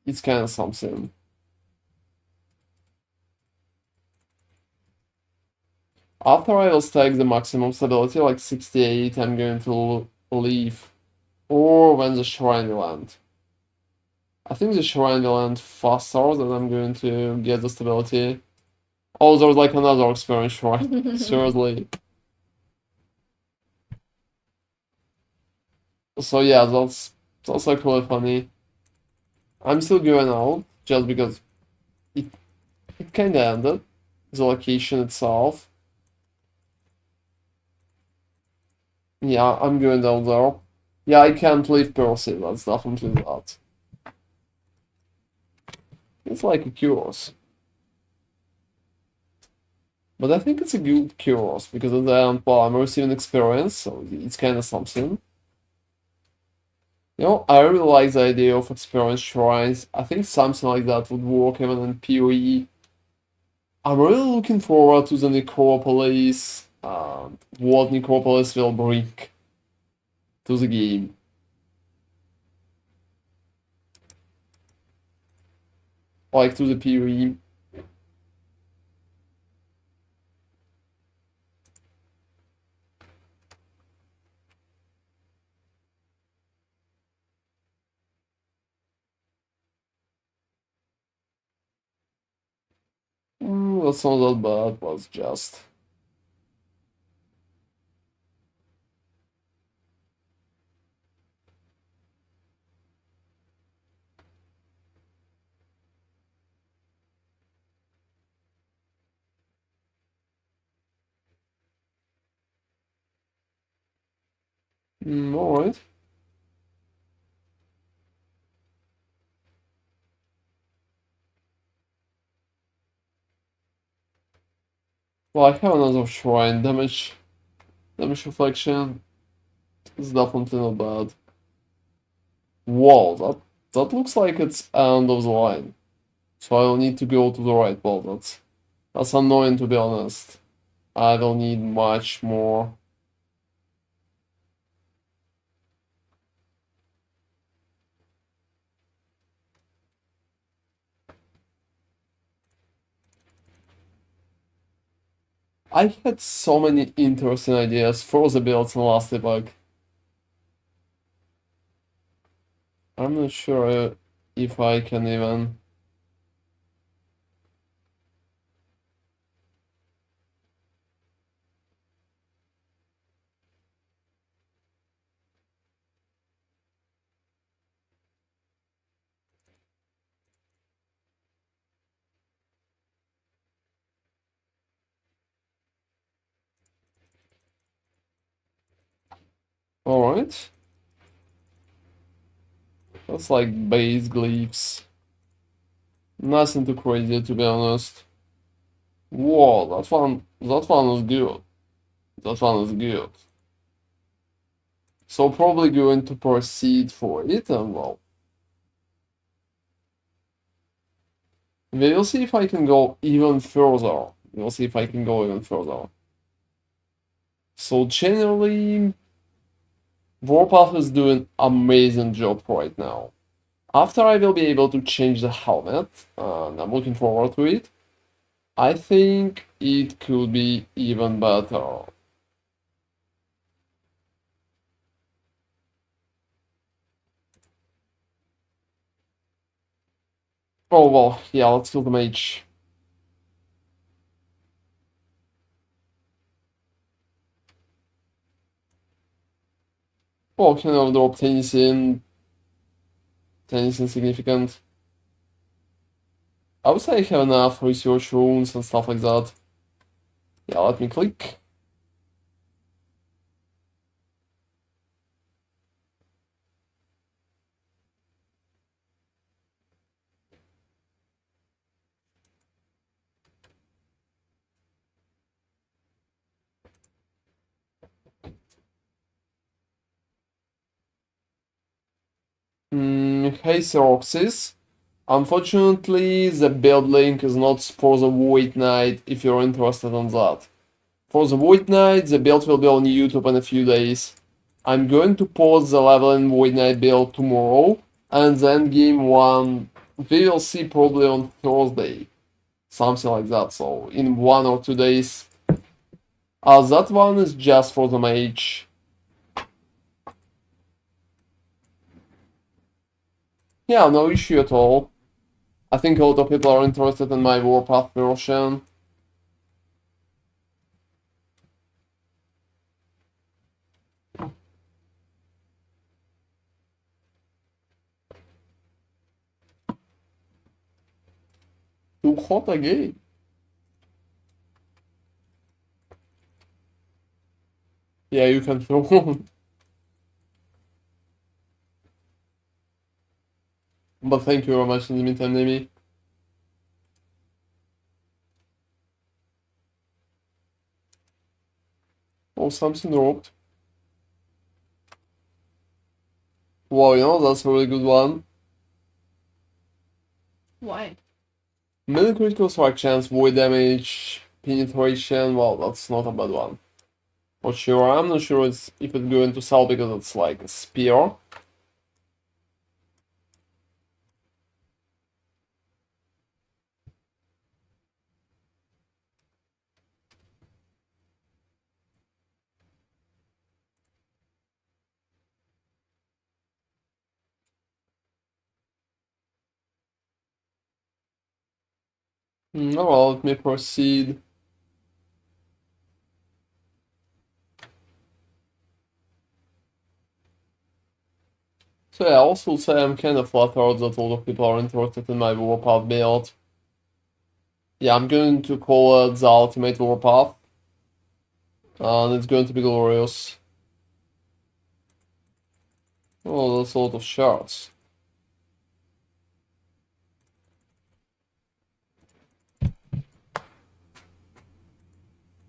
S2: it's kind of something. After I will stack the maximum stability, like 68, I'm going to leave. Or when the Shrine will end. I think the Shrine will end faster than I'm going to get the stability. Oh, there's like another Experience Shrine. Seriously. So yeah, that's like really funny. I'm still going out just because it kinda ended. The location itself. Yeah, I'm going down there. Yeah, I can't leave Percy, that's definitely that. It's like a curious. But I think it's a good curious because at the end, well, I'm receiving experience, so it's kind of something. You know, I really like the idea of experience shrines. I think something like that would work even in PoE. I'm really looking forward to the Necropolis, what Necropolis will bring to the game. Like to the PoE. That's not that bad, was just. Alright. Well, I have another shrine. Damage reflection is definitely not bad. Whoa, that looks like it's end of the line. So I'll need to go to the right. Well, that's annoying to be honest. I will need much more. I had so many interesting ideas for the builds in last epoch. I'm not sure if I can even. Alright. That's like base glyphs. Nothing too crazy, to be honest. Whoa, that one was good. That one was good. So probably going to proceed for it, and well, we'll see if I can go even further. We'll see if I can go even further. So generally, WARPATH is doing amazing job right now. After I will be able to change the helmet, and I'm looking forward to it, I think it could be even better. Oh well, yeah, let's kill the mage. Oh, can I drop anything significant? I would say I have enough research runes and stuff like that. Yeah, let me click. Hey Roxys. Unfortunately, the build link is not for the Void Knight if you're interested in that. For the Void Knight, the build will be on YouTube in a few days. I'm going to post the level in Void Knight build tomorrow, and the endgame one we will see probably on Thursday. Something like that, so in 1 or 2 days. That one is just for the mage. Yeah, no issue at all. I think a lot of people are interested in my WARPATH version. Too hot again. Yeah, you can throw on. But thank you very much in the meantime, Nemi. Oh, something dropped. Wow, you know, that's a really good one.
S1: Why?
S2: Many critical strike chance, void damage, penetration. Well, that's not a bad one. For sure, I'm not sure if it's going to sell because it's like a spear. Oh well, let me proceed. So yeah, I also say I'm kind of flattered that a lot of people are interested in my WARPATH build. Yeah, I'm going to call it the ultimate WARPATH. And it's going to be glorious. Oh, that's a lot of shards.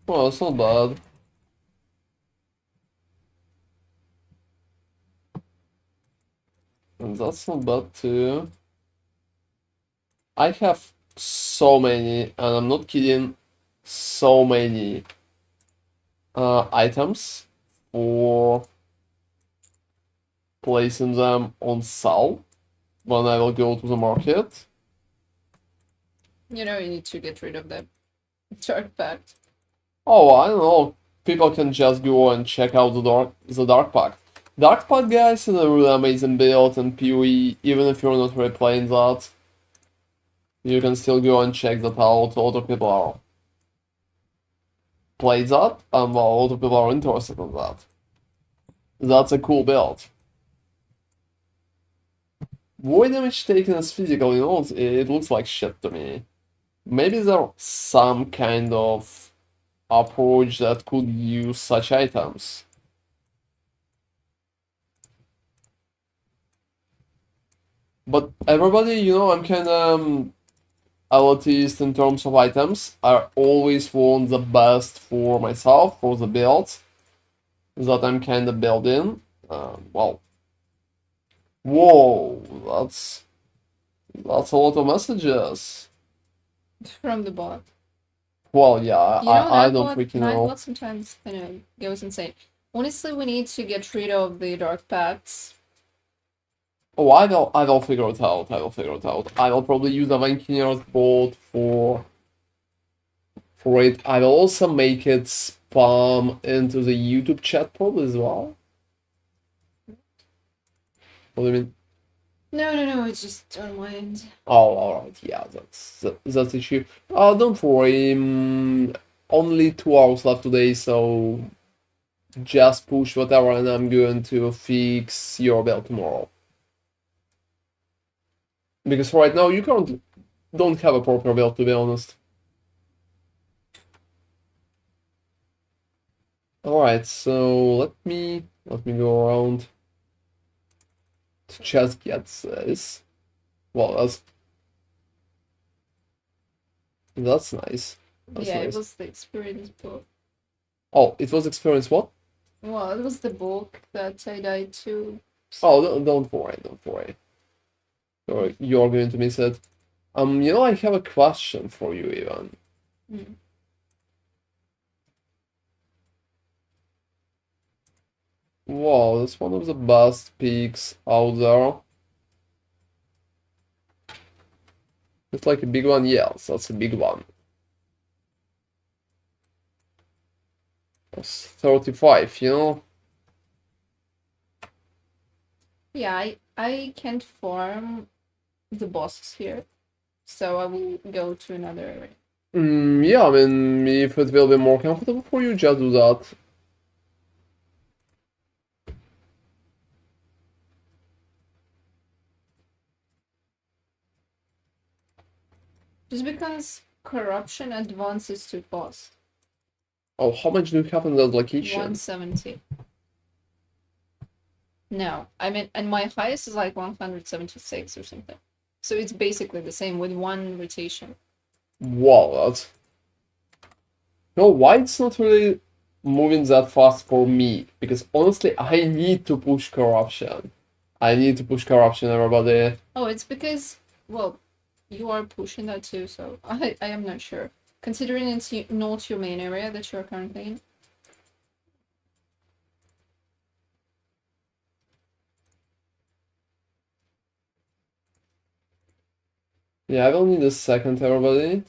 S2: Well, that's not bad. And that's not bad too. I have so many, and I'm not kidding, so many items for placing them on sale when I will go to the market.
S1: You know, you need to get rid of that dark pact.
S2: Oh, I don't know. People can just go and check out the Dark Pact. Dark Pact, guys, is a really amazing build in PoE, even if you're not really playing that. You can still go and check that out. A lot of people are play that, and well, a lot of people are interested in that. That's a cool build. Void damage taken as physical, you know, it looks like shit to me. Maybe there's some kind of approach that could use such items. But everybody, I'm kind of elitist in terms of items. I always want the best for myself, for the builds that I'm kind of building. Well, whoa, that's a lot of messages.
S1: From the bot.
S2: Well, yeah,
S1: You know,
S2: I
S1: that
S2: don't
S1: bot,
S2: freaking
S1: that
S2: know.
S1: bot sometimes goes insane. Honestly, we need to get rid of the dark paths.
S2: Oh, I will figure it out. I will figure it out. I will probably use a Vankinier's bolt for it. I will also make it spam into the YouTube chat probably as well. What do you mean?
S1: No, it's just on my end.
S2: Oh, alright, yeah, that's the issue. Don't worry, only 2 hours left today, so just push whatever and I'm going to fix your build tomorrow. Because right now you don't have a proper build, to be honest. Alright, so let me go around to just get this. Well, that's nice. That's
S1: Yeah, it
S2: nice.
S1: was the experience book.
S2: Oh, it was experience what?
S1: Well, it was the book that I died to.
S2: Oh, don't worry, don't worry. You're going to miss it. I have a question for you, Ivan.
S1: Mm.
S2: Wow, that's one of the best peaks out there. It's like a big one, yes, that's a big one. That's 35,
S1: Yeah, I can't farm the bosses here, so I will go to another area.
S2: Yeah, I mean, if it will be more comfortable for you, just do that.
S1: Just because corruption advances too fast.
S2: Oh, how much do you have in that location?
S1: 170. No, I mean, and my highest is like 176 or something. So it's basically the same with one rotation.
S2: Wow, that's... No, why it's not really moving that fast for me? Because honestly, I need to push corruption. I need to push corruption, everybody.
S1: Oh, it's because, well, you are pushing that too, so I am not sure. Considering it's not your main area that you're currently in.
S2: Yeah, I will need a second, everybody.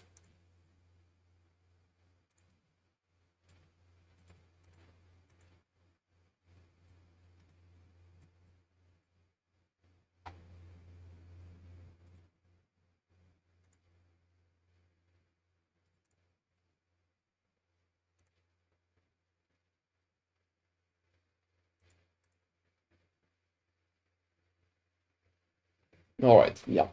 S2: Alright, yeah.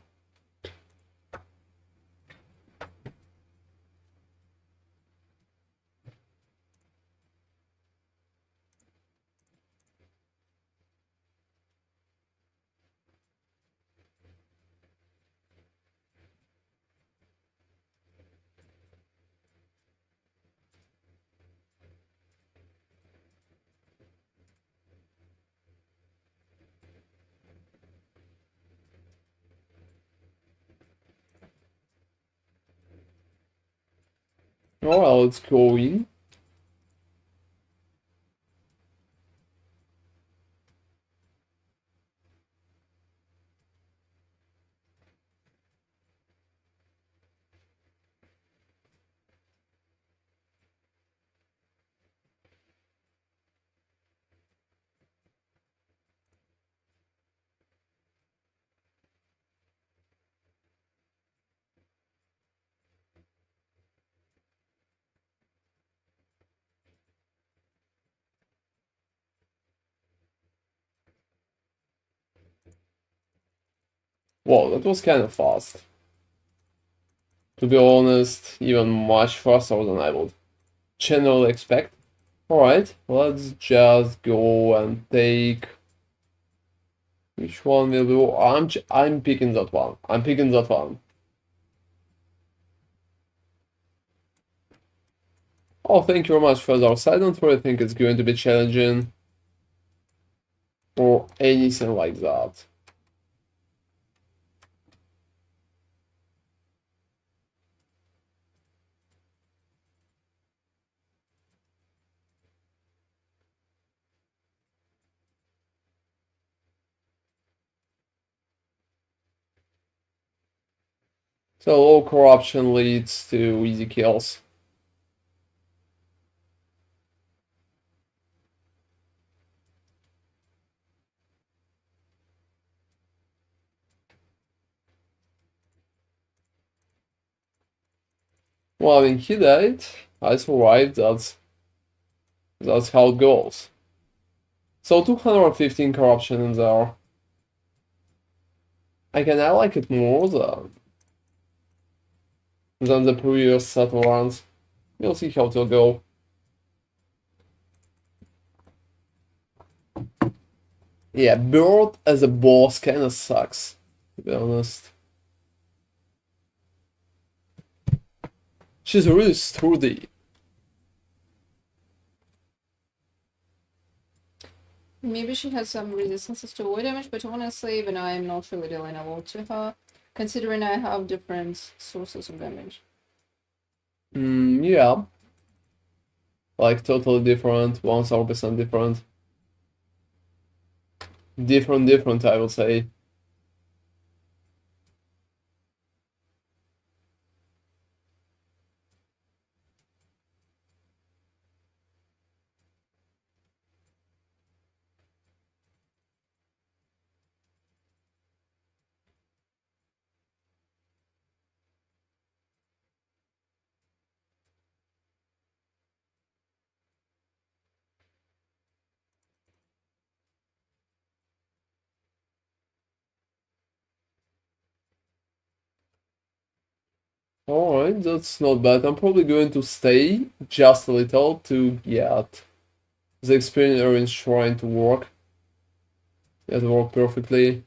S2: Alright, let's go in. Whoa, that was kind of fast. To be honest, even much faster than I would generally expect. Alright, let's just go and take Which one will be? I'm picking that one. I'm picking that one. Oh, thank you very much for that. I don't really think it's going to be challenging or anything like that. So low corruption leads to easy kills. Well, I mean, he died. I survived. That's how it goes. So 215 corruption in there. Again, I like it more than the previous set of runs. We'll see how it will go. Yeah, Bird as a boss kinda sucks, to be honest. She's really sturdy.
S1: Maybe she has some resistances to void damage, but honestly, even I am not really dealing a lot to her, considering I have different sources of damage.
S2: Yeah. Like totally different, 1000% different. Different, I would say. Alright, that's not bad. I'm probably going to stay just a little to get the experience in Shrine to work. It work perfectly.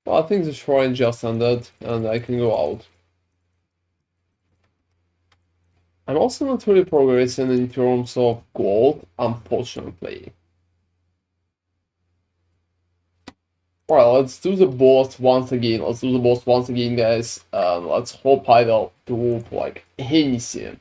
S2: Well, I think the Shrine just ended and I can go out. I'm also not really progressing in terms of gold, unfortunately. Alright, let's do the boss once again. Let's do the boss once again, guys. Let's hope I will do like anything.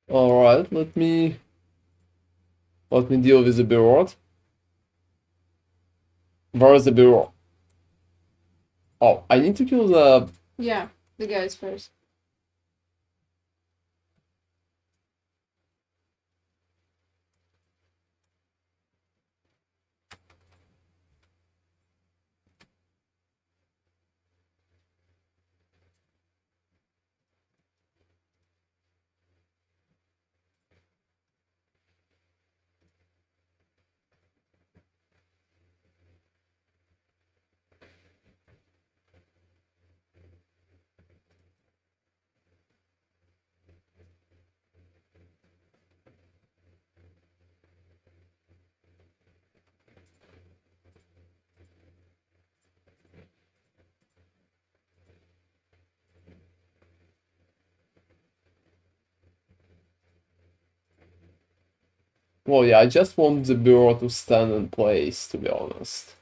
S2: Alright, let me deal with the bird. Where is the bird? Oh, I need to kill the...
S1: Yeah, the guys first.
S2: Well, yeah, I just want the bird to stand in place, to be honest.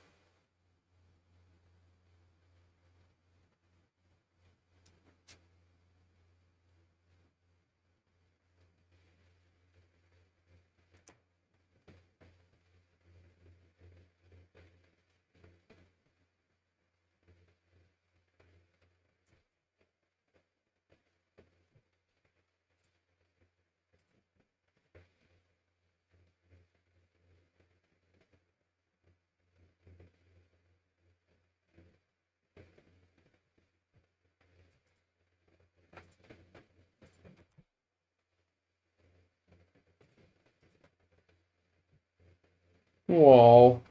S2: Wow.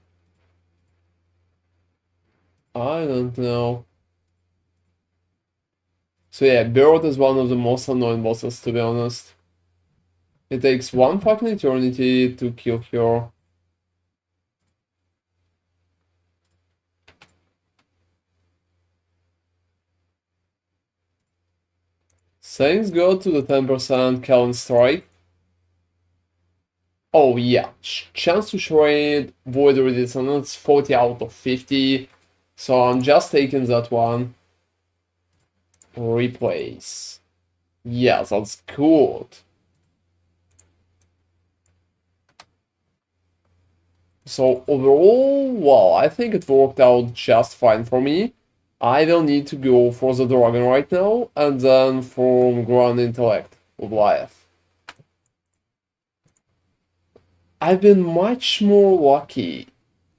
S2: I don't know. So yeah, Bird is one of the most annoying bosses, to be honest. It takes one fucking eternity to kill her. Thanks God to the 10% Callan Strike. Oh yeah, chance to trade Void Resistance 40 out of 50. So I'm just taking that one. Replace. Yeah, that's good. So overall, well, I think it worked out just fine for me. I will need to go for the dragon right now, and then from ground intellect with Goliath. I've been much more lucky,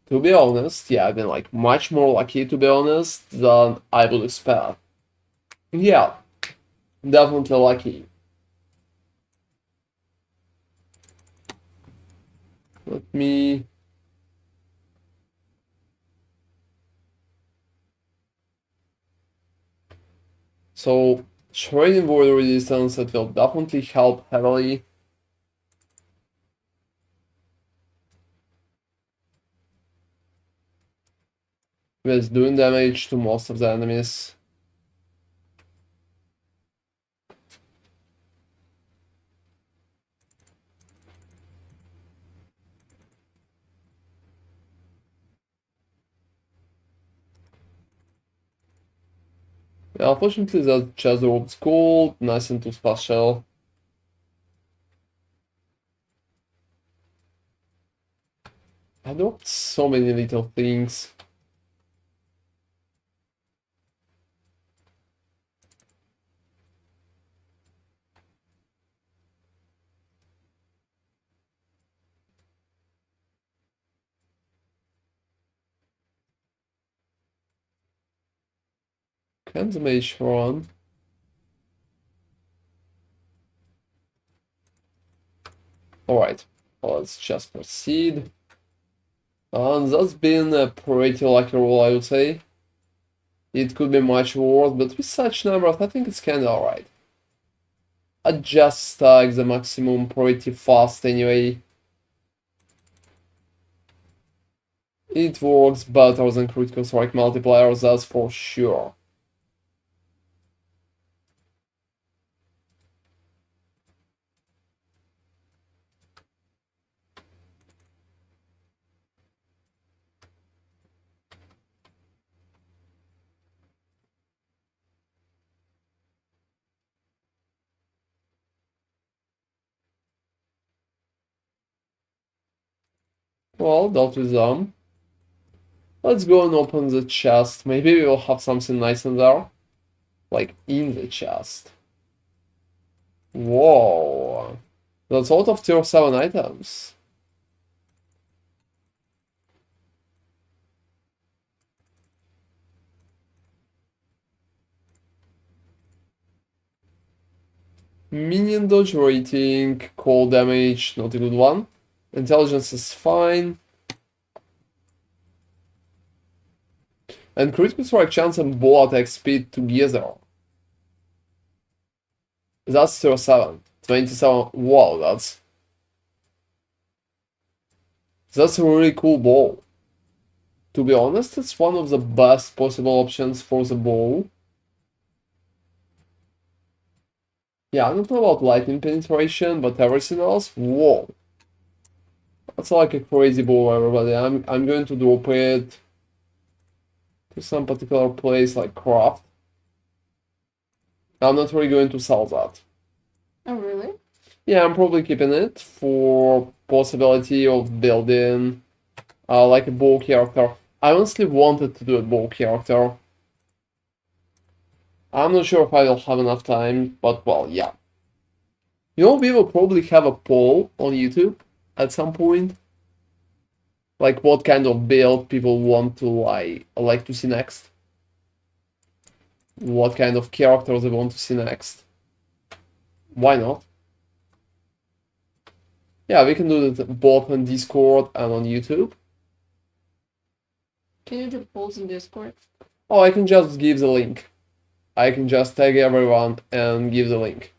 S2: to be honest. Yeah, I've been like much more lucky, to be honest, than I would expect. Yeah, definitely lucky. Let me. So, trading border resistance, it will definitely help heavily. With doing damage to most of the enemies. Yeah, unfortunately, that just the old school, nothing too special. I dropped so many little things. Can't mage run. Alright, let's just proceed. And that's been a pretty lucky roll, I would say. It could be much worse, but with such numbers, I think it's kinda alright. I just stack the maximum pretty fast anyway. It works better than critical strike multipliers, that's for sure. Well, that was Let's go and open the chest. Maybe we'll have something nice in there. Like, in the chest. Whoa. That's a lot of tier 7 items. Minion dodge rating, cold damage, not a good one. Intelligence is fine. And critical strike chance and bow attack speed together. That's tier 7. 27. Wow, that's a really cool bow. To be honest, it's one of the best possible options for the bow. Yeah, I don't know about lightning penetration, but everything else, whoa. That's like a crazy bow, everybody. I'm going to drop it to some particular place like craft. I'm not really going to sell that.
S1: Oh, really?
S2: Yeah, I'm probably keeping it for possibility of building like a bow character. I honestly wanted to do a bow character. I'm not sure if I will have enough time, but well, yeah. You know, we will probably have a poll on YouTube at some point. Like what kind of build people want to like to see next. What kind of characters they want to see next. Why not? Yeah, we can do that both on Discord and on YouTube.
S1: Can you do polls in Discord?
S2: Oh, I can just give the link. I can just tag everyone and give the link.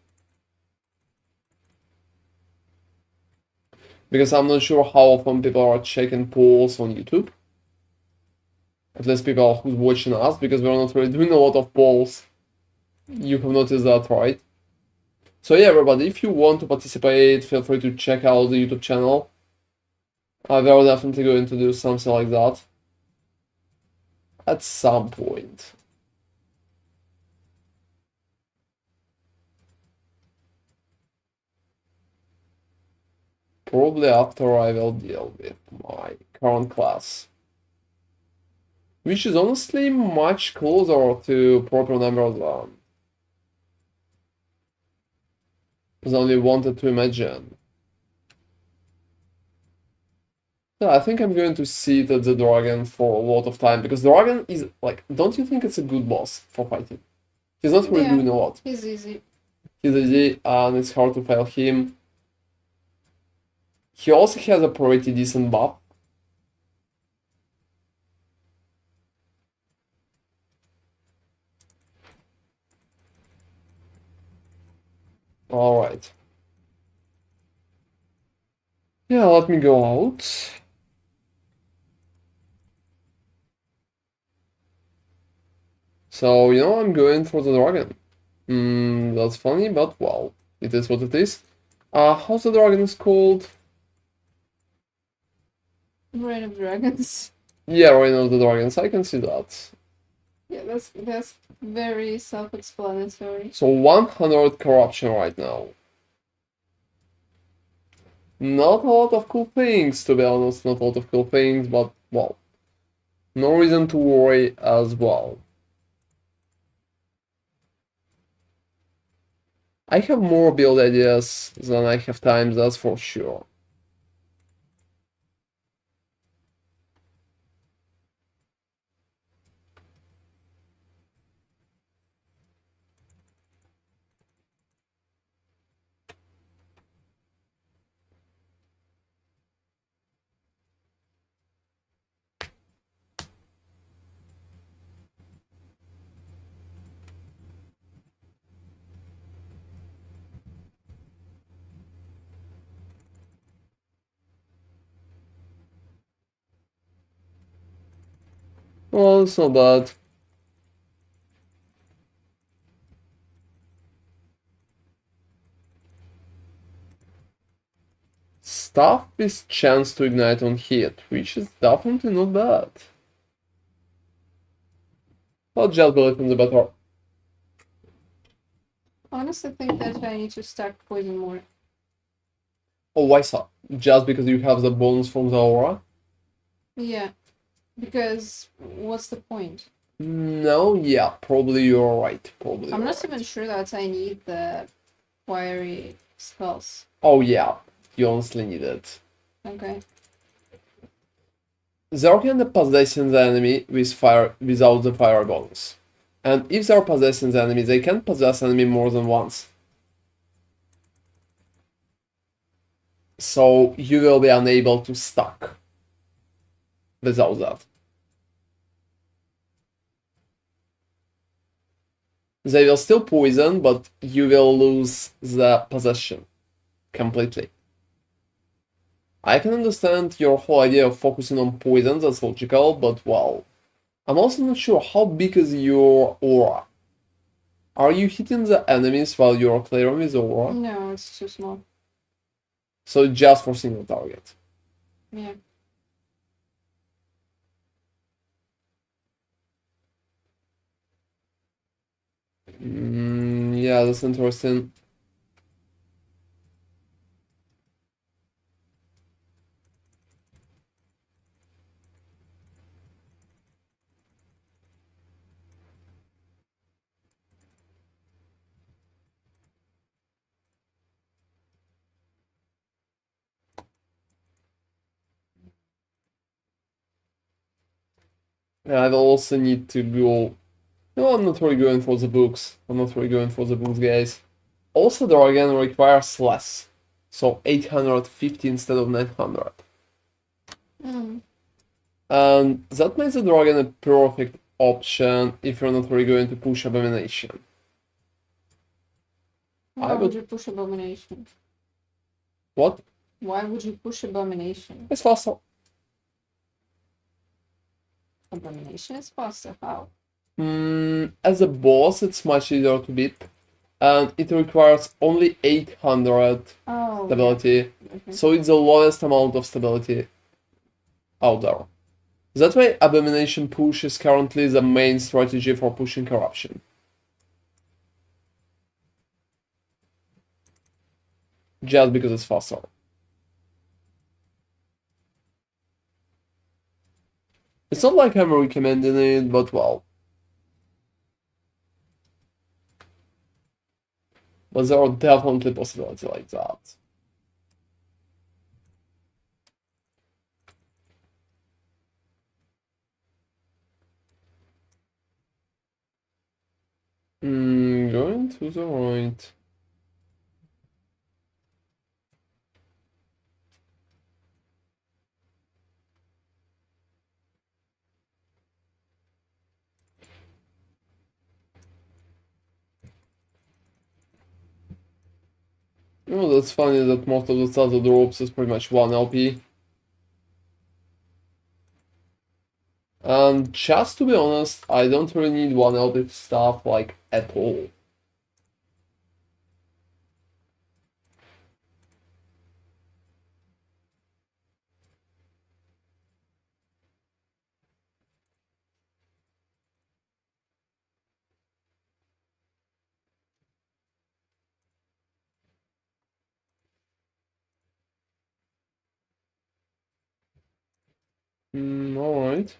S2: Because I'm not sure how often people are checking polls on YouTube. At least people who's watching us, because we're not really doing a lot of polls. You have noticed that, right? So yeah, everybody, if you want to participate, feel free to check out the YouTube channel. We're definitely going to do something like that at some point. Probably after I will deal with my current class. Which is honestly much closer to proper numbers than we wanted to imagine. Yeah, I think I'm going to sit at the dragon for a lot of time, because dragon is like, don't you think it's a good boss for fighting? He's not really doing a lot.
S1: He's easy.
S2: He's easy and it's hard to fail him. He also has a pretty decent buff. Alright. Yeah, let me go out. So, I'm going for the dragon. That's funny, but well, it is what it is. How's the dragon is called?
S1: Reign of Dragons.
S2: Yeah, Reign of the Dragons, I can see that.
S1: Yeah, that's very self-explanatory.
S2: So 100 corruption right now. Not a lot of cool things, to be honest, not a lot of cool things, but well, no reason to worry as well. I have more build ideas than I have time, that's for sure. Well, it's not bad. Stuff with chance to ignite on hit, which is definitely not bad. I'll just believe in the better.
S1: Honestly, think that I need to stack poison more.
S2: Oh, why so? Just because you have the bonus from the aura?
S1: Yeah, because what's the point?
S2: No, yeah, probably you're right. Probably.
S1: I'm
S2: you're
S1: not
S2: right.
S1: even sure that I need the fiery spells.
S2: Oh yeah, you honestly need it.
S1: Okay.
S2: They're gonna possessing the enemy with fire without the fire bonus. And if they're possessing the enemy, they can possess enemy more than once. So you will be unable to stack without that. They will still poison, but you will lose the possession completely. I can understand your whole idea of focusing on poison, that's logical, but well, I'm also not sure how big is your aura. Are you hitting the enemies while you're clearing with aura?
S1: No, it's too small.
S2: So just for single target.
S1: Yeah.
S2: Yeah, that's interesting. I will also need to go. No, I'm not really going for the books. I'm not really going for the books, guys. Also, Dragon requires less. So 850 instead of 900.
S1: Mm.
S2: And that makes the dragon a perfect option if you're not really going to push Abomination.
S1: Why would you push Abomination?
S2: What?
S1: Why would you push Abomination?
S2: It's faster.
S1: Abomination is faster. How?
S2: As a boss, it's much easier to beat. And it requires only 800 stability.
S1: Okay.
S2: So it's the lowest amount of stability out there. That way, Abomination push is currently the main strategy for pushing corruption. Just because it's faster. It's not like I'm recommending it, but well. But there are definitely possibilities like that. Going to the right. You know, that's funny that most of the stuff that drops is pretty much 1 LP. And just to be honest, I don't really need 1 LP stuff like at all. Alright.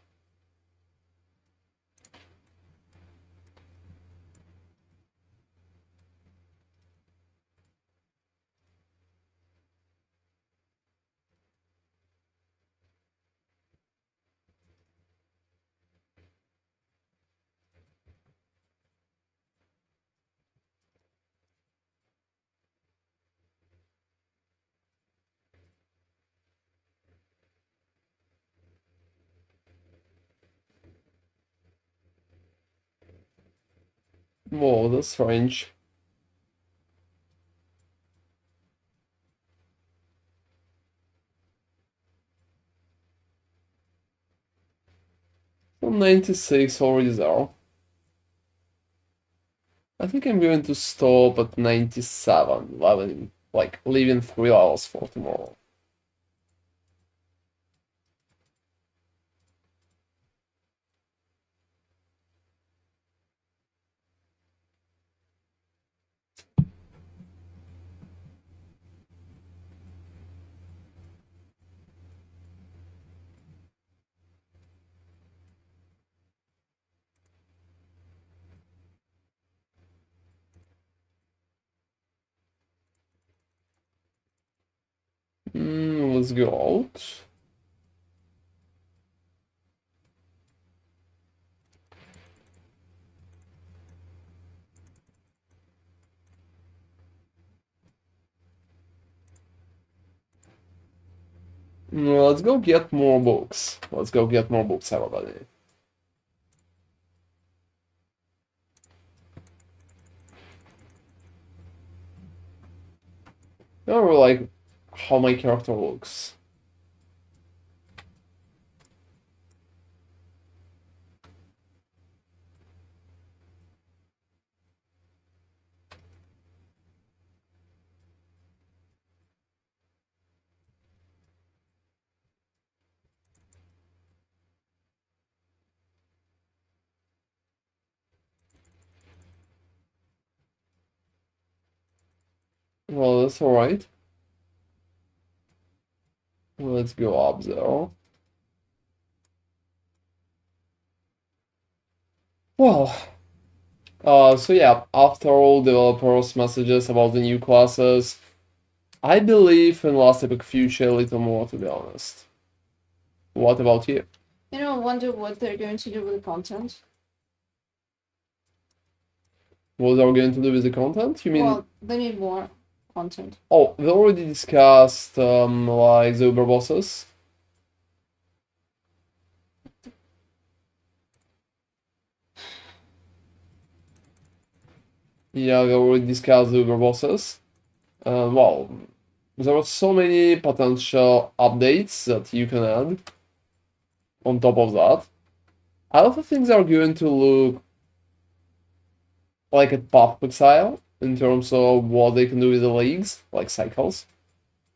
S2: Whoa, that's strange. So 96 already there. I think I'm going to stop at 97, leaving 3 hours for tomorrow. Let's go out. Let's go get more books. Let's go get more books, everybody. I don't really like how my character looks. Well, that's alright. Let's go up there. Well, so yeah, after all developers' messages about the new classes, I believe in Last Epoch Future a little more, to be honest. What about you?
S1: You know, I wonder what they're going to do with the content.
S2: What are we going to do with the content? You mean?
S1: Well, they need more content.
S2: Oh, we already discussed like the Uber bosses. Yeah, we already discussed the Uber bosses. Well, there are so many potential updates that you can add on top of that. A lot of things are going to look like a Path Exile in terms of what they can do with the leagues, like cycles.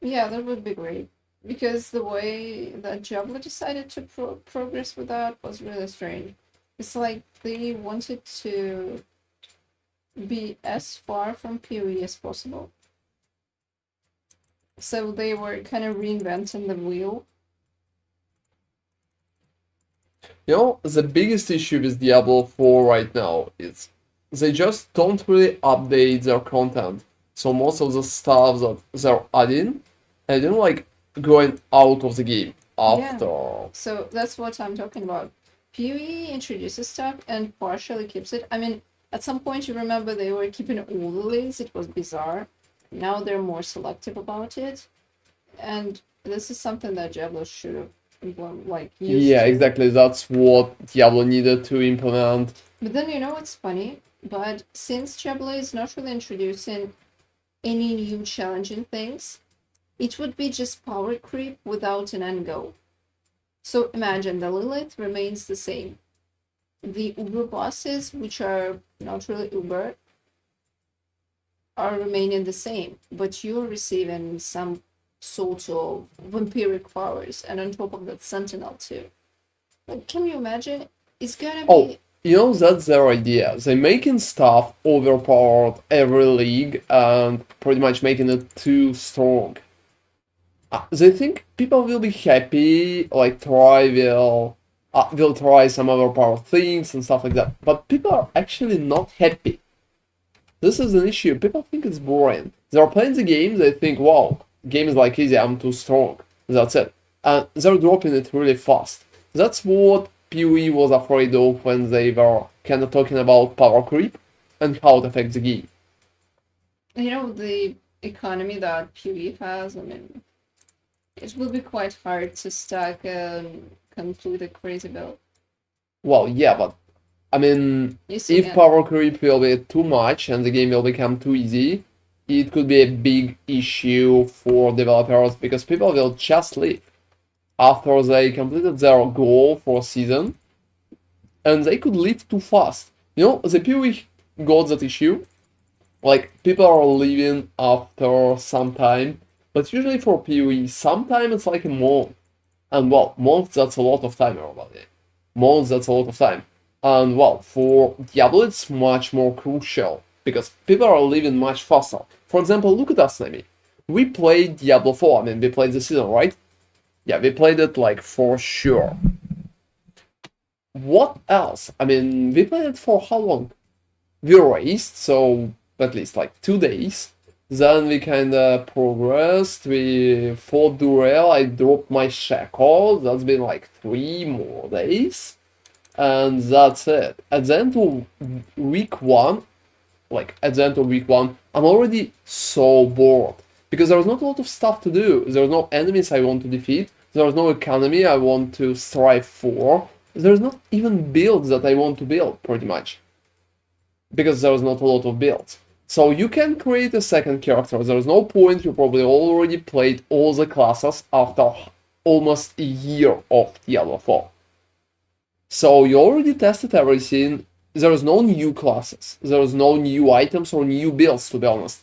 S1: Yeah, that would be great. Because the way that Diablo decided to progress with that was really strange. It's like they wanted to be as far from PoE as possible. So they were kind of reinventing the wheel.
S2: You know, the biggest issue with Diablo 4 right now is they just don't really update their content. So most of the stuff that they're adding, and then like going out of the game after.
S1: Yeah. So that's what I'm talking about. PoE introduces stuff and partially keeps it. I mean, at some point you remember they were keeping all the links. It was bizarre. Now they're more selective about it. And this is something that Diablo should have used
S2: Yeah,
S1: to.
S2: exactly. That's what Diablo needed to implement.
S1: But then you know what's funny? But since Diablo is not really introducing any new challenging things, it would be just power creep without an end goal. So imagine the Lilith remains the same. The Uber bosses, which are not really Uber, are remaining the same, but you're receiving some sort of vampiric powers, and on top of that, Sentinel too. Like, can you imagine? It's gonna
S2: Oh,
S1: be.
S2: you know, that's their idea. They're making stuff overpowered every league and pretty much making it too strong. They think people will be happy, like will try some overpowered things and stuff like that. But people are actually not happy. This is an issue. People think it's boring. They're playing the game, they think, wow, game is like easy, I'm too strong. That's it. And they're dropping it really fast. That's what PoE was afraid of when they were kind of talking about power creep and how it affects the game.
S1: You know, the economy that PoE has, I mean, it will be quite hard to stack and complete a crazy build.
S2: Well, yeah, but I mean,
S1: Yes, you
S2: if
S1: can.
S2: power creep will be too much and the game will become too easy, it could be a big issue for developers because people will just leave after they completed their goal for a season and they could leave too fast. You know, the PoE got that issue. Like, people are leaving after some time, but usually for PoE, sometime it's like a month. And well, month that's a lot of time, everybody. Months that's a lot of time. And well, for Diablo it's much more crucial because people are leaving much faster. For example, look at us, Nemi. We played Diablo 4, I mean, we played the season, right? Yeah, we played it like for sure. What else? I mean, we played it for how long? We raced, so at least like 2 days. Then we kinda progressed, we fought Durel, I dropped my shackle, that's been like 3 more days. And that's it. At the end of week one, I'm already so bored. Because there's not a lot of stuff to do. There's no enemies I want to defeat. There's no economy I want to strive for. There's not even builds that I want to build, pretty much. Because there's not a lot of builds. So you can create a second character. There's no point, you probably already played all the classes after almost a year of Diablo 4. So you already tested everything. There's no new classes. There's no new items or new builds, to be honest.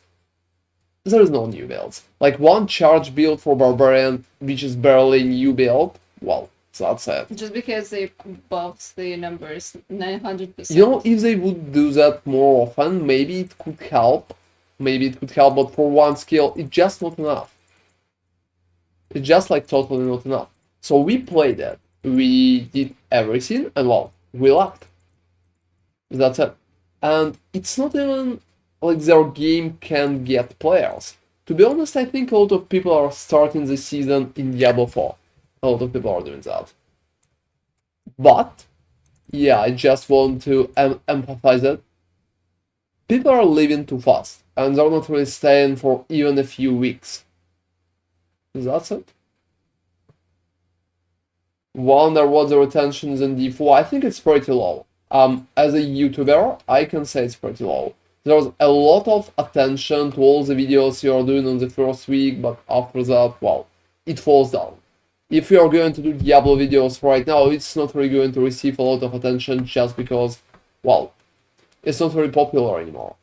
S2: There's no new builds. Like one charge build for Barbarian, which is barely new build. Well, that's it.
S1: Just because they buffed the numbers 900%.
S2: You know, if they would do that more often, maybe it could help. Maybe it could help, but for one skill, it's just not enough. It's just like totally not enough. So we played it. We did everything, and well, we left. That's it. And it's not even like their game can get players. To be honest, I think a lot of people are starting the season in Diablo 4. A lot of people are doing that. But, yeah, I just want to emphasize it. people are leaving too fast, and they're not really staying for even a few weeks. That's it. Wonder what the retention is in D4. I think it's pretty low. As a YouTuber, I can say it's pretty low. There's a lot of attention to all the videos you're doing on the first week, but after that, well, it falls down. If you're going to do Diablo videos right now, it's not really going to receive a lot of attention just because, well, it's not very popular anymore.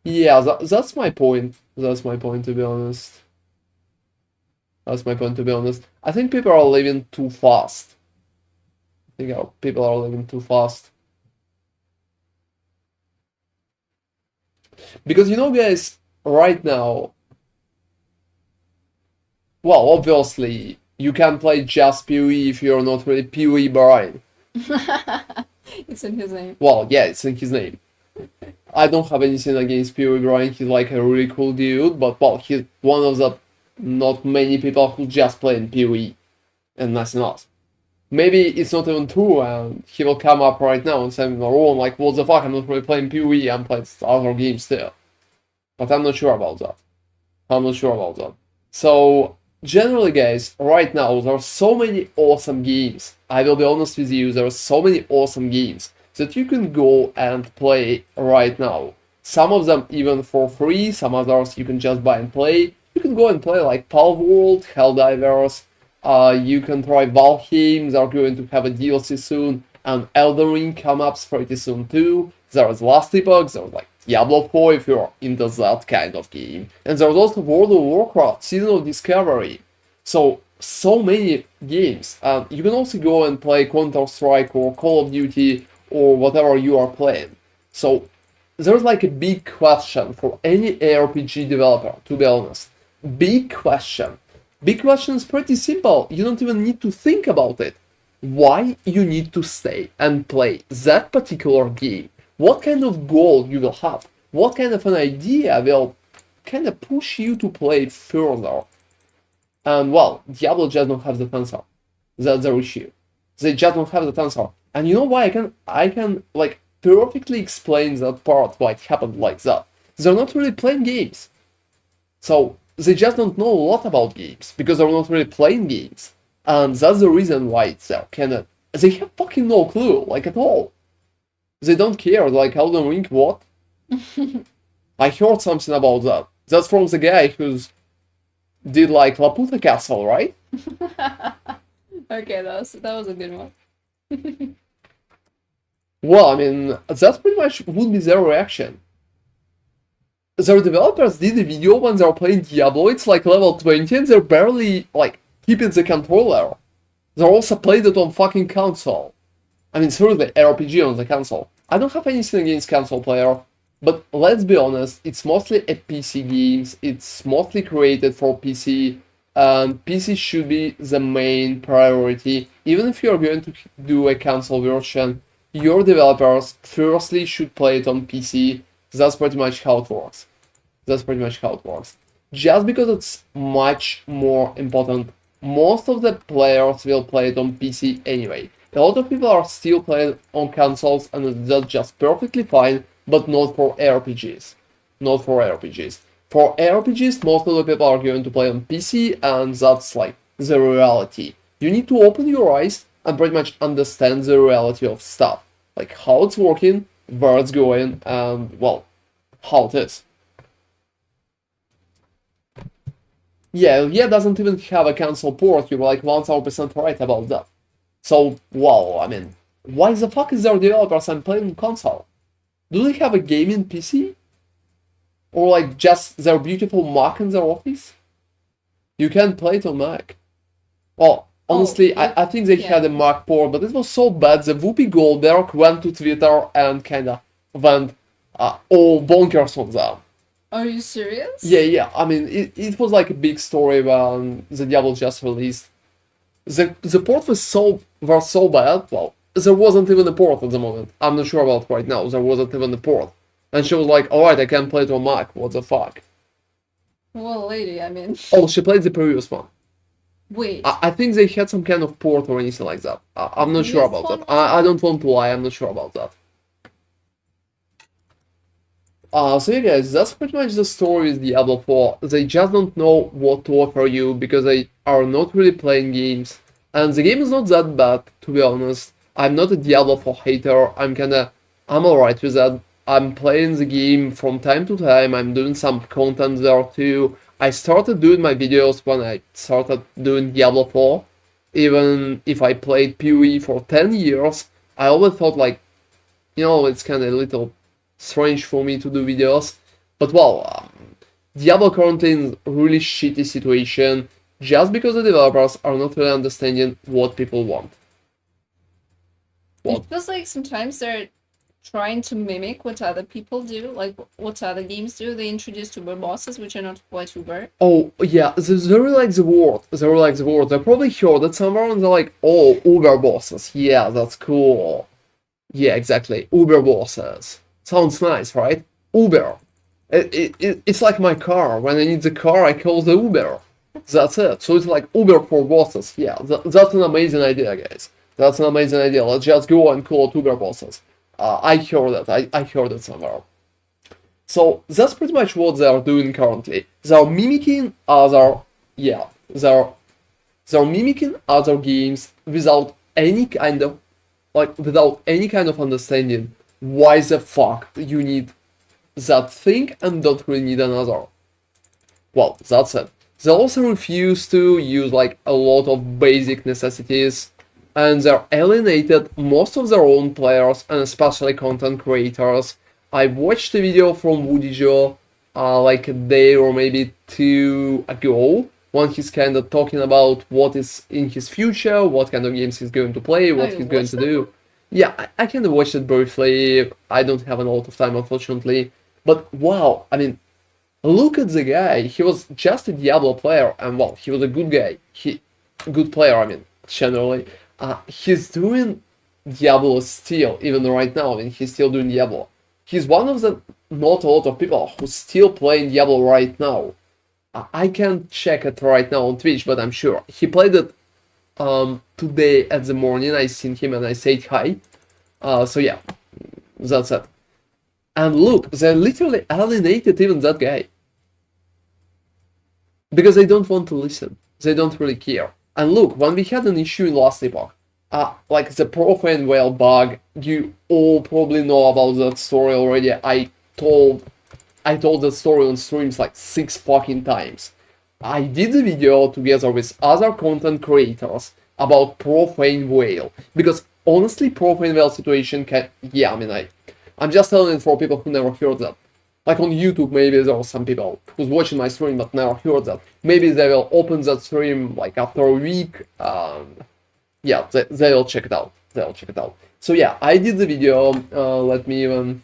S2: Yeah, that's my point. That's my point, to be honest. That's my point, to be honest. I think people are leaving too fast. I think people are leaving too fast. Because, you know, guys, right now, well, obviously, you can play just PoE if you're not really PoE Brian.
S1: It's in his name.
S2: Well, yeah, it's in his name. I don't have anything against PoE Brian. He's like a really cool dude, but, well, he's one of the not many people who just play in PoE and nothing else. Maybe it's not even true, and he will come up right now and say, "Oh, I'm like, what the fuck? I'm not really playing PoE. I'm playing other games still." But I'm not sure about that. I'm not sure about that. So, generally, guys, right now, there are so many awesome games. I will be honest with you, there are so many awesome games that you can go and play right now. Some of them even for free, some others you can just buy and play. You can go and play like Palworld, Helldivers, you can try Valheim, they're going to have a DLC soon, and Elden Ring come up pretty soon too. There's Last Epoch, there's like Diablo 4 if you're into that kind of game. And there's also World of Warcraft, Season of Discovery. So many games. You can also go and play Counter-Strike or Call of Duty or whatever you are playing. So there's like a big question for any ARPG developer, to be honest. Big question. Big question is pretty simple. You don't even need to think about it. Why you need to stay and play that particular game? What kind of goal you will have? What kind of an idea will kind of push you to play further? And well, Diablo just don't have the answer. That's the issue. They just don't have the answer. And you know why I can like perfectly explain that part why it happened like that. They're not really playing games. So they just don't know a lot about games because they're not really playing games. And that's the reason why they're kinda they have fucking no clue, like at all. They don't care, like Elden Ring, what? I heard something about that. That's from the guy who's did like Laputa Castle, right?
S1: Okay, that was a good one.
S2: Well, I mean, that's pretty much would be their reaction. Their developers did a video when they're playing Diablo, it's like level 20 and they're barely like keeping the controller. They also played it on fucking console. I mean, seriously, RPG on the console. I don't have anything against console player, but let's be honest, it's mostly a PC games, it's mostly created for PC, and PC should be the main priority. Even if you're going to do a console version, your developers firstly should play it on PC. That's pretty much how it works. That's pretty much how it works. Just because it's much more important, most of the players will play it on PC anyway. A lot of people are still playing on consoles and that's just perfectly fine, but not for RPGs. Not for RPGs. For RPGs, most of the people are going to play on PC and that's like the reality. You need to open your eyes and pretty much understand the reality of stuff. Like how it's working, where it's going, and well, how it is. Yeah, doesn't even have a console port, you're like 1000% right about that. So, well, I mean, why the fuck is their developers and playing on console? Do they have a gaming PC? Or like just their beautiful Mac in their office? You can play it on Mac. Well, honestly, I think they had a Mac port, but it was so bad that Whoopi Goldberg went to Twitter and kinda went all bonkers on them.
S1: Are you serious?
S2: Yeah, I mean, it was like a big story when the Diablo just released. The port was so bad, well, there wasn't even a port at the moment. I'm not sure about right now, there wasn't even a port. And she was like, alright, I can't play it on Mac, what the fuck?
S1: Well, lady, I mean...
S2: Oh, she played the previous one.
S1: Wait.
S2: I think they had some kind of port or anything like that. I'm not sure about that. I don't want to lie, I'm not sure about that. So yeah, guys, that's pretty much the story with Diablo 4. They just don't know what to offer you because they are not really playing games. And the game is not that bad, to be honest. I'm not a Diablo 4 hater. I'm alright with that. I'm playing the game from time to time. I'm doing some content there too. I started doing my videos when I started doing Diablo 4. Even if I played PoE for 10 years, I always thought like, it's kind of a little strange for me to do videos. But well, Diablo currently in a really shitty situation just because the developers are not really understanding what people want.
S1: It feels like sometimes they're trying to mimic what other people do, like what other games do. They introduce Uber bosses, which are not quite Uber.
S2: Oh, yeah, they really like the word. They really like the word. They probably heard it somewhere and they're like, oh, Uber bosses. Yeah, that's cool. Yeah, exactly. Uber bosses. Sounds nice, right? Uber. It's like my car. When I need the car, I call the Uber. That's it. So it's like Uber for bosses. Yeah, that's an amazing idea, guys. That's an amazing idea. Let's just go and call it Uber bosses. I heard that. I heard it somewhere. So that's pretty much what they are doing currently. They're mimicking other, yeah, they're mimicking other games without any kind of, understanding why the fuck you need that thing and don't really need another. Well, that's it. They also refuse to use like a lot of basic necessities, and they're alienated most of their own players and especially content creators. I watched a video from Woody Joe like a day or maybe two ago when he's kind of talking about what is in his future, what kind of games he's going to play, what he's going to do. Yeah, I kind of watched it briefly. I don't have a lot of time, unfortunately. But wow, I mean, look at the guy. He was just a Diablo player, and well, he was a good guy. Good player, I mean, generally. He's doing Diablo still, even right now. I mean, he's still doing Diablo. He's one of the not a lot of people who's still playing Diablo right now. I can't check it right now on Twitch, but I'm sure he played it today at the morning. I seen him and I said hi. So yeah, that's it. And look, they literally alienated even that guy. Because they don't want to listen. They don't really care. And look, when we had an issue in last Epoch, like the profane whale bug, you all probably know about that story already. I told that story on streams like 6 fucking times. I did a video together with other content creators about profane whale. Because honestly, profane whale situation can, yeah, I mean, I'm just telling it for people who never heard that. Like on YouTube, maybe there are some people who's watching my stream but never heard that. Maybe they will open that stream like after a week. Yeah, they will check it out. They'll check it out. So yeah, I did the video. Let me even.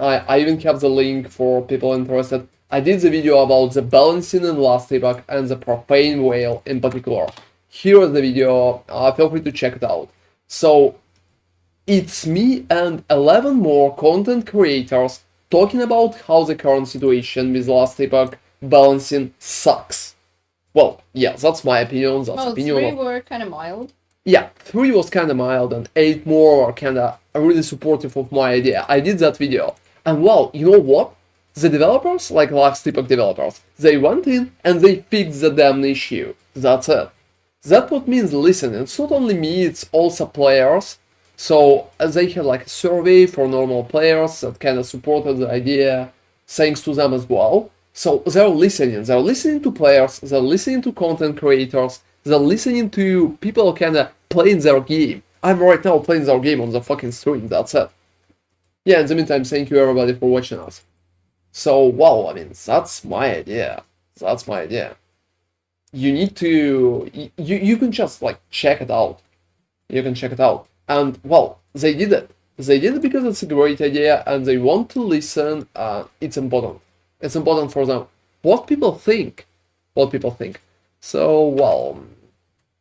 S2: I even have the link for people interested. I did the video about the balancing in last epoch and the profane whale in particular. Here is the video. Feel free to check it out. So it's me and 11 more content creators talking about how the current situation with last epoch balancing sucks. Well, yeah, that's my opinion. That's opinion.
S1: 3 were kind of mild.
S2: Yeah, 3 was kind of mild, and 8 more are kind of really supportive of my idea. I did that video, and well, you know what? The developers, like last epoch developers, they went in and they fixed the damn issue. That's it. That's what means listening. It's not only me; it's also players. So they had like a survey for normal players that kind of supported the idea, thanks to them as well. So they're listening to players, they're listening to content creators, they're listening to people kind of playing their game. I'm right now playing their game on the fucking stream, that's it. Yeah, in the meantime, thank you everybody for watching us. So, well, I mean, that's my idea. That's my idea. You need to, you can just like check it out. You can check it out. And, well, they did it. They did it because it's a great idea and they want to listen. It's important. It's important for them. What people think. What people think. So, well,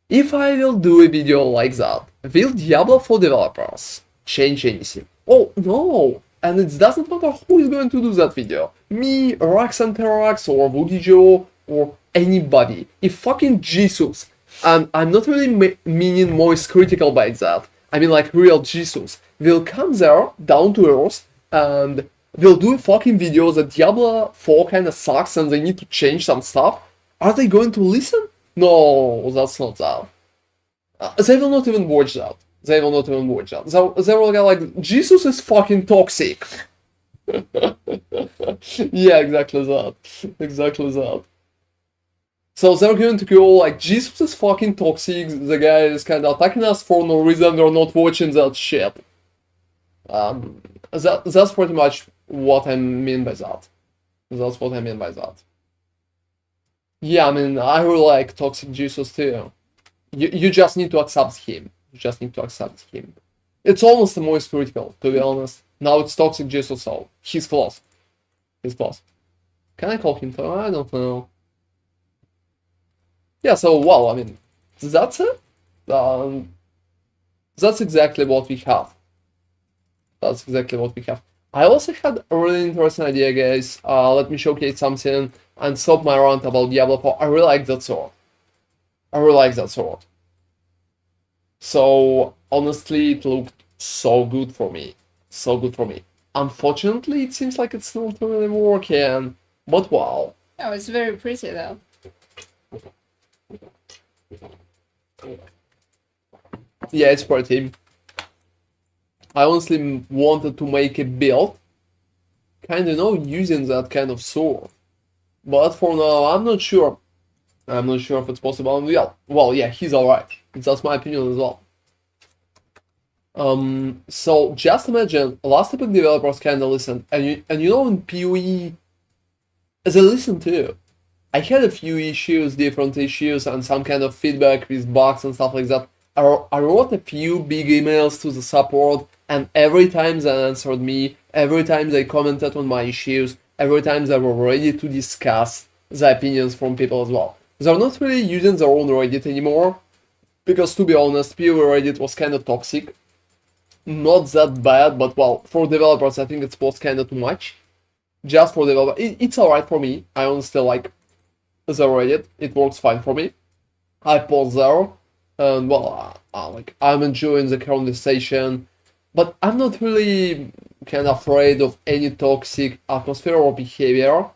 S2: if I will do a video like that, will Diablo 4 developers change anything? Oh, no! And it doesn't matter who is going to do that video. Me, Rax and Terax, or Woody Joe, or anybody. If fucking Jesus, and I'm not really meaning Moist Critical by that, I mean like real Jesus, will come there, down to earth, and will do a fucking video that Diablo 4 kinda sucks and they need to change some stuff, are they going to listen? No, that's not that. They will not even watch that. They will not even watch that. They will go like, Jesus is fucking toxic. Yeah, exactly that. Exactly that. So they're going to go like, Jesus is fucking toxic, the guy is kinda attacking us for no reason, we're not watching that shit. That's pretty much what I mean by that. That's what I mean by that. Yeah, I mean, I really like Toxic Jesus too. You just need to accept him. You just need to accept him. It's almost the most critical, to be honest. Now it's Toxic Jesus, so he's close. He's close. Can I call him? I don't know. Yeah, so, well, I mean, that's it. That's exactly what we have. That's exactly what we have. I also had a really interesting idea, guys. Let me showcase something and stop my rant about Diablo 4. I really like that sword. I really like that sword. So, honestly, it looked so good for me. So good for me. Unfortunately, it seems like it's not really working. But wow.
S1: Oh, it's very pretty though.
S2: Yeah, it's pretty. I honestly wanted to make a build, kind of, using that kind of sword. But for now, I'm not sure. I'm not sure if it's possible. And well, yeah, he's alright. That's my opinion as well. So just imagine, last Epoch developers kinda listened, and you know in PoE, they listen too. I had a few issues, different issues, and some kind of feedback with bugs and stuff like that. I wrote a few big emails to the support, and every time they answered me, every time they commented on my issues, every time they were ready to discuss the opinions from people as well. They're not really using their own Reddit anymore, because to be honest, PoE Reddit was kind of toxic. Not that bad, but well, for developers, I think it was kind of too much. Just for developers, it's alright for me. I honestly like the Reddit. It works fine for me. I post there, and well, like I'm enjoying the conversation, but I'm not really kind of afraid of any toxic atmosphere or behavior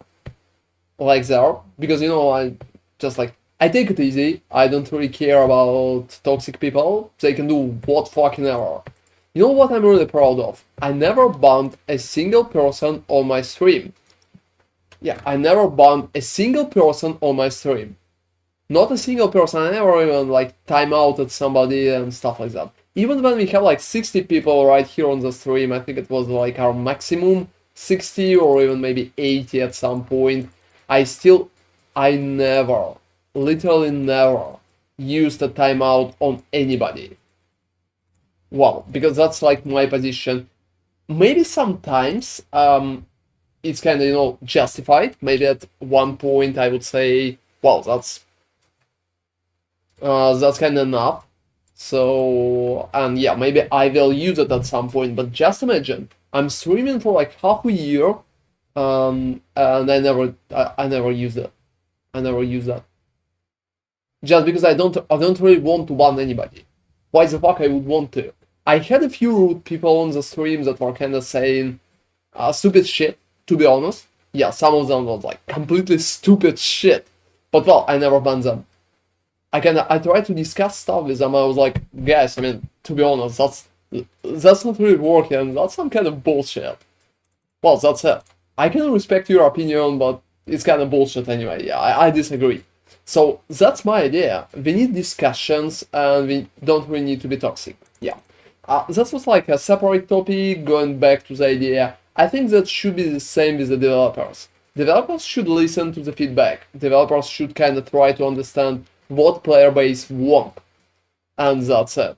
S2: like there, because I just like I take it easy. I don't really care about toxic people. They can do what fucking ever. You know what I'm really proud of? I never banned a single person on my stream. Yeah, I never banned a single person on my stream. Not a single person. I never even like timeouted somebody and stuff like that. Even when we have like 60 people right here on the stream, I think it was like our maximum 60 or even maybe 80 at some point. I never, literally never used a timeout on anybody. Well, because that's like my position. Maybe sometimes it's kind of justified. Maybe at one point I would say, well, that's kind of enough. So, and yeah, maybe I will use it at some point. But just imagine, I'm streaming for like half a year, and I never use it. I never use that. Just because I don't really want to ban anybody. Why the fuck I would want to? I had a few rude people on the stream that were kind of saying stupid shit, to be honest. Yeah, some of them was like completely stupid shit. But well, I never banned them. I tried to discuss stuff with them. I was like, guys, I mean, to be honest, that's not really working. That's some kind of bullshit. Well, that's it. I can respect your opinion, but it's kind of bullshit anyway. Yeah, I disagree. So that's my idea. We need discussions, and we don't really need to be toxic. Yeah. That was like a separate topic, going back to the idea. I think that should be the same with the developers. Developers should listen to the feedback. Developers should kind of try to understand what player base want. And that's it.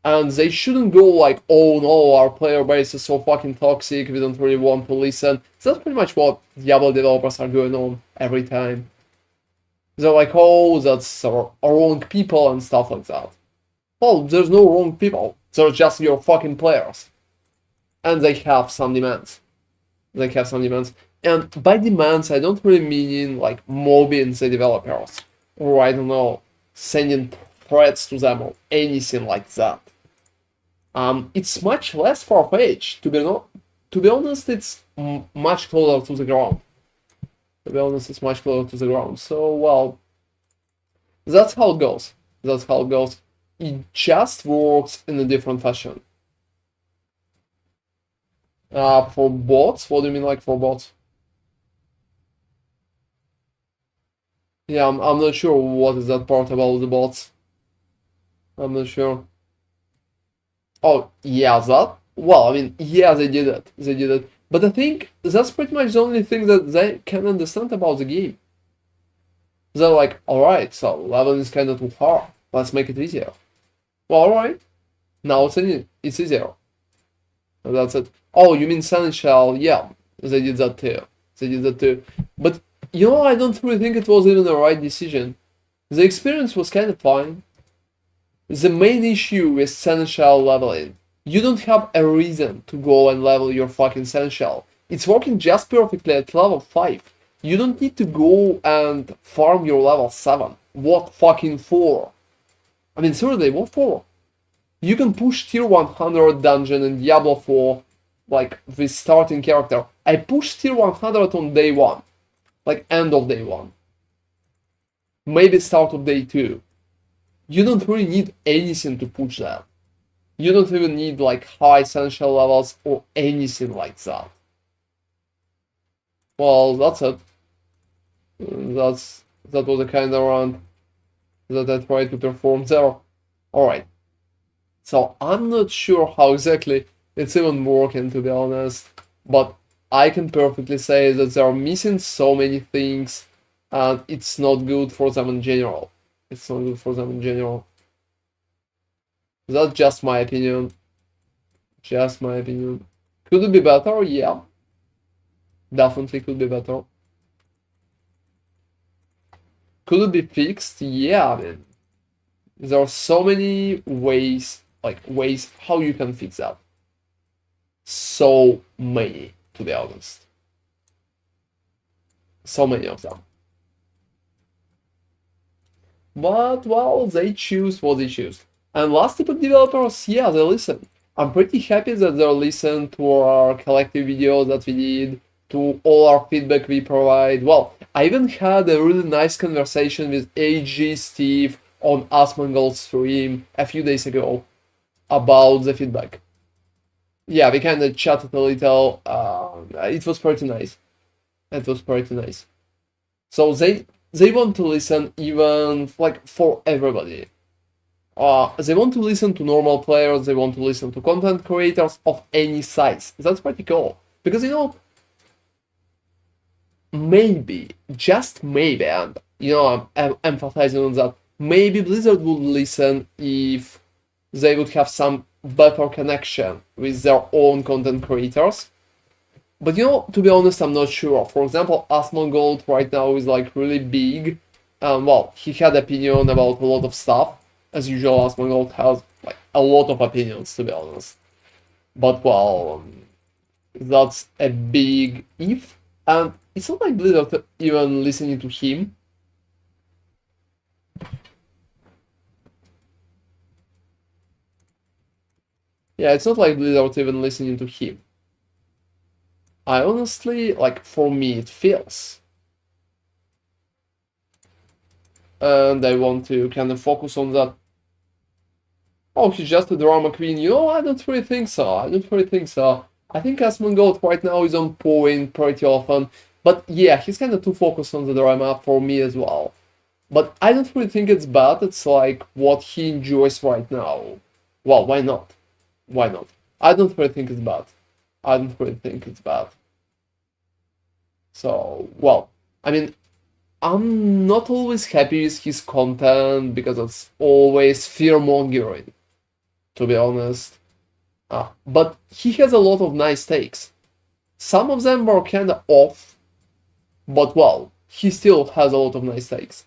S2: And they shouldn't go like, oh no, our player base is so fucking toxic, we don't really want to listen. That's pretty much what Diablo developers are going on every time. They're like, oh, that's our wrong people and stuff like that. Well, there's no wrong people. They're just your fucking players. And they have some demands. And by demands, I don't really mean like mobbing the developers. Or I don't know, sending threats to them or anything like that. It's much less far-fetched, to be to be honest, it's much closer to the ground. To be honest, it's much closer to the ground. So, well, that's how it goes. That's how it goes. It just works in a different fashion. For bots? What do you mean, like, for bots? Yeah, I'm not sure what is that part about the bots. I'm not sure. Oh, yeah, that? Well, I mean, yeah, they did it. They did it. But I think that's pretty much the only thing that they can understand about the game. They're like, alright, so leveling is kind of too hard. Let's make it easier. Well, alright. Now it's easier. And that's it. Oh, you mean Sentinel? Yeah, they did that too. They did that too. But, you know, I don't really think it was even the right decision. The experience was kind of fine. The main issue with Sentinel leveling, you don't have a reason to go and level your fucking Sentinel. It's working just perfectly at level 5. You don't need to go and farm your level 7. What fucking for? I mean, seriously, what for? You can push tier 100 dungeon in Diablo 4, like, with starting character. I pushed tier 100 on day 1. Like, end of day 1. Maybe start of day 2. You don't really need anything to push that. You don't even need, like, high Sentinel levels or anything like that. Well, that's it. That was the kind of run that I tried to perform there. Alright. So I'm not sure how exactly it's even working, to be honest, but I can perfectly say that they are missing so many things and it's not good for them in general. It's not good for them in general. That's just my opinion. Just my opinion. Could it be better? Yeah. Definitely could be better. Could it be fixed? Yeah, I mean, there are so many ways, ways how you can fix that. So many, to be honest. So many of them. But, well, they choose what they choose. And last Epoch developers, yeah, they listen. I'm pretty happy that they listen to our collective videos that we did, to all our feedback we provide. Well, I even had a really nice conversation with AG Steve on Asmongold's stream a few days ago about the feedback. Yeah, we kind of chatted a little. It was pretty nice. It was pretty nice. So they want to listen even like for everybody. They want to listen to normal players. They want to listen to content creators of any size. That's pretty cool because you know. Maybe, just maybe, and you know, I'm emphasizing on that. Maybe Blizzard would listen if they would have some better connection with their own content creators. But you know, to be honest, I'm not sure. For example, Asmongold right now is like really big. Well, he had opinion about a lot of stuff. As usual, Asmongold has like a lot of opinions, to be honest. But well, that's a big if. And it's not like Blizzard even listening to him. Yeah, it's not like Blizzard even listening to him. I honestly, like, for me, it feels. And I want to kind of focus on that. Oh, she's just a drama queen. You know, I don't really think so. I don't really think so. I think Asmongold right now is on point pretty often. But yeah, he's kind of too focused on the drama for me as well. But I don't really think it's bad. It's like what he enjoys right now. Well, why not? Why not? I don't really think it's bad. I don't really think it's bad. So, well, I mean, I'm not always happy with his content because it's always fear-mongering, to be honest. But he has a lot of nice takes. Some of them were kinda off, but well, he still has a lot of nice takes.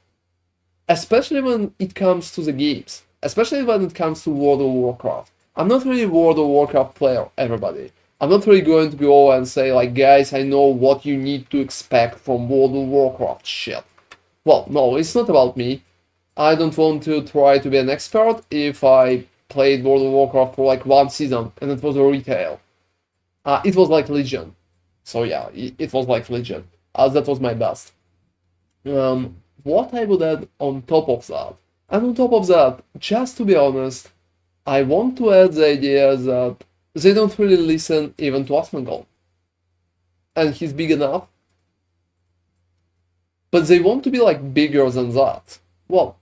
S2: Especially when it comes to the games. Especially when it comes to World of Warcraft. I'm not really a World of Warcraft player, everybody. I'm not really going to go and say like, guys, I know what you need to expect from World of Warcraft shit. Well, no, it's not about me. I don't want to try to be an expert if I played World of Warcraft for like one season and it was a retail. It was like Legion. So yeah, it was like Legion. That was my best. What I would add on top of that, and on top of that, just to be honest, I want to add the idea that they don't really listen even to Asmongold. And he's big enough, but they want to be like bigger than that. Well,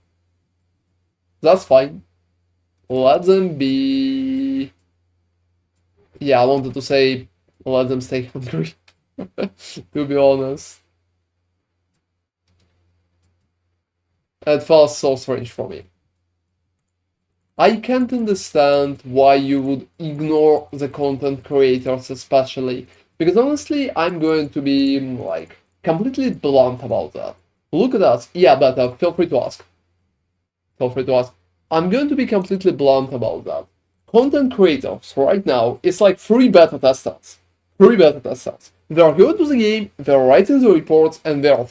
S2: that's fine. Let them be. Yeah, I wanted to say let them stay hungry, to be honest. It felt so strange for me. I can't understand why you would ignore the content creators, especially because honestly, I'm going to be like completely blunt about that. Look at us. Yeah, but feel free to ask. Feel free to ask. I'm going to be completely blunt about that. Content creators right now is like free beta testers. Free beta testers. They are going to the game, they're writing the reports, and they are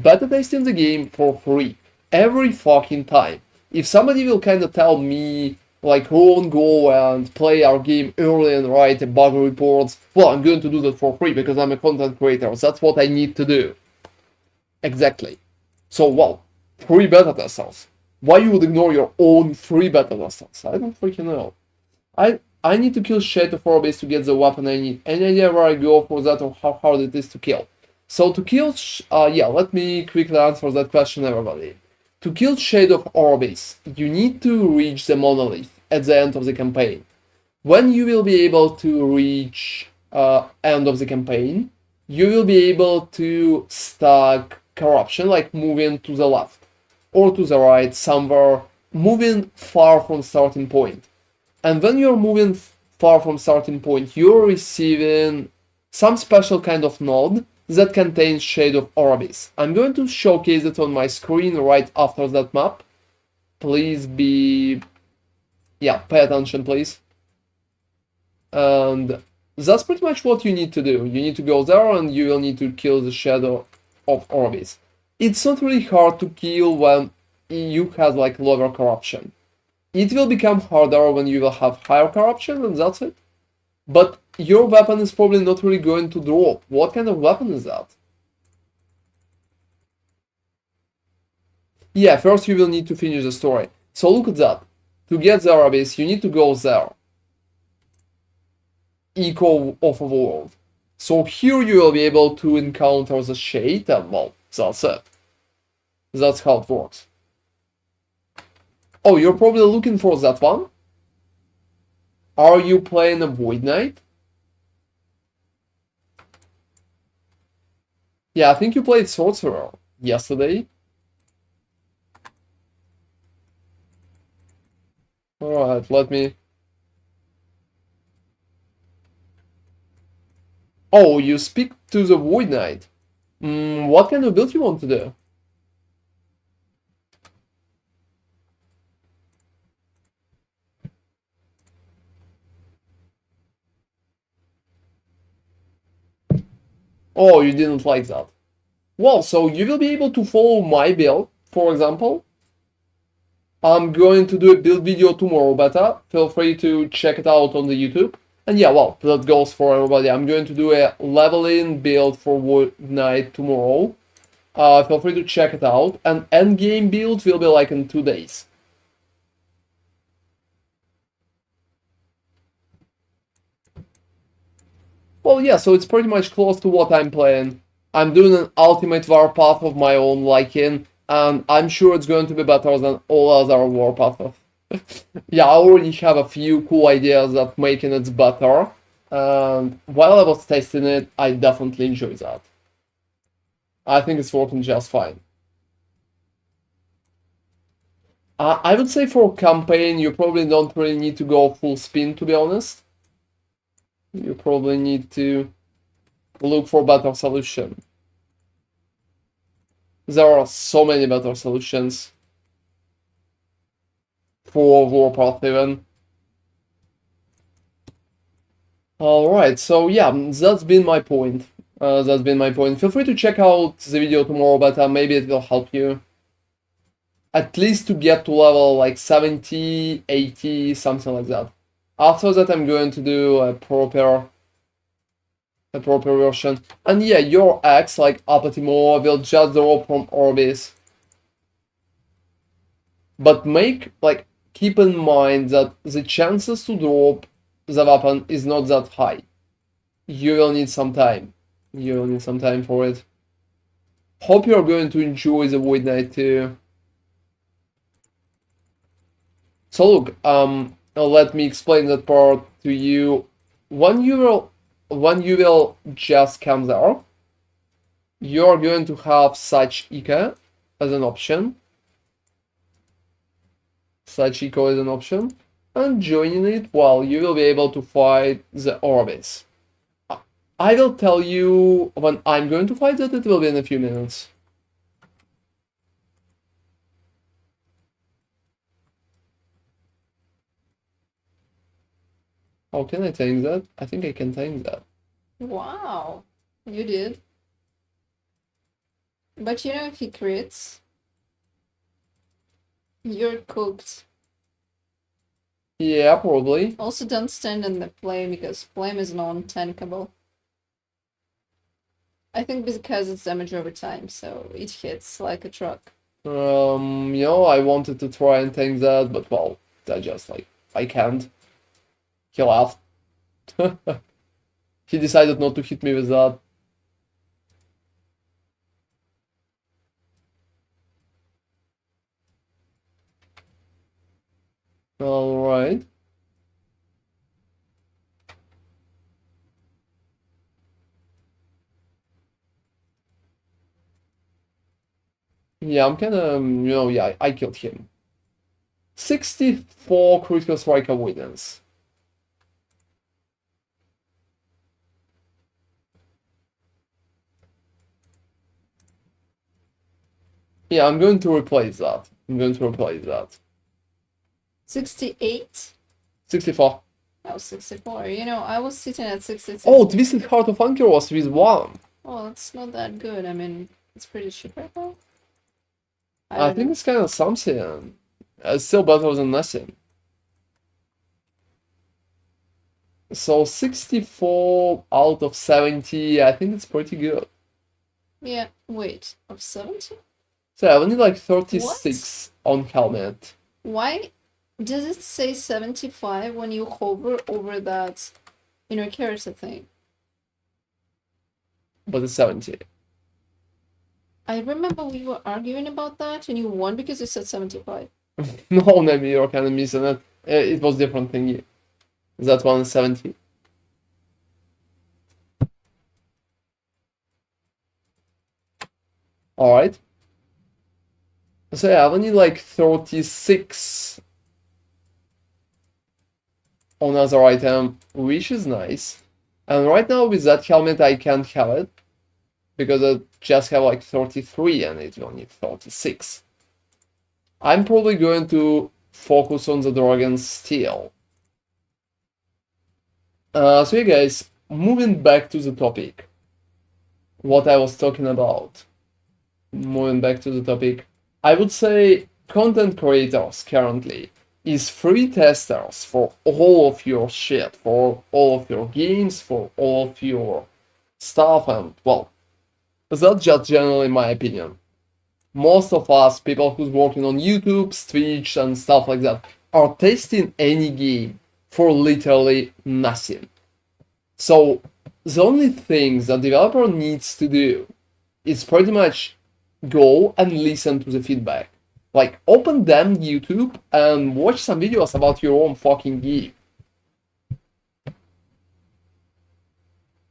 S2: beta testing the game for free every fucking time. If somebody will kind of tell me, like, Ron, go and play our game early and write bug reports, well, I'm going to do that for free because I'm a content creator. That's what I need to do. Exactly. So, well, free beta testers. Why you would ignore your own free beta testers? I don't freaking know. I need to kill Shade of Orbis to get the weapon I need. Any idea where I go for that or how hard it is to kill? So to kill, yeah, let me quickly answer that question, everybody. To kill Shade of Orbis, you need to reach the monolith at the end of the campaign. When you will be able to reach end of the campaign, you will be able to stack corruption, like moving to the left or to the right, somewhere, moving far from starting point. And when you're moving far from starting point, you're receiving some special kind of node that contains Shade of Orbis. I'm going to showcase it on my screen right after that map. Please be... yeah, pay attention, please. And that's pretty much what you need to do. You need to go there and you will need to kill the Shadow of Orbis. It's not really hard to kill when you have like lower corruption. It will become harder when you will have higher corruption, and that's it. But your weapon is probably not really going to drop. What kind of weapon is that? Yeah, first you will need to finish the story. So look at that. To get the Arabis, you need to go there. Echo of a world. So here you will be able to encounter the Shade, and well, that's it. That's how it works. Oh, you're probably looking for that one? Are you playing a Void Knight? Yeah, I think you played Sorcerer yesterday. Alright, let me... Oh, you speak to the Void Knight. What kind of build you want to do? Oh, you didn't like that. Well, so you will be able to follow my build, for example. I'm going to do a build video tomorrow, beta. Feel free to check it out on the YouTube. And yeah, well, that goes for everybody. I'm going to do a leveling build for Void Knight tomorrow. Feel free to check it out. And endgame build will be like in 2 days. Well, yeah, so it's pretty much close to what I'm playing. I'm doing an ultimate WARPATH of my own liking, and I'm sure it's going to be better than all other WARPATH. Yeah, I already have a few cool ideas that making it better, and while I was testing it, I definitely enjoyed that. I think it's working just fine. I would say for campaign, you probably don't really need to go full spin, to be honest. You probably need to look for better solution. There are so many better solutions for WARPATH even. Alright, so yeah, that's been my point. Feel free to check out the video tomorrow, but maybe it will help you. At least to get to level like 70, 80, something like that. After that, I'm going to do a proper a proper version. And yeah, your axe, like Apatimo, will just drop from Orbis. But keep in mind that the chances to drop the weapon is not that high. You will need some time. You will need some time for it. Hope you're going to enjoy the Void Knight too. So look, let me explain that part to you. When you will just come there, you're going to have such eco as an option. Such eco is an option. And joining it, well, you will be able to fight the Orbis. I will tell you when I'm going to fight it, it will be in a few minutes. How can I tank that? I think I can tank that.
S1: Wow, you did. But you know, if he crits, you're cooked.
S2: Yeah, probably.
S1: Also, don't stand in the flame because flame is non-tankable. I think because it's damage over time, so it hits like a truck.
S2: I wanted to try and tank that, but well, I just I can't. He laughed. He decided not to hit me with that. Alright. Yeah, I'm kinda, yeah, I killed him. 64 critical strike avoidance. Yeah, I'm going to replace that.
S1: 68?
S2: 64.
S1: Oh, 64. You know, I was sitting at 66.
S2: Oh, Twisted Heart of Anchor was with 1.
S1: Well, it's not that good. I mean, it's pretty cheap right now.
S2: I think it's kind of something. It's still better than nothing. So 64 out of 70, I think it's pretty good.
S1: Yeah, wait, of 70?
S2: So I only like 36 on helmet.
S1: Why does it say 75 when you hover over that inner character thing?
S2: But it's 70.
S1: I remember we were arguing about that and you won because you said 75.
S2: No, maybe you're kind of missing it. It was different thingy. That one is 70. Alright. So yeah, I only like 36 on other item, which is nice. And right now with that helmet I can't have it, because I just have like 33 and it will need 36. I'm probably going to focus on the dragon still. So yeah guys, moving back to the topic. What I was talking about. Moving back to the topic. I would say content creators currently is free testers for all of your shit, for all of your games, for all of your stuff, and well, that's just generally my opinion. Most of us, people who's working on YouTube, Twitch, and stuff like that, are testing any game for literally nothing. So the only thing the developer needs to do is pretty much go and listen to the feedback. Like, open damn YouTube and watch some videos about your own fucking game.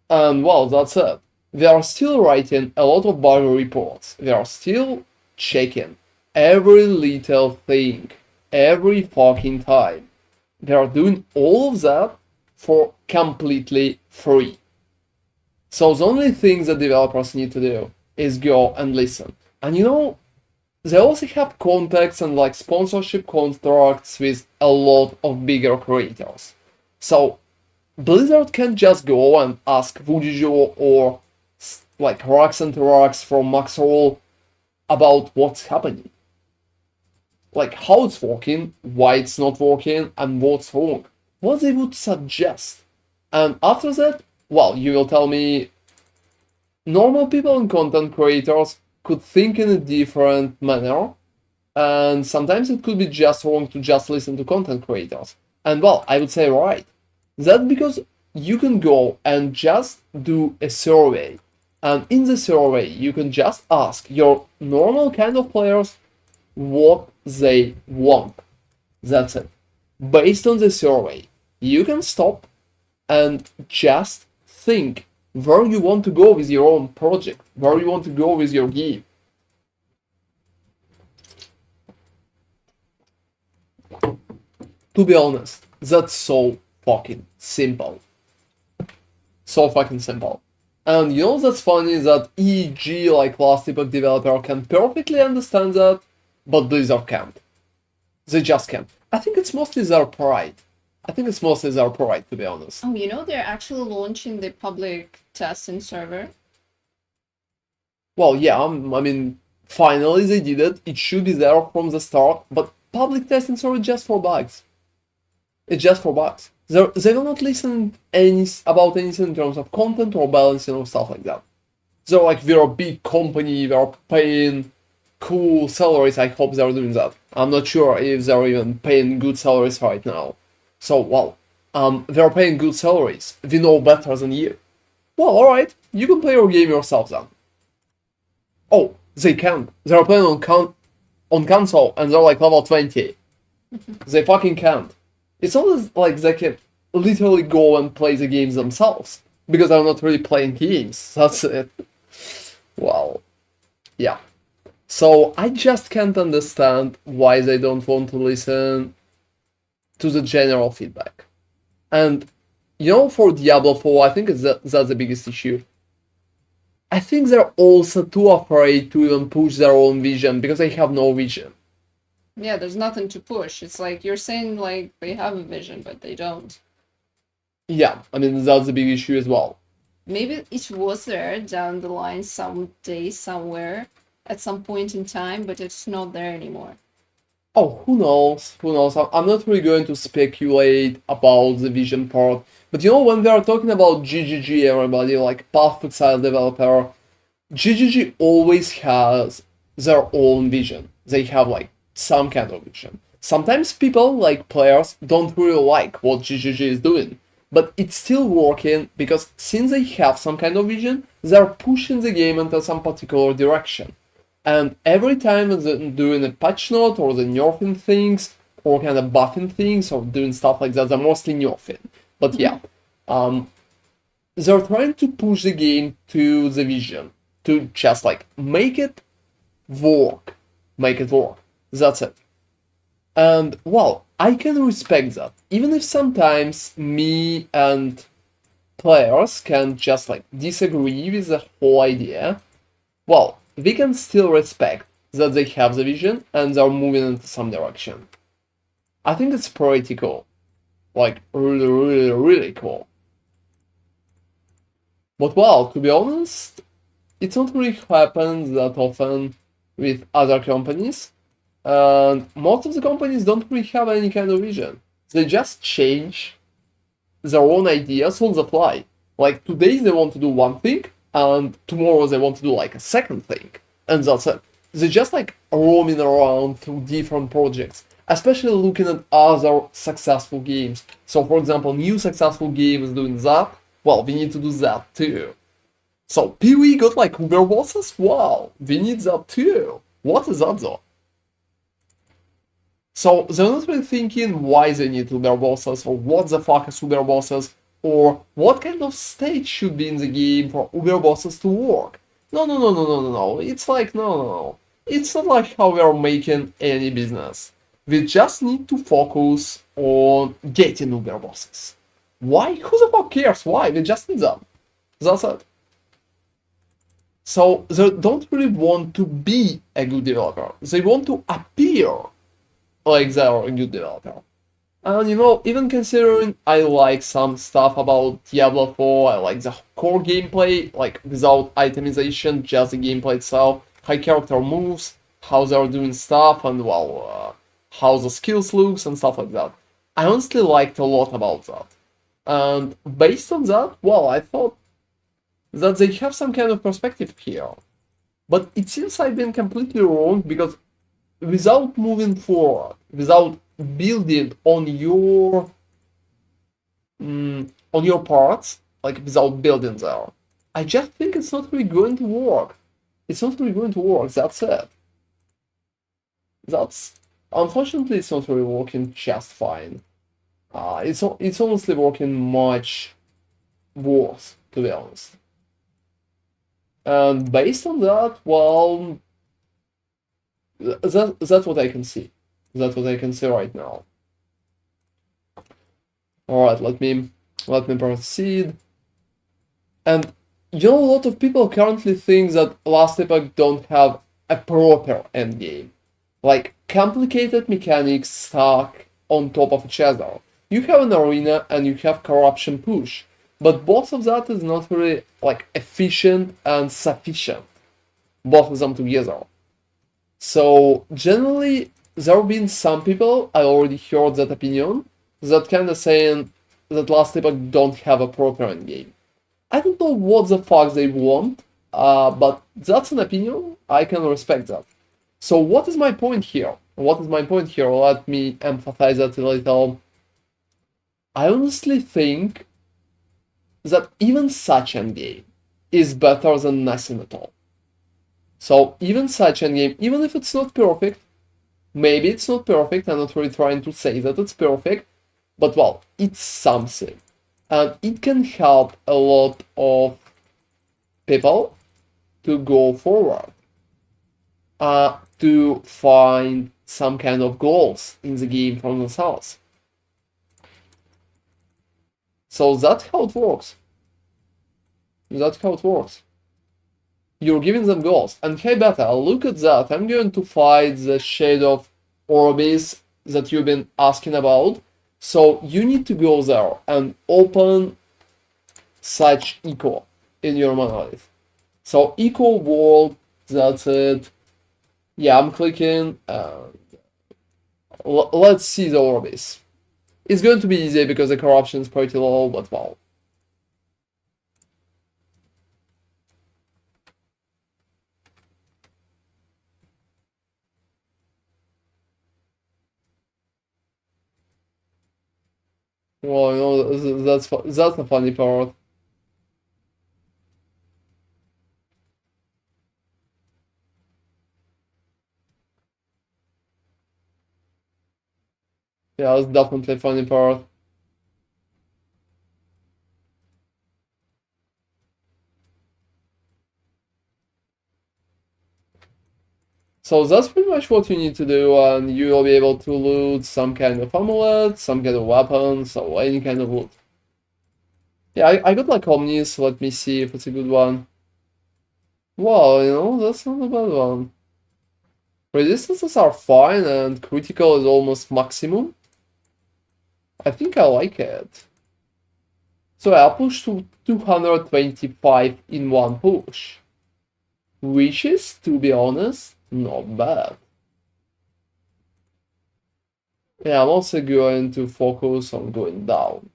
S2: And well, that's it. They are still writing a lot of bug reports. They are still checking every little thing, every fucking time. They are doing all of that for completely free. So the only thing that developers need to do is go and listen. And they also have contacts and like sponsorship contracts with a lot of bigger creators. So Blizzard can just go and ask Vujijo or like Rocks and Rocks from Maxroll about what's happening. Like how it's working, why it's not working, and what's wrong. What they would suggest. And after that, well, you will tell me normal people and content creators could think in a different manner, and sometimes it could be just wrong to just listen to content creators. And well, I would say right. That's because you can go and just do a survey. And in the survey, you can just ask your normal kind of players what they want. That's it. Based on the survey, you can stop and just think where you want to go with your own project, where you want to go with your game. To be honest, that's so fucking simple. So fucking simple. And you know that's funny that EG, like last Epoch developer, can perfectly understand that, but Blizzard can't. They just can't. I think it's mostly their pride. To be honest.
S1: Oh, you know, they're actually launching the public testing server.
S2: Well, yeah, I mean, finally they did it. It should be there from the start, but public testing server just for bugs. It's just for bugs. They will not listen about anything in terms of content or balancing or stuff like that. They're like, we're a big company, we're paying cool salaries. I hope they're doing that. I'm not sure if they're even paying good salaries right now. So, well, they're paying good salaries. We know better than you. Well, alright, you can play your game yourself then. Oh, they can't. They're playing on console and they're like level 20. They fucking can't. It's not like they can literally go and play the games themselves, because they're not really playing games. That's it. Well, yeah. So I just can't understand why they don't want to listen to the general feedback. And, you know, for Diablo 4, I think that's the biggest issue. I think they're also too afraid to even push their own vision, because they have no vision.
S1: Yeah, there's nothing to push. It's like you're saying like they have a vision, but they don't.
S2: Yeah, I mean, that's a big issue as well.
S1: Maybe it was there down the line someday, somewhere, at some point in time, but it's not there anymore.
S2: Oh, who knows? Who knows? I'm not really going to speculate about the vision part. But you know, when we are talking about GGG, everybody, like Path to Exile developer, GGG always has their own vision. They have like some kind of vision. Sometimes people, like players, don't really like what GGG is doing. But it's still working because since they have some kind of vision, they're pushing the game into some particular direction. And every time they're doing a patch note or they're nerfing things or kind of buffing things or doing stuff like that, they're mostly nerfing. But yeah, they're trying to push the game to the vision, to just like make it work. Make it work. That's it. And well, I can respect that. Even if sometimes me and players can just like disagree with the whole idea, well, we can still respect that they have the vision and they're moving into some direction. I think it's pretty cool. Like, really, really, really cool. But well, to be honest, it's not really happens that often with other companies. And most of the companies don't really have any kind of vision. They just change their own ideas on the fly. Like today they want to do one thing, and tomorrow they want to do like a second thing. And that's it. They just like roaming around through different projects, especially looking at other successful games. So for example, new successful game is doing that. Well, we need to do that too. So PoE got like Uber bosses? Wow, we need that too. What is that though? So they're not really thinking why they need Uber bosses or what the fuck is Uber bosses or what kind of stage should be in the game for Uber bosses to work. No. It's like, no. It's not like how we are making any business. We just need to focus on getting Uber bosses. Why? Who the fuck cares? Why? We just need them. That's it. So they don't really want to be a good developer. They want to appear like they're a good developer. And you know, even considering I like some stuff about Diablo 4, I like the core gameplay, like without itemization, just the gameplay itself, high character moves, how they're doing stuff, and well, how the skills looks and stuff like that. I honestly liked a lot about that. And based on that, well, I thought that they have some kind of perspective here. But it seems I've been completely wrong, because without moving forward, without building on your parts, like without building there, I just think it's not really going to work. It's not really going to work. That's it. That's Unfortunately, it's not really working just fine. It's honestly working much worse, to be honest. And based on that, well, that's what I can see. That's what I can see right now. All right, let me proceed. And you know, a lot of people currently think that Last Epoch don't have a proper endgame, like complicated mechanics stuck on top of each other. You have an arena and you have corruption push, but both of that is not really like efficient and sufficient, both of them together. So generally, there have been some people, I already heard that opinion, that kind of saying that Last Epoch don't have a proper endgame. I don't know what the fuck they want, but that's an opinion. I can respect that. So what is my point here? What is my point here? Let me emphasize that a little. I honestly think that even such endgame is better than nothing at all. So even such endgame, even if it's not perfect, maybe it's not perfect, I'm not really trying to say that it's perfect, but well, it's something. And it can help a lot of people to go forward, to find some kind of goals in the game for themselves. So that's how it works. That's how it works. You're giving them goals. And hey beta, look at that. I'm going to fight the shade of Orbis that you've been asking about. So you need to go there and open such eco in your monolith. So eco world, that's it. Yeah, I'm clicking. Let's see the Orbis. It's going to be easy because the corruption is pretty low, but well. Well, you know, that's the funny part. Yeah, that's definitely a funny part. So that's pretty much what you need to do, and you will be able to loot some kind of amulet, some kind of weapon, so any kind of loot. Yeah, I got like Omnis, let me see if it's a good one. Wow, you know, that's not a bad one. Resistances are fine, and critical is almost maximum. I think I like it. So I pushed to 225 in one push, which is, to be honest, not bad. Yeah, I'm also going to focus on going down.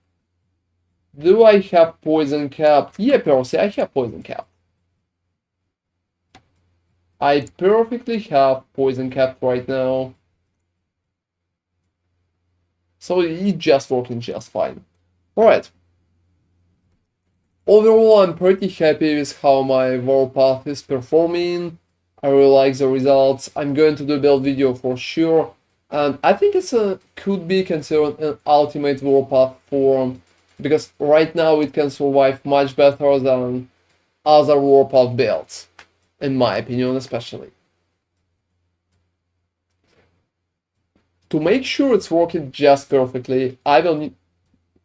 S2: Do I have poison cap? Yeah, Percy, I have poison cap. I perfectly have poison cap right now. So it's just working just fine. Alright. Overall, I'm pretty happy with how my WARPATH is performing. I really like the results. I'm going to do a build video for sure. And I think could be considered an ultimate WARPATH form, because right now it can survive much better than other WARPATH builds, in my opinion especially. To make sure it's working just perfectly, I will need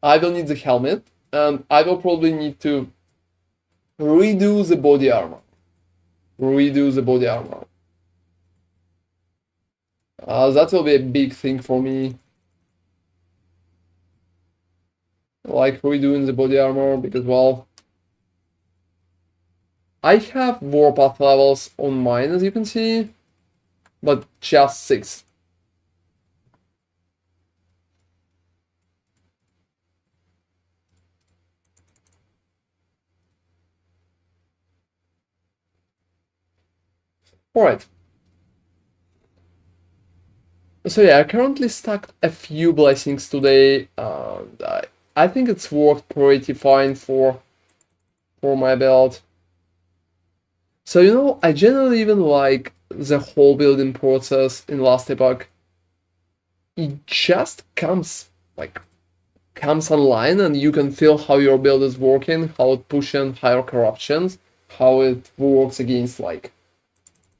S2: the helmet, and I will probably need to redo the body armor. That will be a big thing for me. Like redoing the body armor, because well, I have WARPATH levels on mine, as you can see, but just 6. Alright. So yeah, I currently stacked a few blessings today. I think it's worked pretty fine for my build. So you know, I generally even like the whole building process in Last Epoch. It just comes online and you can feel how your build is working, how it pushes higher corruptions, how it works against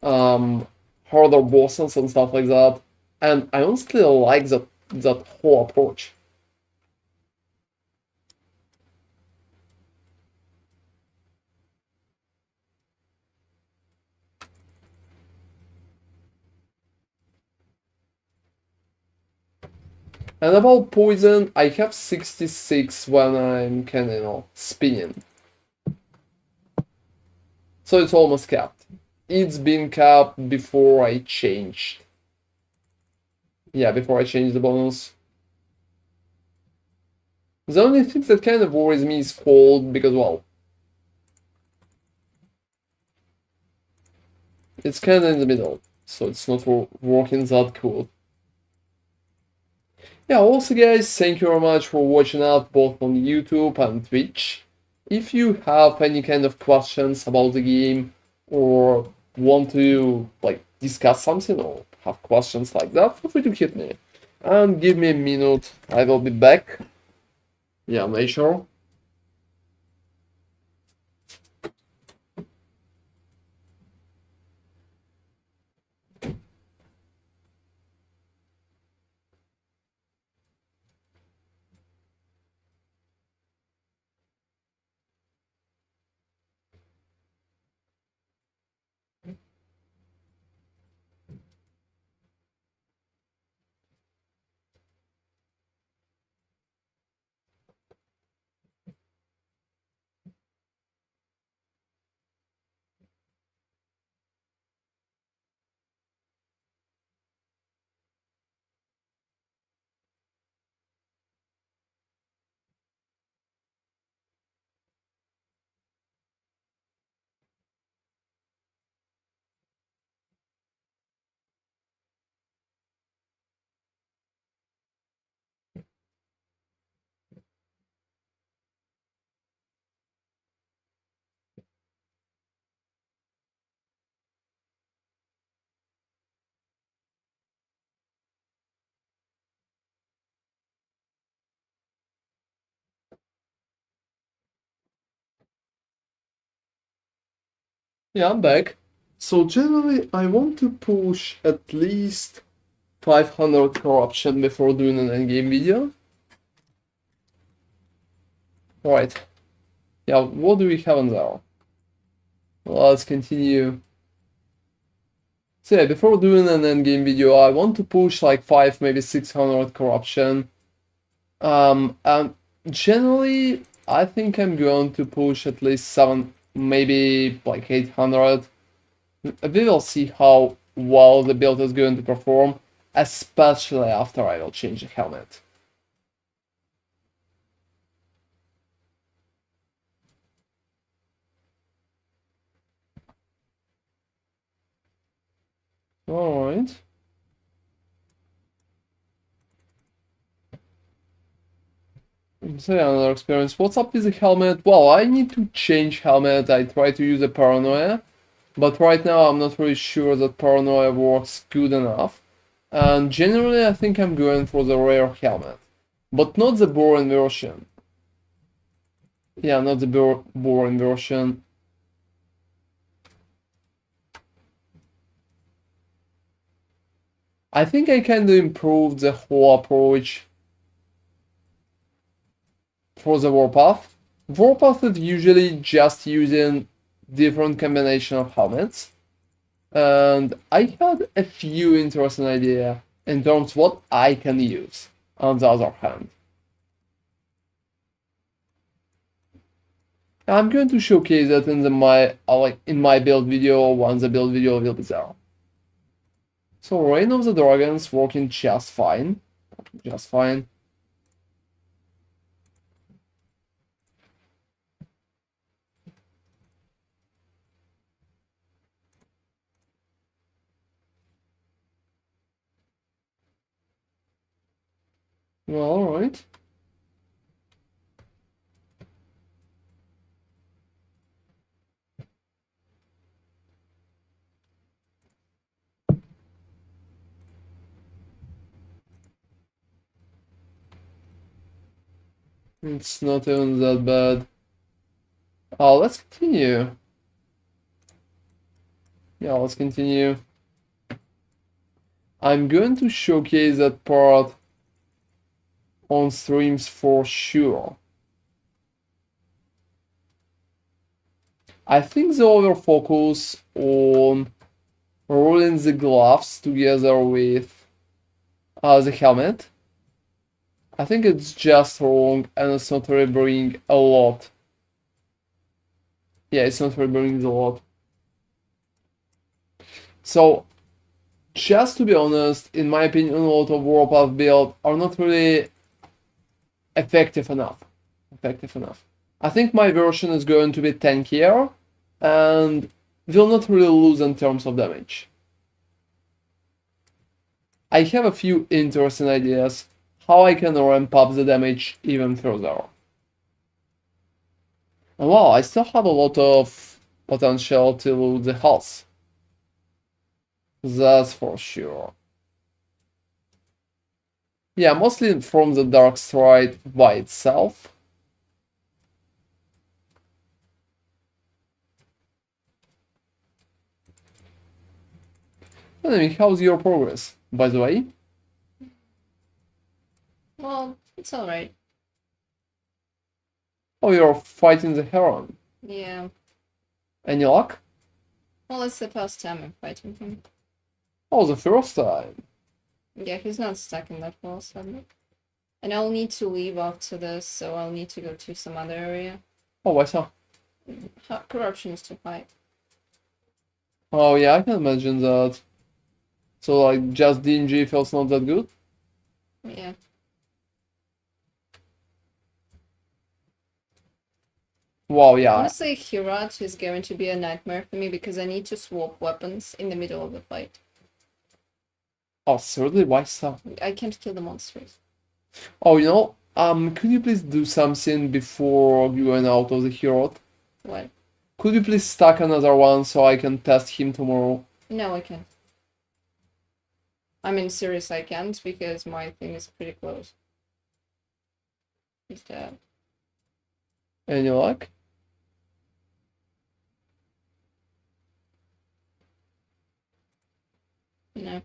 S2: harder bosses and stuff like that. And I honestly like that whole approach. And about poison, I have 66 when I'm spinning. So it's almost capped. It's been capped before I changed. Yeah, before I changed the bonus. The only thing that kind of worries me is cold because, well, it's kind of in the middle, so it's not working that cool. Yeah, also guys, thank you very much for watching out both on YouTube and Twitch. If you have any kind of questions about the game or want to discuss something or have questions like that, feel free to hit me. And give me a minute, I will be back. Yeah, make sure. Yeah, I'm back. So generally, I want to push at least 500 corruption before doing an endgame video. Right. Yeah, what do we have on there? Let's continue. So yeah, before doing an endgame video, I want to push like 5, maybe 600 corruption. And generally, I think I'm going to push at least 7, maybe like 800. We will see how well the build is going to perform, especially after I will change the helmet. Alright. So yeah, another experience. What's up with the helmet? Well, I need to change helmet. I try to use a paranoia, but right now I'm not really sure that paranoia works good enough. And generally I think I'm going for the rare helmet, but not the boring version. Yeah, not the boring version. I think I kind of improved the whole approach for the WARPATH. WARPATH is usually just using different combination of helmets. And I had a few interesting ideas in terms of what I can use on the other hand. I'm going to showcase that in my build video once the build video will be there. So Reign of the Dragons working just fine. Just fine. Well, alright. It's not even that bad. Let's continue. Yeah, let's continue. I'm going to showcase that part on streams for sure. I think the over focus on rolling the gloves together with the helmet, I think it's just wrong and it's not really bringing a lot. Yeah, it's not really bringing a lot. So, just to be honest, in my opinion, a lot of WARPATH builds are not really effective enough. I think my version is going to be tankier and will not really lose in terms of damage. I have a few interesting ideas how I can ramp up the damage even further. And wow, I still have a lot of potential to loot the health. That's for sure. Yeah, mostly from the dark stride by itself. Anyway, how's your progress, by the way?
S1: Well, it's alright.
S2: Oh, you're fighting the Heron.
S1: Yeah.
S2: Any luck?
S1: Well, it's the first time I'm fighting him.
S2: Oh, the first time.
S1: Yeah, he's not stuck in that wall, sadly. And I'll need to leave after this, so I'll need to go to some other area.
S2: Oh, I saw.
S1: Corruption is too high.
S2: Oh, yeah, I can imagine that. So, like, just DNG feels not that good?
S1: Yeah.
S2: Wow, yeah.
S1: Honestly, Hirat is going to be a nightmare for me because I need to swap weapons in the middle of the fight.
S2: Oh, certainly, why so?
S1: I can't kill the monsters.
S2: Oh, you know, could you please do something before going out of the hero?
S1: What?
S2: Could you please stack another one so I can test him tomorrow?
S1: No, I can't. I mean, serious, I can't because my thing is pretty close. He's dead.
S2: Any luck?
S1: No.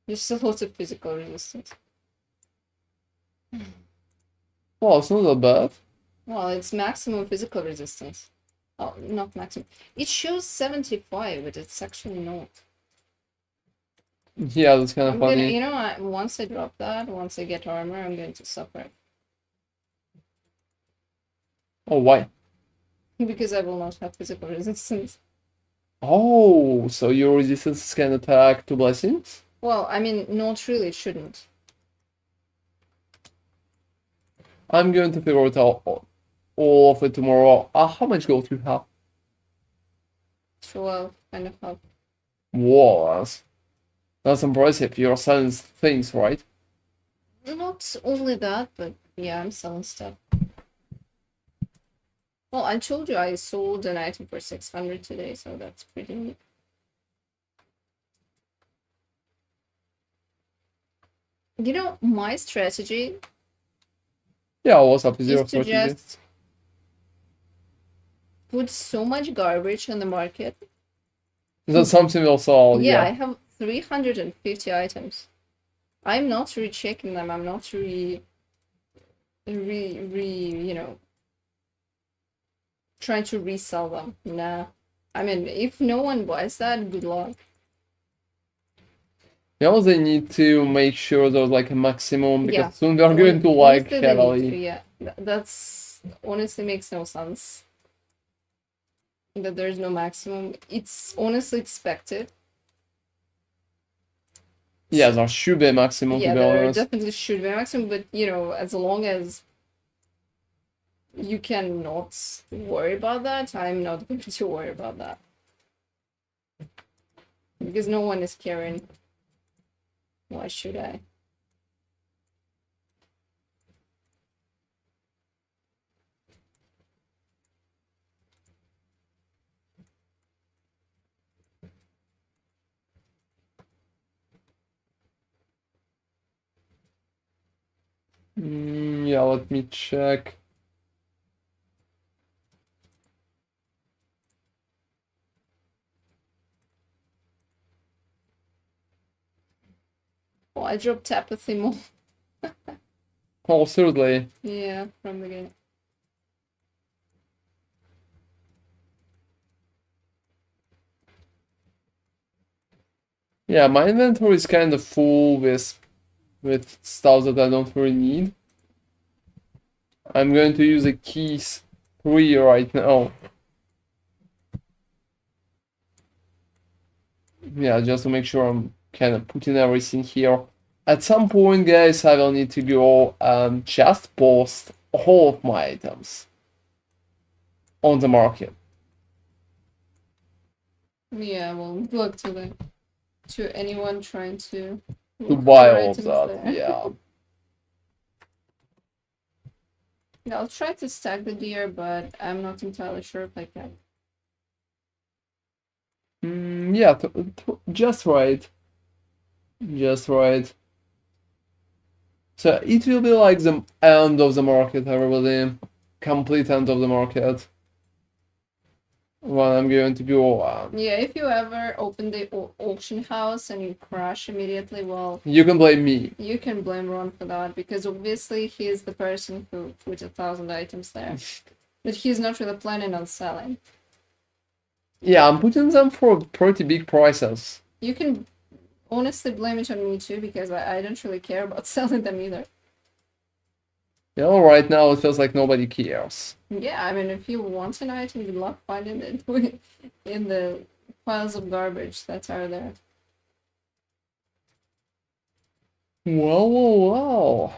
S1: There's a lot of physical resistance.
S2: Well, it's not that bad.
S1: Well, it's maximum physical resistance. Oh, not maximum. It shows 75, but it's actually not.
S2: Yeah, that's kind of
S1: I'm
S2: funny.
S1: gonna, you know, once I drop that, once I get armor, I'm going to suffer.
S2: Oh, why?
S1: Because I will not have physical resistance.
S2: Oh, so your resistance can attack to blessings?
S1: Well, I mean, not really, it shouldn't.
S2: I'm going to figure it out all of it tomorrow. How much gold do you have?
S1: 12 and a half.
S2: Whoa, that's impressive. You're selling things, right?
S1: Not only that, but yeah, I'm selling stuff. Well, I told you I sold an item for 600 today, so that's pretty neat. You know, my strategy
S2: Yeah, what's up? Is
S1: is
S2: your
S1: to
S2: strategy?
S1: just put so much garbage on the market.
S2: That's something we'll solve,
S1: Yeah, I
S2: yeah.
S1: have 350 items. I'm not rechecking them. I'm not you know, trying to resell them. Nah. I mean, if no one buys that, good luck.
S2: You know, they need to make sure there's like a maximum because
S1: Yeah.
S2: soon they're going to like
S1: Honestly, they need to,
S2: heavily.
S1: yeah. That's honestly makes no sense that there's no maximum. It's honestly expected.
S2: Yeah, there should be a maximum
S1: Yeah,
S2: to be
S1: there
S2: honest.
S1: definitely should be a maximum, but you know, as long as you cannot worry about that, I'm not going to worry about that. Because no one is caring. Why should I?
S2: Yeah, let me check.
S1: Oh, I dropped apathy more.
S2: Oh, seriously.
S1: Yeah, from the game.
S2: Yeah, my inventory is kind of full with stuff that I don't really need. I'm going to use a keys 3 right now. Yeah, just to make sure I'm kind of putting everything here. At some point, guys, I will need to go and just post all of my items on the market.
S1: Yeah, well, good luck to anyone trying to
S2: To
S1: look
S2: buy
S1: for
S2: all of
S1: items
S2: that,
S1: there.
S2: yeah.
S1: Yeah, I'll try to stack the deer, but I'm not entirely sure if I can.
S2: Yeah, just right. Just right. So it will be like the end of the market, everybody. Complete end of the market. When I'm going to go
S1: Yeah, if you ever open the auction house and you crash immediately, well,
S2: you can blame me.
S1: you can blame Ron for that, because obviously he's the person who put 1,000 items there that he's not really planning on selling.
S2: Yeah, I'm putting them for pretty big prices.
S1: You can honestly blame it on me too, because I don't really care about selling them either.
S2: You know, right now it feels like nobody cares.
S1: Yeah, I mean, if you want an item, good luck finding it in the piles of garbage that are there.
S2: Well, well, well.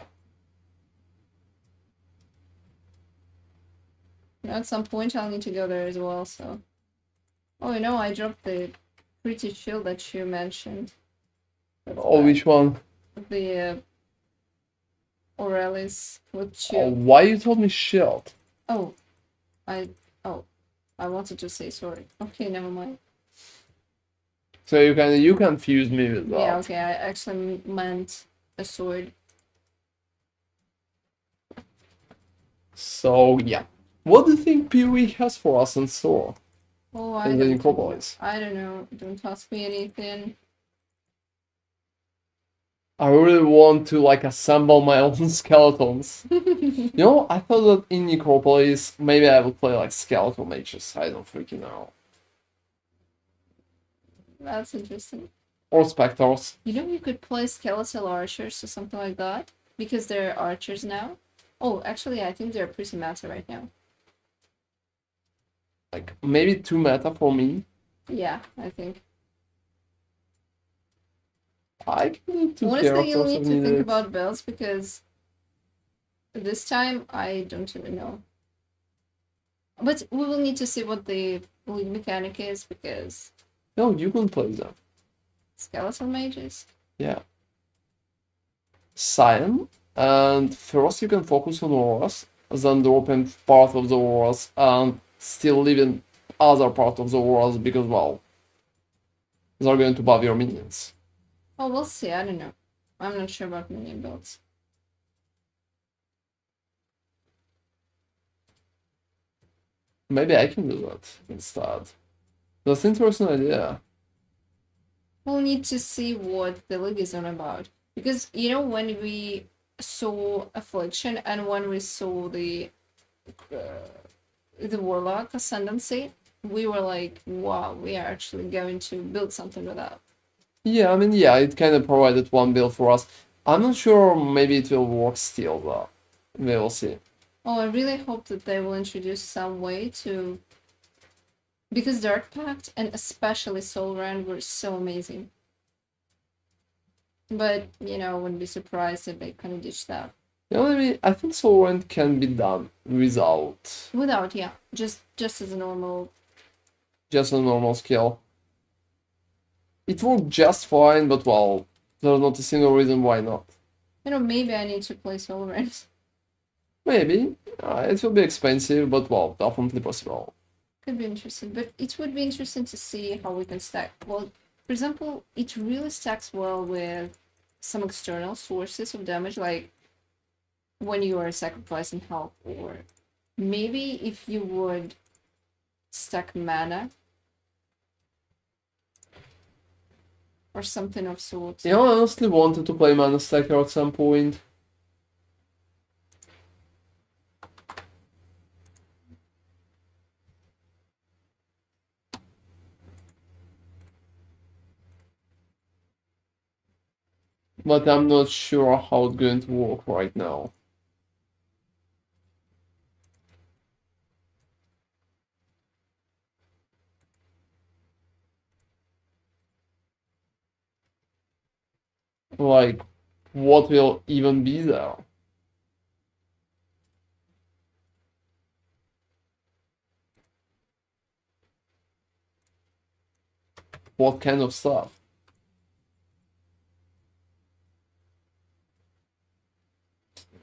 S1: At some point, I'll need to go there as well, so. Oh, you know, I dropped the pretty shield that you mentioned. That's
S2: Oh,
S1: bad.
S2: which one?
S1: The Aurelis with
S2: Oh,
S1: shield.
S2: why you told me shield?
S1: Oh, I wanted to say sorry. Okay, never mind.
S2: So you confused me with that.
S1: Yeah, okay, I actually meant a sword.
S2: So yeah. What do you think PoE has for us in store?
S1: Oh, I
S2: In the
S1: don't know.
S2: necropolis?
S1: I don't know. Don't ask me anything.
S2: I really want to like assemble my own skeletons. You know, I thought that in necropolis maybe I would play like skeletal mages. I don't freaking know.
S1: That's interesting.
S2: Or specters.
S1: You know, you could play skeletal archers or something like that, because they're archers now. Oh, actually, I think they're pretty meta right now.
S2: Like maybe too meta for me.
S1: Yeah, I think.
S2: I can do two
S1: Honestly, you'll
S2: characters
S1: need
S2: if
S1: to think
S2: needed.
S1: about bells, because this time I don't even know. But we will need to see what the league mechanic is, because
S2: No, you can play them.
S1: skeletal mages.
S2: Yeah. Cyan. And first you can focus on auras, then dropping part of the auras and still leaving other part of the auras because well they're going to buff your minions.
S1: Oh, we'll see. I don't know. I'm not sure about minion builds.
S2: Maybe I can do that instead. That's an interesting idea.
S1: We'll need to see what the league is on about. Because, you know, when we saw Affliction and when we saw the Warlock Ascendancy, we were like, wow, we are actually going to build something with that.
S2: Yeah, I mean, yeah, it kind of provided one build for us. I'm not sure maybe it will work still though. We will see.
S1: Oh, I really hope that they will introduce some way to... Because Dark Pact and especially Soul Rand were so amazing. But, you know, I wouldn't be surprised if they kind of ditch that.
S2: Yeah, maybe I think Soul Rend can be done without
S1: Without, yeah, just as a normal...
S2: just a normal skill. It worked just fine, but well, there's not a single reason why not.
S1: You know, maybe I need to play Soul Rand.
S2: Maybe. It will be expensive, but well, definitely possible.
S1: Could be interesting, but it would be interesting to see how we can stack. Well, for example, it really stacks well with some external sources of damage, like when you are sacrificing health, or maybe if you would stack mana or something of sorts.
S2: Yeah, I honestly wanted to play Mana Stacker at some point. But I'm not sure how it's going to work right now. Like, what will even be there? What kind of stuff?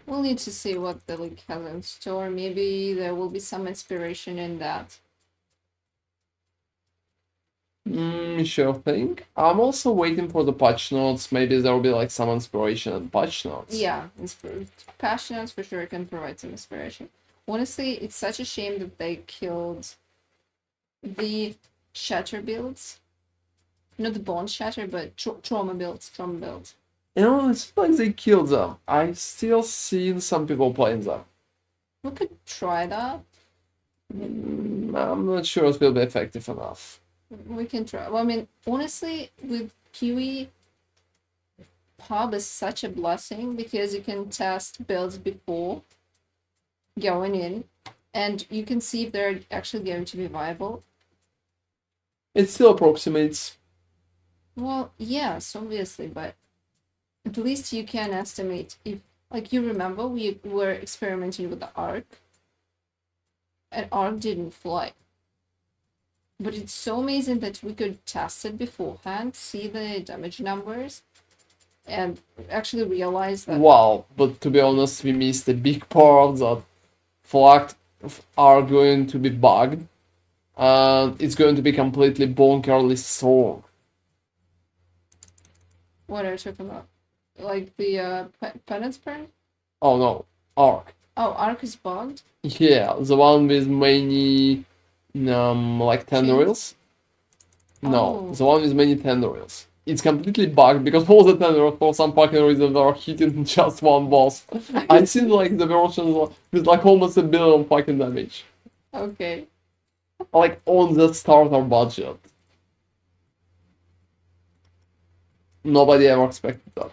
S1: We'll need to see what the league has in store. Maybe there will be some inspiration in that.
S2: Sure thing. I'm also waiting for the patch notes. Maybe there will be like some inspiration and patch notes.
S1: Yeah, patch notes for sure can provide some inspiration. Honestly, it's such a shame that they killed the shatter builds. Not the bond shatter, but trauma builds.
S2: You know, it's like they killed them. I've still seen some people playing them.
S1: We could try that.
S2: I'm not sure it will be effective enough.
S1: We can try. Well, I mean, honestly, with Kiwi, pub is such a blessing because you can test builds before going in, and you can see if they're actually going to be viable.
S2: It still approximates.
S1: Well, yes, obviously, but at least you can estimate if, like, you remember we were experimenting with the arc, and arc didn't fly. But it's so amazing that we could test it beforehand, see the damage numbers, and actually realize that.
S2: Wow, but to be honest, we missed a big part that flags are going to be bugged, and it's going to be completely bonkerly strong.
S1: What are you talking about? Like the penance burn?
S2: Oh no, Arc.
S1: Oh, arc is bugged?
S2: Yeah, the one with many, like tendrils. No,
S1: Oh.
S2: the one with many tendrils. It's completely bugged because all the tendrils for some fucking reason are hitting just one boss. I seen like the versions with like almost 1 billion fucking damage.
S1: Okay.
S2: Like on the starter budget. Nobody ever expected that.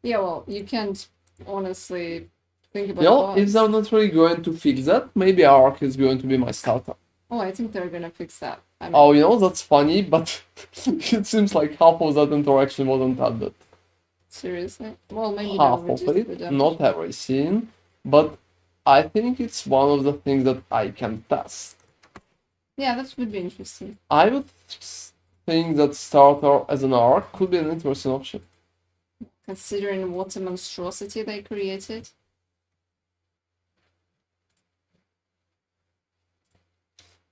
S1: Yeah, well, you can't honestly think about
S2: You know,
S1: bugs.
S2: if they're not really going to fix that, maybe Arc is going to be my starter.
S1: Oh, I think they're gonna fix that. I mean,
S2: Oh, you know, that's funny, but it seems like half of that interaction wasn't added.
S1: seriously? Well, maybe
S2: Half
S1: they'll
S2: of
S1: reduce the
S2: it,
S1: damage.
S2: not everything, but I think it's one of the things that I can test.
S1: Yeah, that would be interesting.
S2: I would think that starter as an arc could be an interesting option.
S1: Considering what a monstrosity they created.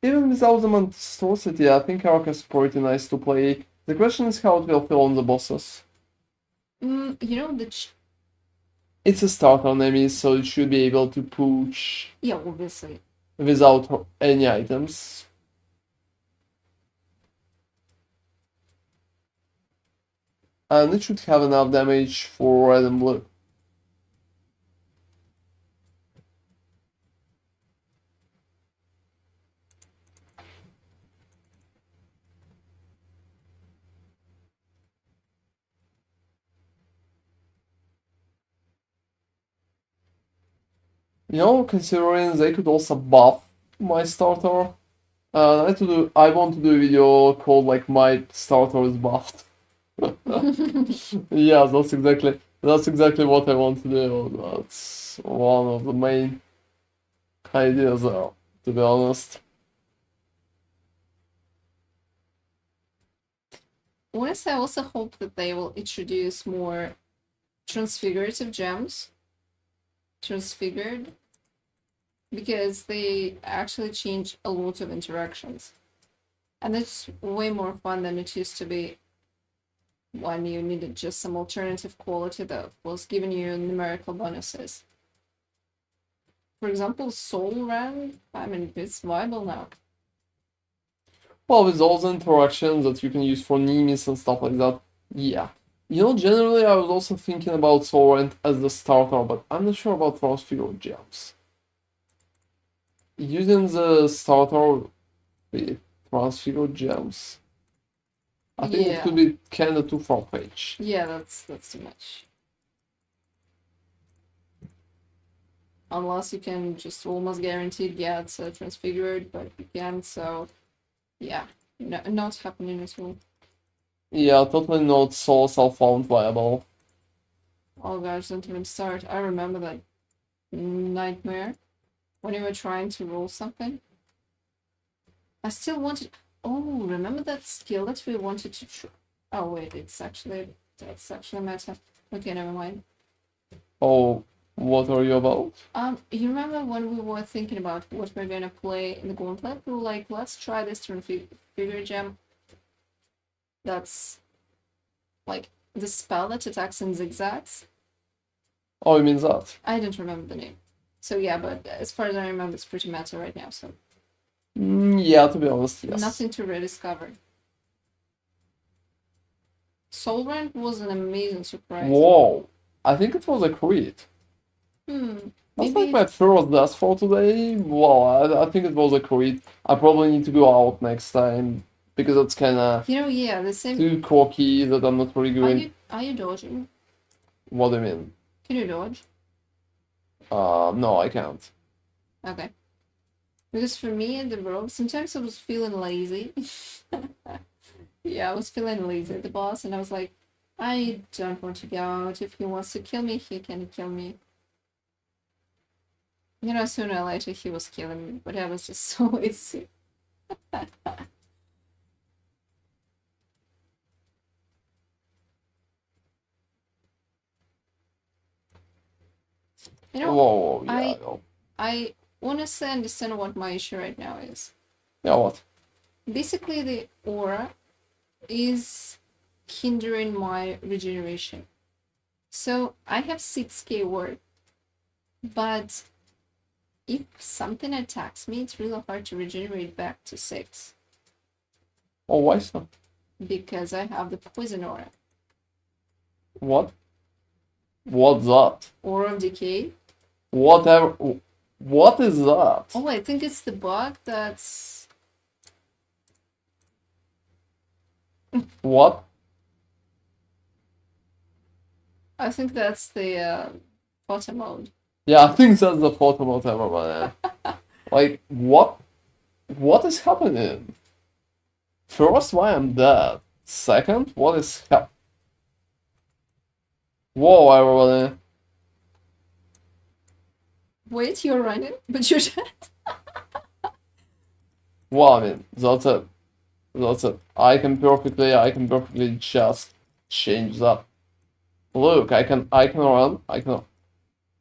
S2: Even without the monstrosity, I think arc is pretty nice to play. The question is how it will feel on the bosses.
S1: You know,
S2: It's a starter enemy, so it should be able to push
S1: yeah, obviously.
S2: without any items. And it should have enough damage for red and blue. You know, considering they could also buff my starter. I want to do a video called like my starter is buffed. Yeah, that's exactly what I want to do. That's one of the main ideas there, to be honest.
S1: Honestly, I also hope that they will introduce more transfigurative gems. Transfigured. Because they actually change a lot of interactions. And it's way more fun than it used to be when you needed just some alternative quality that was giving you numerical bonuses. For example, Soul Ram, I mean, it's viable now.
S2: Well, with all the interactions that you can use for Nemes and stuff like that, yeah. You know, generally I was also thinking about Solent as the starter, but I'm not sure about Transfigure Gems. Using the starter with Transfigure Gems, I think it
S1: Yeah.
S2: could be kinda too far-fetched.
S1: Yeah, that's too much. Unless you can just almost guaranteed get transfigured, but you can't, so yeah, no, not happening at all.
S2: Yeah, totally not so self-found viable.
S1: Oh gosh, don't even start. I remember that nightmare when you were trying to roll something. I still wanted. Oh, remember that skill that we wanted to try? Oh wait, that's actually meta. Okay, never mind.
S2: Oh, what are you about?
S1: You remember when we were thinking about what we're gonna play in the gauntlet? We were like, let's try this figure gem. That's like the spell that attacks in zigzags.
S2: Oh, you mean that?
S1: I don't remember the name. So yeah, but as far as I remember, it's pretty meta right now. So
S2: Yeah, to be honest, yes.
S1: nothing to rediscover. Soul Rank was an amazing surprise.
S2: Whoa, I think it was a crit. That's like
S1: Maybe.
S2: my first death for today. Well, I think it was a crit. I probably need to go out next time because it's kinda
S1: Yeah, the same.
S2: too cocky that I'm not really good.
S1: Are you dodging?
S2: What do you mean?
S1: Can you dodge?
S2: No, I can't.
S1: Okay. Because for me in the rogue, sometimes I was feeling lazy. Yeah, I was feeling lazy at the boss, and I was like, I don't want to go out. If he wants to kill me, he can kill me. Sooner or later he was killing me, but I was just so lazy.
S2: Whoa, yeah,
S1: I honestly understand what my issue right now is.
S2: yeah, what?
S1: Basically, the aura is hindering my regeneration. So I have 6k worth, but if something attacks me, it's really hard to regenerate back to 6.
S2: Oh, why so?
S1: Because I have the poison aura.
S2: What? What's that?
S1: Aura of decay.
S2: Whatever. What is that?
S1: Oh, I think it's the bug that's...
S2: What?
S1: I think that's the photo mode.
S2: Yeah, I think that's the photo whatever, man. Like, what? What is happening? First, why I'm dead. Second, what is Whoa, everybody.
S1: Wait, you're running, but you're dead.
S2: Well, I mean, that's it. That's it. I can perfectly just change that. Look, I can run.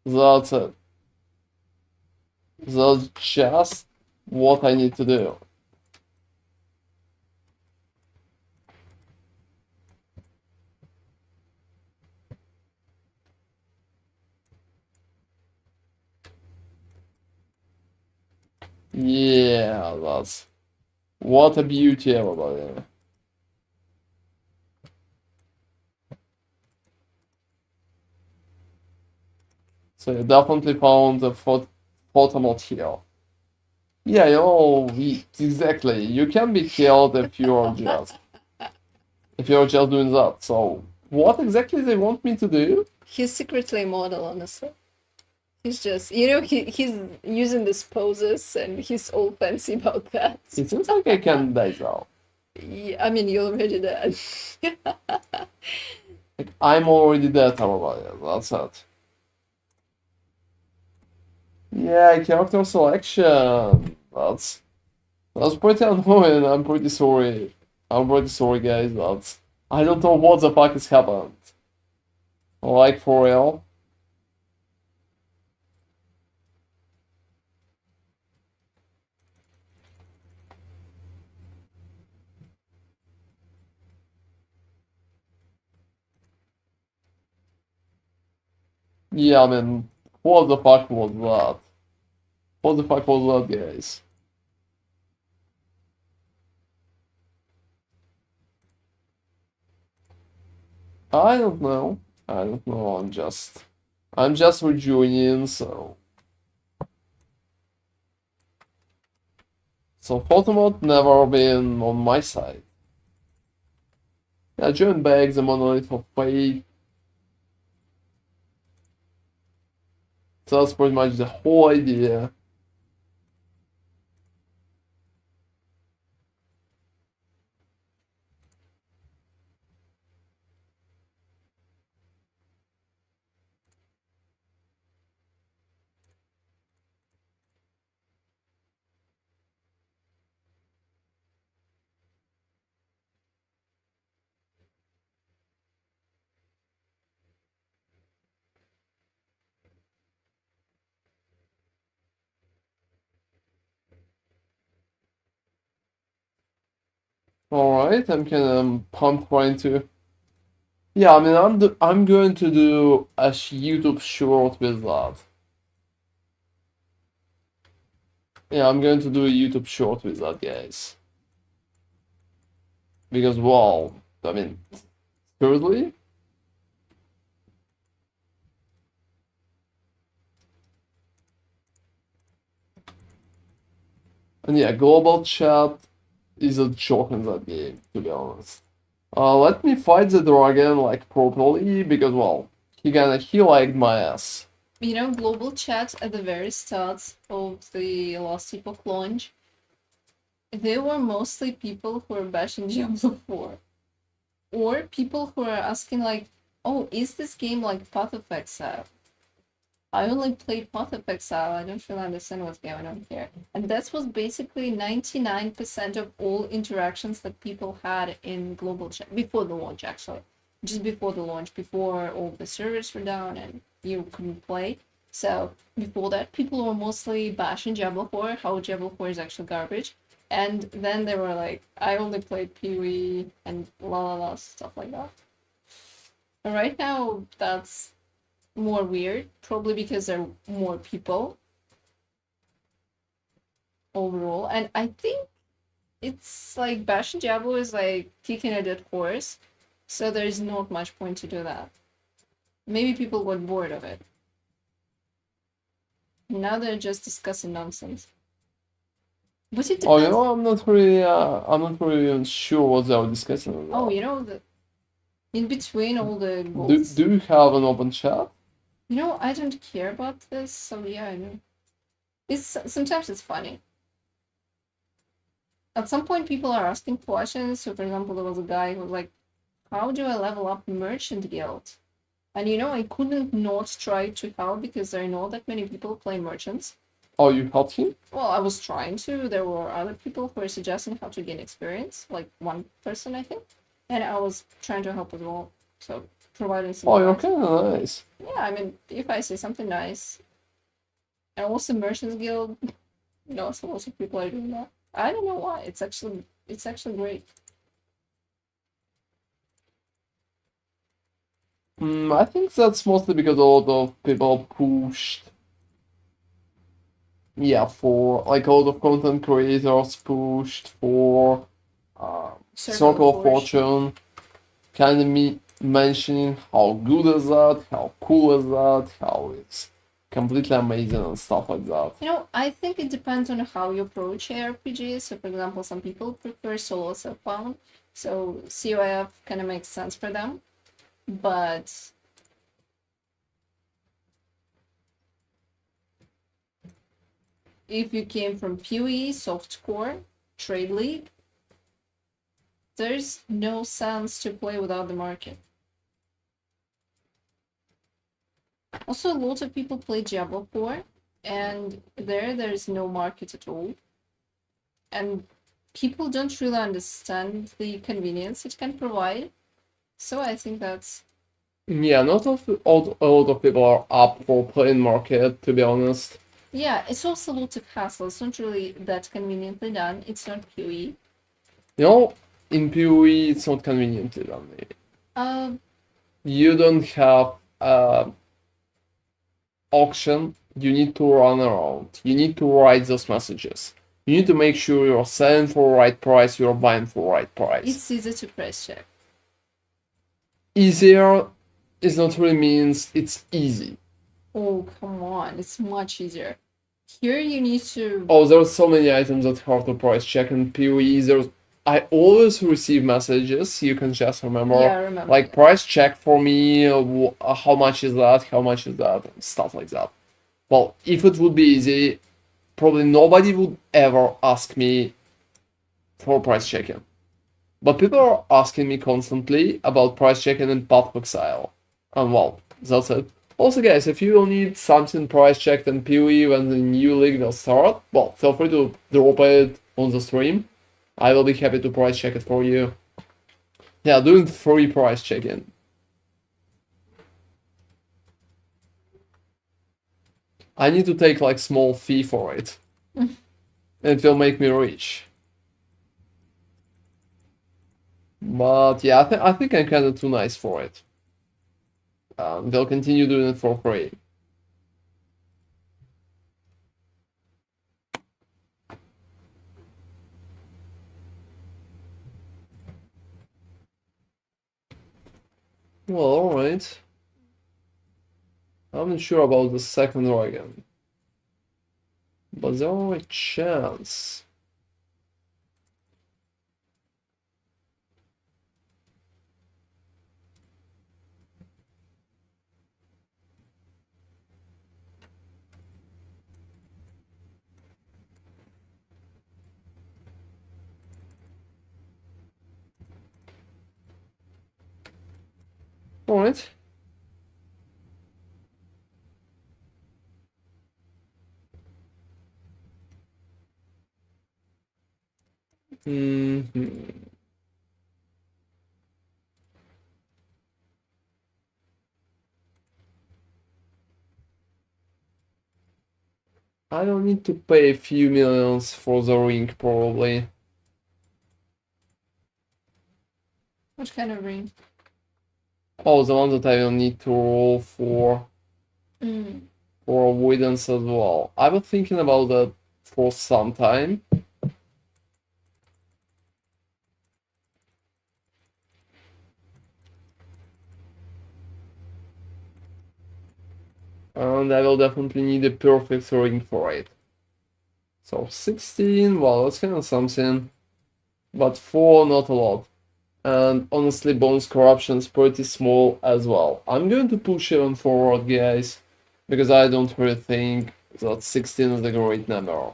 S2: That's it. That's just what I need to do. Yeah, that's what a beauty, everybody. So you definitely found the photo mod here. Yeah, exactly. You can be killed if you're just doing that. So what exactly they want me to do?
S1: He's secretly immortal, honestly. He's just, he's using these poses and he's all fancy about that.
S2: It seems like I can die now.
S1: Yeah, I mean, you're already dead.
S2: Like, I'm already dead, everybody. That's it. Yeah, character selection. That's pretty annoying. I'm pretty sorry. Guys. I don't know what the fuck has happened. Like, for real. Yeah, I mean, what the fuck was that? What the fuck was that, guys? I don't know. I don't know. I'm just rejoining, so photo mode never been on my side. Yeah, join back the monolith of fate. So that's pretty much the whole idea. Alright, I'm kind of pumped trying to. Yeah, I mean, I'm going to do a YouTube short with that. Yeah, I'm going to do a YouTube short with that, guys. Because, well, I mean, seriously? And yeah, global chat is a joke in that game, to be honest. Let me fight the dragon, like, properly, because, well, he liked my ass.
S1: You know, global chat at the very start of the last Epoch launch, they were mostly people who were bashing Diablo 4. Or people who are asking like, oh, is this game like Path of Exile? I only played Path of Exile, I don't really understand what's going on here. And that was basically 99% of all interactions that people had in global chat, before the launch actually. Just before the launch, before all the servers were down and you couldn't play. So before that, people were mostly bashing Diablo 4, how Diablo 4 is actually garbage. And then they were like, I only played PoE and la la la, stuff like that. And right now, that's more weird, probably because there are more people overall. And I think it's like bashing Diablo is like kicking a dead horse, so there's not much point to do that. Maybe people got bored of it. Now they're just discussing nonsense. But it
S2: Oh, you
S1: depends.
S2: know, I'm not really even sure what they were discussing about.
S1: Oh, you know, in between all the
S2: Do
S1: goals.
S2: do you have an open chat?
S1: You know, I don't care about this, so yeah, I know. Sometimes it's funny. At some point, people are asking questions. So, for example, there was a guy who was like, "How do I level up Merchant Guild?" And you know, I couldn't not try to help because there are not that many people play merchants.
S2: Oh, you helped him?
S1: Well, I was trying to. There were other people who were suggesting how to gain experience, like one person, I think, and I was trying to help as well. So providing some.
S2: Oh, you're
S1: advice.
S2: kind of nice.
S1: Yeah, I mean, if I say something nice, and also Merchants Guild, you know, so lots of people are doing that. I don't know why. It's actually great.
S2: I think that's mostly because a lot of people pushed. Yeah, for like a lot of content creators pushed for Circle of Fortune, kind of me mentioning how good is that, how cool is that, how it's completely amazing and stuff like that.
S1: You know, I think it depends on how you approach ARPGs. So, for example, some people prefer solo self-found, so COF kind of makes sense for them. But if you came from PoE, softcore, trade league, there's no sense to play without the market. Also, a lot of people play Diablo 4, and there's no market at all. And people don't really understand the convenience it can provide. So I think that's...
S2: Yeah, not a lot of people are up for playing market, to be honest.
S1: Yeah, it's also a lot of hassle. It's not really that conveniently done. It's not PoE.
S2: You know, in PoE, it's not conveniently done.
S1: Uh,
S2: You don't have auction you need to run around. You need to write those messages. You need to make sure you're selling for the right price, you're buying for the right price.
S1: It's easy to price check.
S2: Easier is not really means it's easy.
S1: Oh, come on. It's much easier. Here you need to...
S2: Oh, there are so many items that hard to price check in PoE. I always receive messages, you can just remember.
S1: Yeah, I remember.
S2: Like, price check for me, how much is that, how much is that, and stuff like that. Well, if it would be easy, probably nobody would ever ask me for price checking. But people are asking me constantly about price checking in Path of Exile. And well, that's it. Also, guys, if you will need something price checked in PoE when the new league will start, well, feel free to drop it on the stream. I will be happy to price check it for you. Yeah, doing free price checking. I need to take like small fee for it. It will make me rich. But yeah, I think I'm kind of too nice for it. They'll continue doing it for free. Well, alright. I'm not sure about the second dragon. But there are a chance. Alright. I don't need to pay a few millions for the ring, probably.
S1: What kind of ring?
S2: Oh, the one that I will need to roll for avoidance as well. I was thinking about that for some time. And I will definitely need a perfect ring for it. So 16, well, that's kind of something. But 4, not a lot. And honestly, Bones Corruption is pretty small as well. I'm going to push it on forward, guys, because I don't really think that 16 is a great number.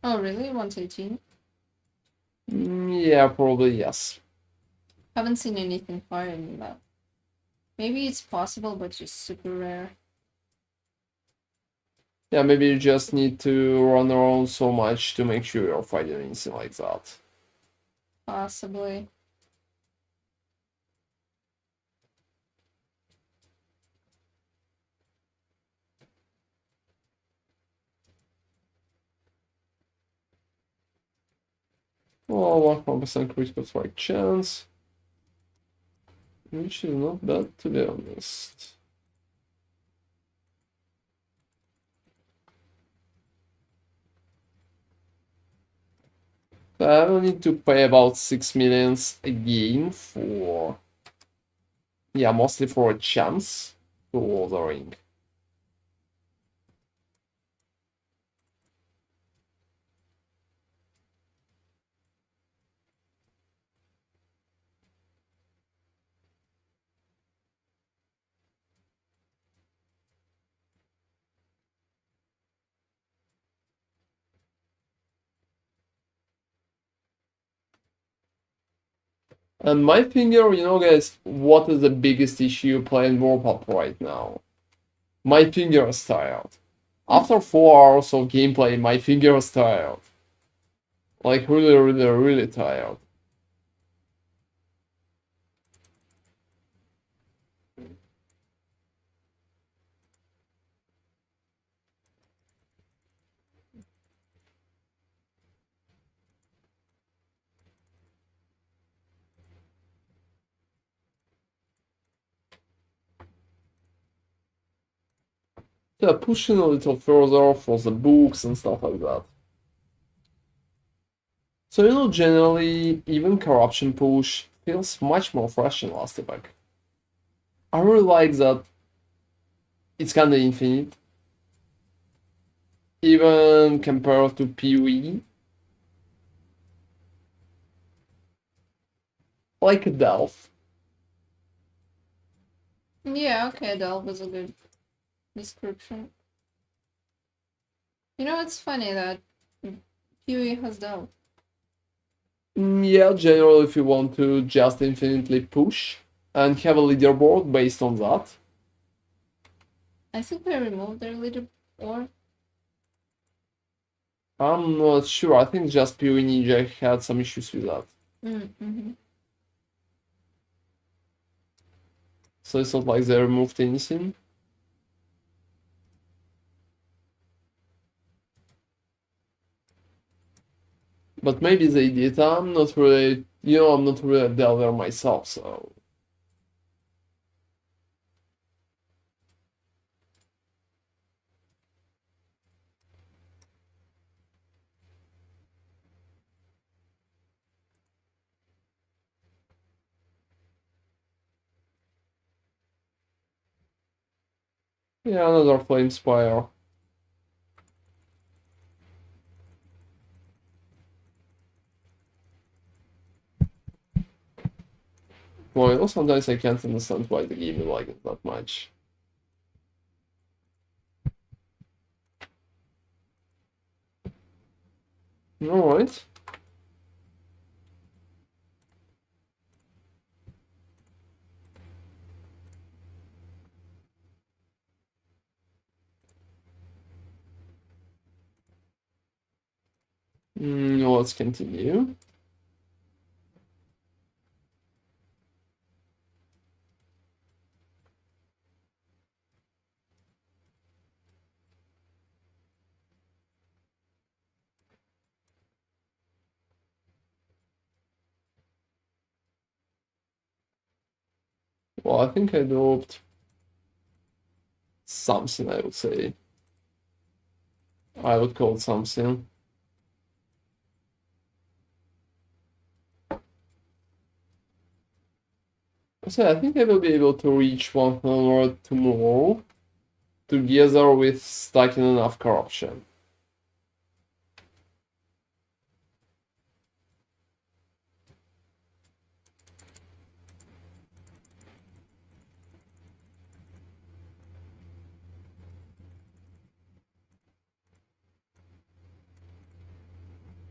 S1: Oh, really? 118?
S2: Yeah, probably yes.
S1: Haven't seen anything higher than that. Maybe it's possible, but just super rare.
S2: Yeah, maybe you just need to run around so much to make sure you're fighting anything like that.
S1: Possibly.
S2: Well, 100% critical strike chance. Which is not bad, to be honest. I will need to pay about 6 millions again for... Yeah, mostly for a chance to roll the ring. And my finger, you know, guys, what is the biggest issue playing WARPATH right now? My finger is tired. After 4 hours of gameplay, my finger is tired. Like, really, really, really tired. Yeah, pushing a little further for the books and stuff like that. So, generally, even corruption push feels much more fresh in Last Epoch. I really like that it's kinda infinite, even compared to PoE. Like a Delph.
S1: Yeah, okay, Delve is a good description. It's funny that Huey has Delve.
S2: Yeah, generally, if you want to just infinitely push and have a leaderboard based on that.
S1: I think they removed their leader, or
S2: I'm not sure. I think just PoE Ninja had some issues with that.
S1: mm-hmm.
S2: So it's not like they removed anything. But maybe they did. I'm not really, I'm not really a delver myself, so. Yeah, another flame spire. Well, sometimes I can't understand why the game like it that much. Alright. Let's continue. Well, I think I dropped something, I would say. I would call it something. So I think I will be able to reach 100 tomorrow, together with stacking enough corruption.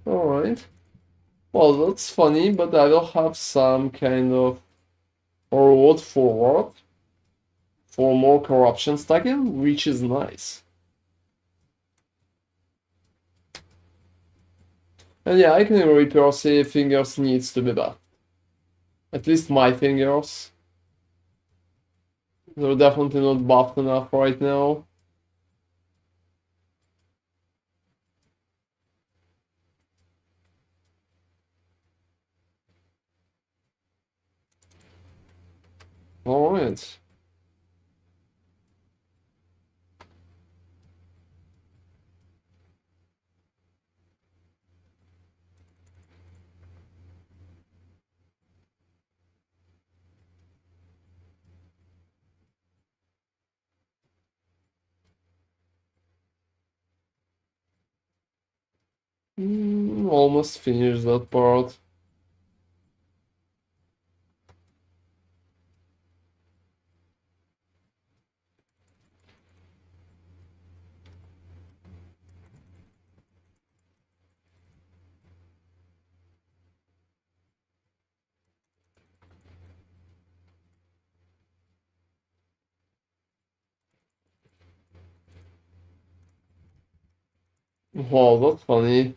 S2: Alright. Well, that's funny, but I will have some kind of reward forward for more corruption stacking, which is nice. And yeah, I can agree, Percy, fingers needs to be back. At least my fingers. They're definitely not buffed enough right now. Alright. Almost finished that part. Wow, that's funny.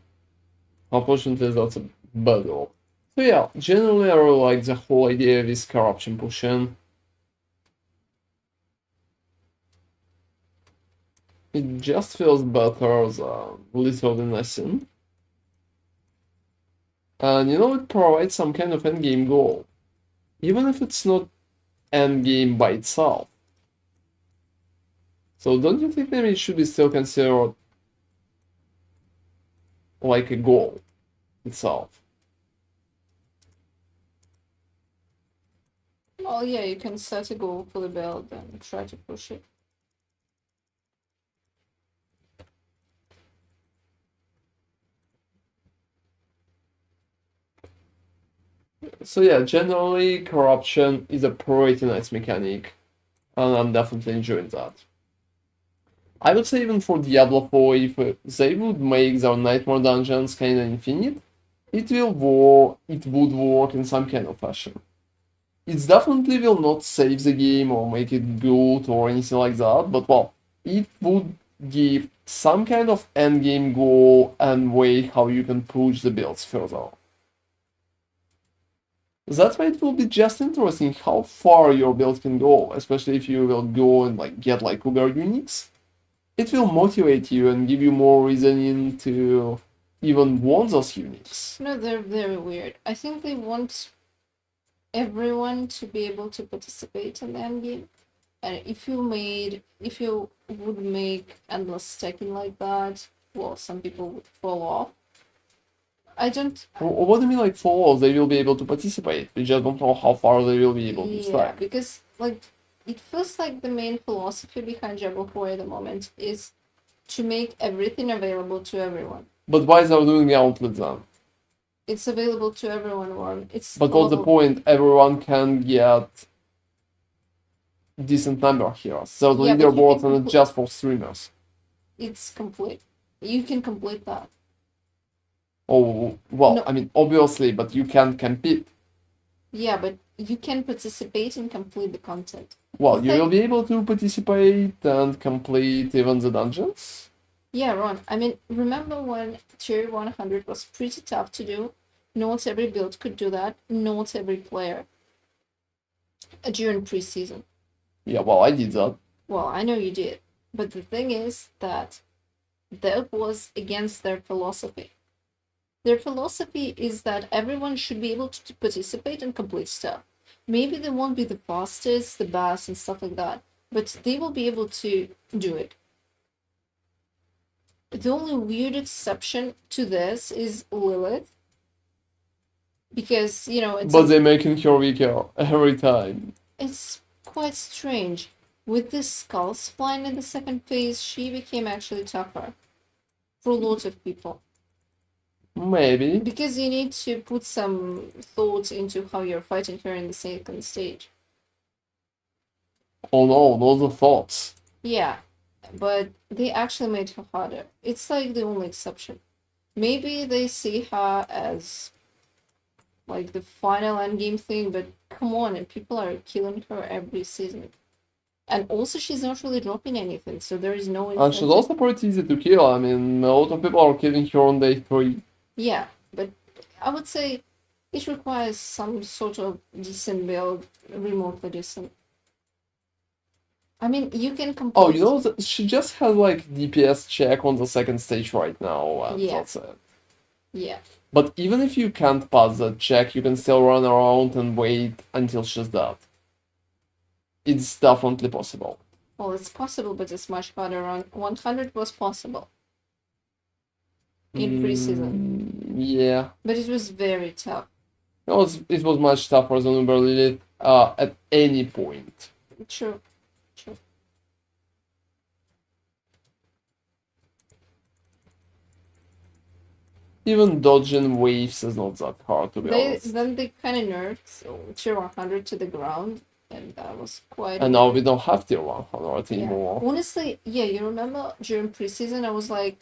S2: Unfortunately, that's a buggle. So yeah, generally I really like the whole idea of this corruption pushing. It just feels better than literally nothing. And it provides some kind of endgame goal. Even if it's not endgame by itself. So don't you think maybe it should be still considered like a goal itself?
S1: Well, yeah, you can set a goal for the build and try to push it.
S2: So yeah, generally corruption is a pretty nice mechanic, and I'm definitely enjoying that. I would say even for Diablo 4, if they would make their Nightmare dungeons kinda infinite, it would work in some kind of fashion. It definitely will not save the game or make it good or anything like that, but well, it would give some kind of endgame goal and way how you can push the builds further. That way it will be just interesting how far your build can go, especially if you will go and like get like Uber units. It will motivate you and give you more reasoning to even want those units.
S1: No, they're very weird. I think they want everyone to be able to participate in the end game. And if you would make endless stacking like that, well, some people would fall off. I don't.
S2: What do you mean like fall? They will be able to participate. We just don't know how far they will be able to
S1: Yeah,
S2: stack.
S1: because like it feels like the main philosophy behind Diablo 4 at the moment is to make everything available to everyone.
S2: But why they are doing Gauntlet then?
S1: It's available to everyone, or it's
S2: But what's the point? Everyone can get decent number here. So the
S1: Yeah, but you
S2: leaderboard
S1: can
S2: and it's just for streamers.
S1: It's complete. You can complete that.
S2: Oh, well,
S1: No.
S2: I mean, obviously, but you can't compete.
S1: Yeah, but you can participate and complete the content.
S2: Well,
S1: It's
S2: you
S1: like-
S2: will be able to participate and complete even the dungeons.
S1: Yeah, Ron. I mean, remember when Tier 100 was pretty tough to do? Not every build could do that. Not every player. During preseason.
S2: Yeah, well, I did that.
S1: Well, I know you did. But the thing is that was against their philosophy. Their philosophy is that everyone should be able to participate and complete stuff. Maybe they won't be the fastest, the best, and stuff like that, but they will be able to do it. The only weird exception to this is Lilith. Because, it's
S2: But they're making her weaker every time.
S1: it's quite strange. With the skulls flying in the second phase, she became actually tougher. For lots of people.
S2: Maybe.
S1: Because you need to put some thought into how you're fighting her in the second stage.
S2: Oh no, those are thoughts.
S1: Yeah, but they actually made her harder. It's like the only exception. Maybe they see her as like the final endgame thing, but come on, and people are killing her every season. And also, she's not really dropping anything, so there is no.
S2: And she's also pretty easy to kill. I mean, a lot of people are killing her on day 3.
S1: Yeah, but I would say it requires some sort of decent build, remotely decent. I mean, you can complete.
S2: Oh, you know, she just has like DPS check on the second stage right now, and
S1: Yeah.
S2: that's it.
S1: Yeah.
S2: But even if you can't pass that check, you can still run around and wait until she's dead. It's definitely possible.
S1: Well, it's possible, but it's much harder. On 100 was possible in preseason,
S2: Yeah.
S1: but it was very tough.
S2: It was much tougher than Uber Lilith at any point.
S1: True.
S2: Even dodging waves is not that hard, to be honest.
S1: Then they kind of nerfed Tier 100 to the ground, and that was quite.
S2: And now we don't have Tier 100
S1: Yeah.
S2: anymore.
S1: Honestly, yeah, you remember during preseason, I was like,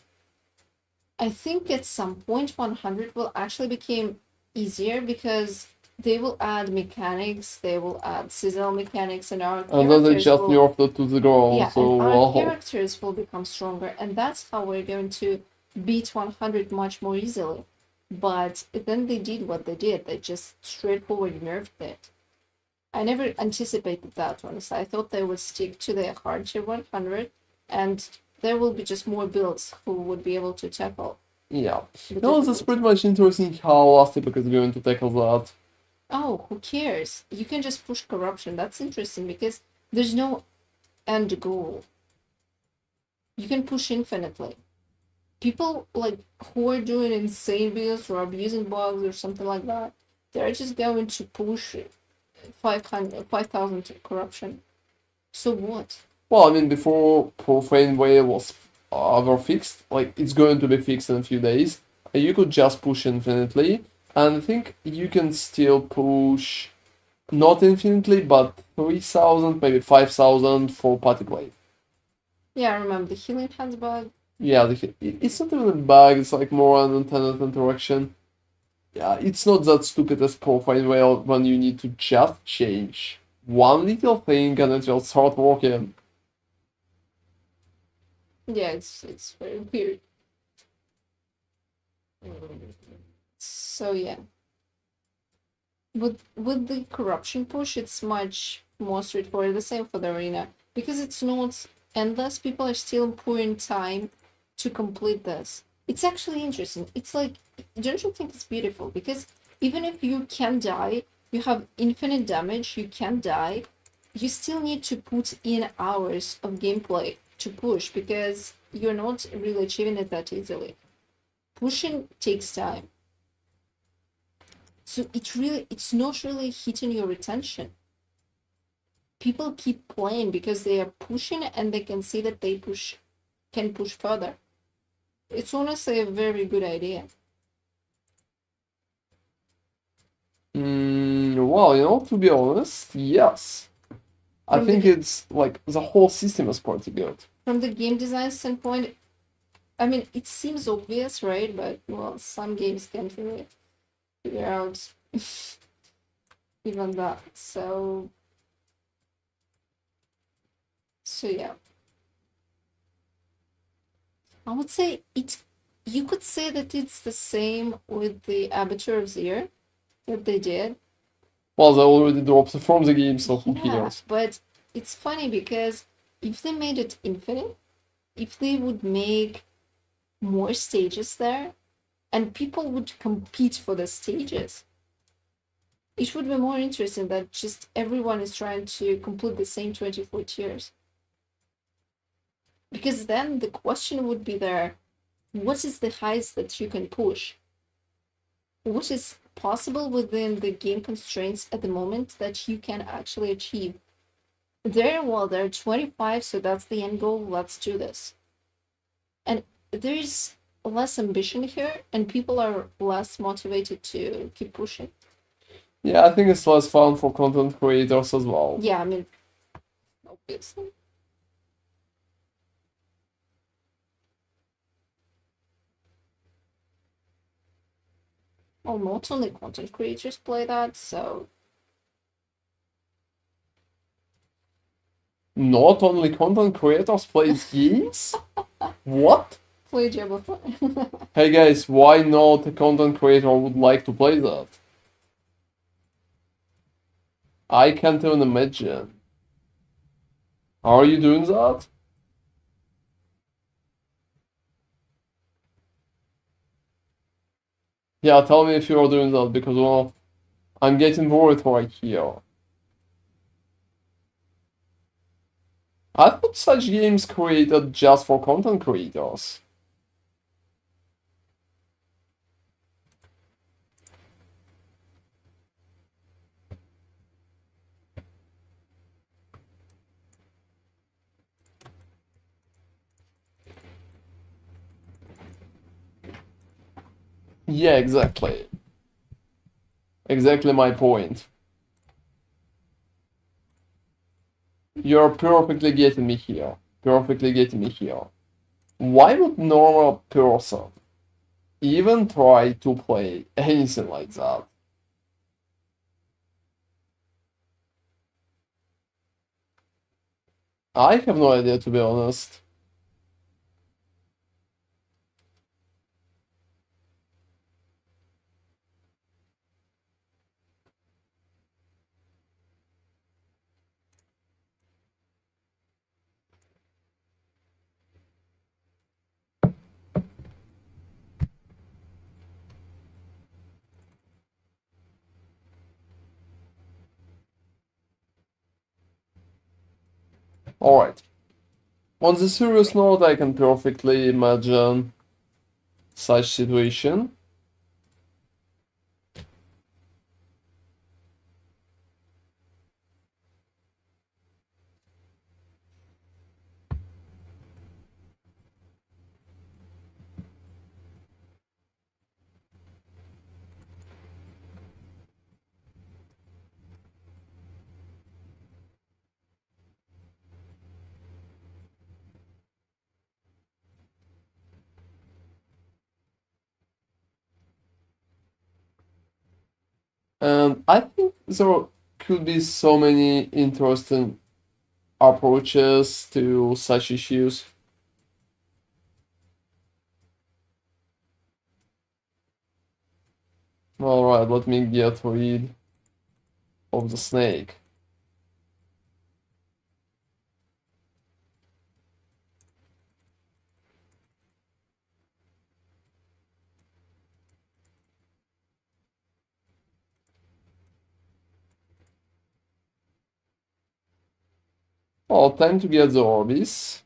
S1: I think at some point 100 will actually become easier because they will add mechanics, they will add sizzle mechanics, and our
S2: And then they
S1: characters
S2: just
S1: will.
S2: nerfed it to the ground,
S1: Yeah,
S2: so
S1: and our
S2: wow.
S1: characters will become stronger, and that's how we're going to beat 100 much more easily. But then they did what they did. They just straightforward nerfed it. I never anticipated that, honestly. I thought they would stick to their hard tier 100, and there will be just more builds who would be able to tackle.
S2: Yeah.
S1: the
S2: No, that's
S1: difficulty.
S2: pretty much interesting how Last Epoch is going to tackle that.
S1: Oh, who cares? You can just push corruption. That's interesting because there's no end goal. You can push infinitely. People like who are doing insane builds or abusing bugs or something like that, they're just going to push 5,000 corruption. So what?
S2: Well, I mean, before Profane Whale was ever fixed, like, it's going to be fixed in a few days, you could just push infinitely, and I think you can still push, not infinitely, but 3,000, maybe 5,000 for party play.
S1: Yeah, I remember the healing hands bug.
S2: Yeah, it's not even a bug, it's like more an intended interaction. Yeah, it's not that stupid as Profane Whale when you need to just change one little thing and it will start working.
S1: Yeah, it's very weird. So yeah. With the corruption push, it's much more straightforward. The same for the arena. Because it's not endless, people are still pouring time to complete this. It's actually interesting. It's like, don't you think it's beautiful? Because even if you can die, you have infinite damage, you can die, you still need to put in hours of gameplay to push because you're not really achieving it that easily. Pushing takes time. So it's not really hitting your attention. People keep playing because they are pushing and they can see that they can push further. It's honestly a very good idea.
S2: Well, to be honest, yes. I
S1: From the
S2: think it's like the whole system is pretty good.
S1: from the game design standpoint, I mean, it seems obvious, right? But well, some games can't really figure out even that. So yeah, I would say it. You could say that it's the same with the Aperture of Zero that they did.
S2: Well, they already dropped it from the game, so who
S1: Yeah,
S2: cares?
S1: but it's funny because if they made it infinite, if they would make more stages there, and people would compete for the stages, it would be more interesting that just everyone is trying to complete the same 24 tiers. Because then the question would be there, what is the highest that you can push? What is possible within the game constraints at the moment that you can actually achieve? There are 25, so that's the end goal. Let's do this. And there's less ambition here, and people are less motivated to keep pushing.
S2: Yeah, I think it's less fun for content creators as well.
S1: Yeah, I mean, obviously. Well, not only content creators play that, so
S2: Not only content creators play games? What?
S1: play Diablo 4.
S2: Hey guys, why not a content creator would like to play that? I can't even imagine. Are you doing that? Yeah, tell me if you're doing that because, well, I'm getting worried right here. I thought such games created just for content creators. Yeah, exactly. Exactly my point. You're perfectly getting me here. Perfectly getting me here. Why would normal person even try to play anything like that? I have no idea, to be honest. Alright. On the serious note, I can perfectly imagine such situation. And I think there could be so many interesting approaches to such issues. Alright, let me get rid of the snake. Oh, time to get the orbis.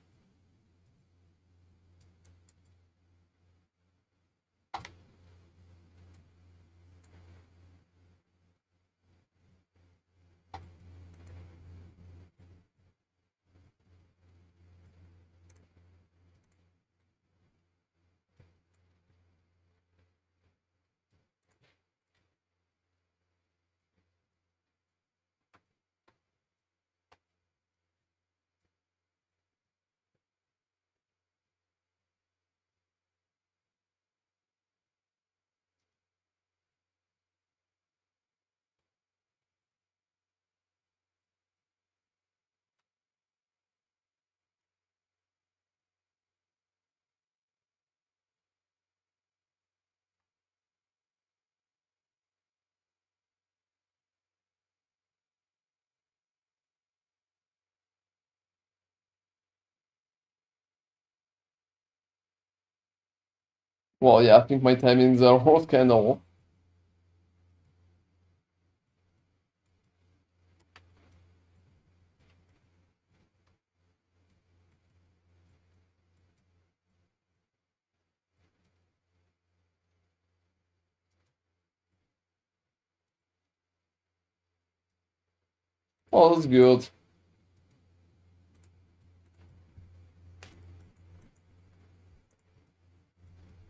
S2: Well, yeah, I think my timings are hot kind of. Oh, that's good.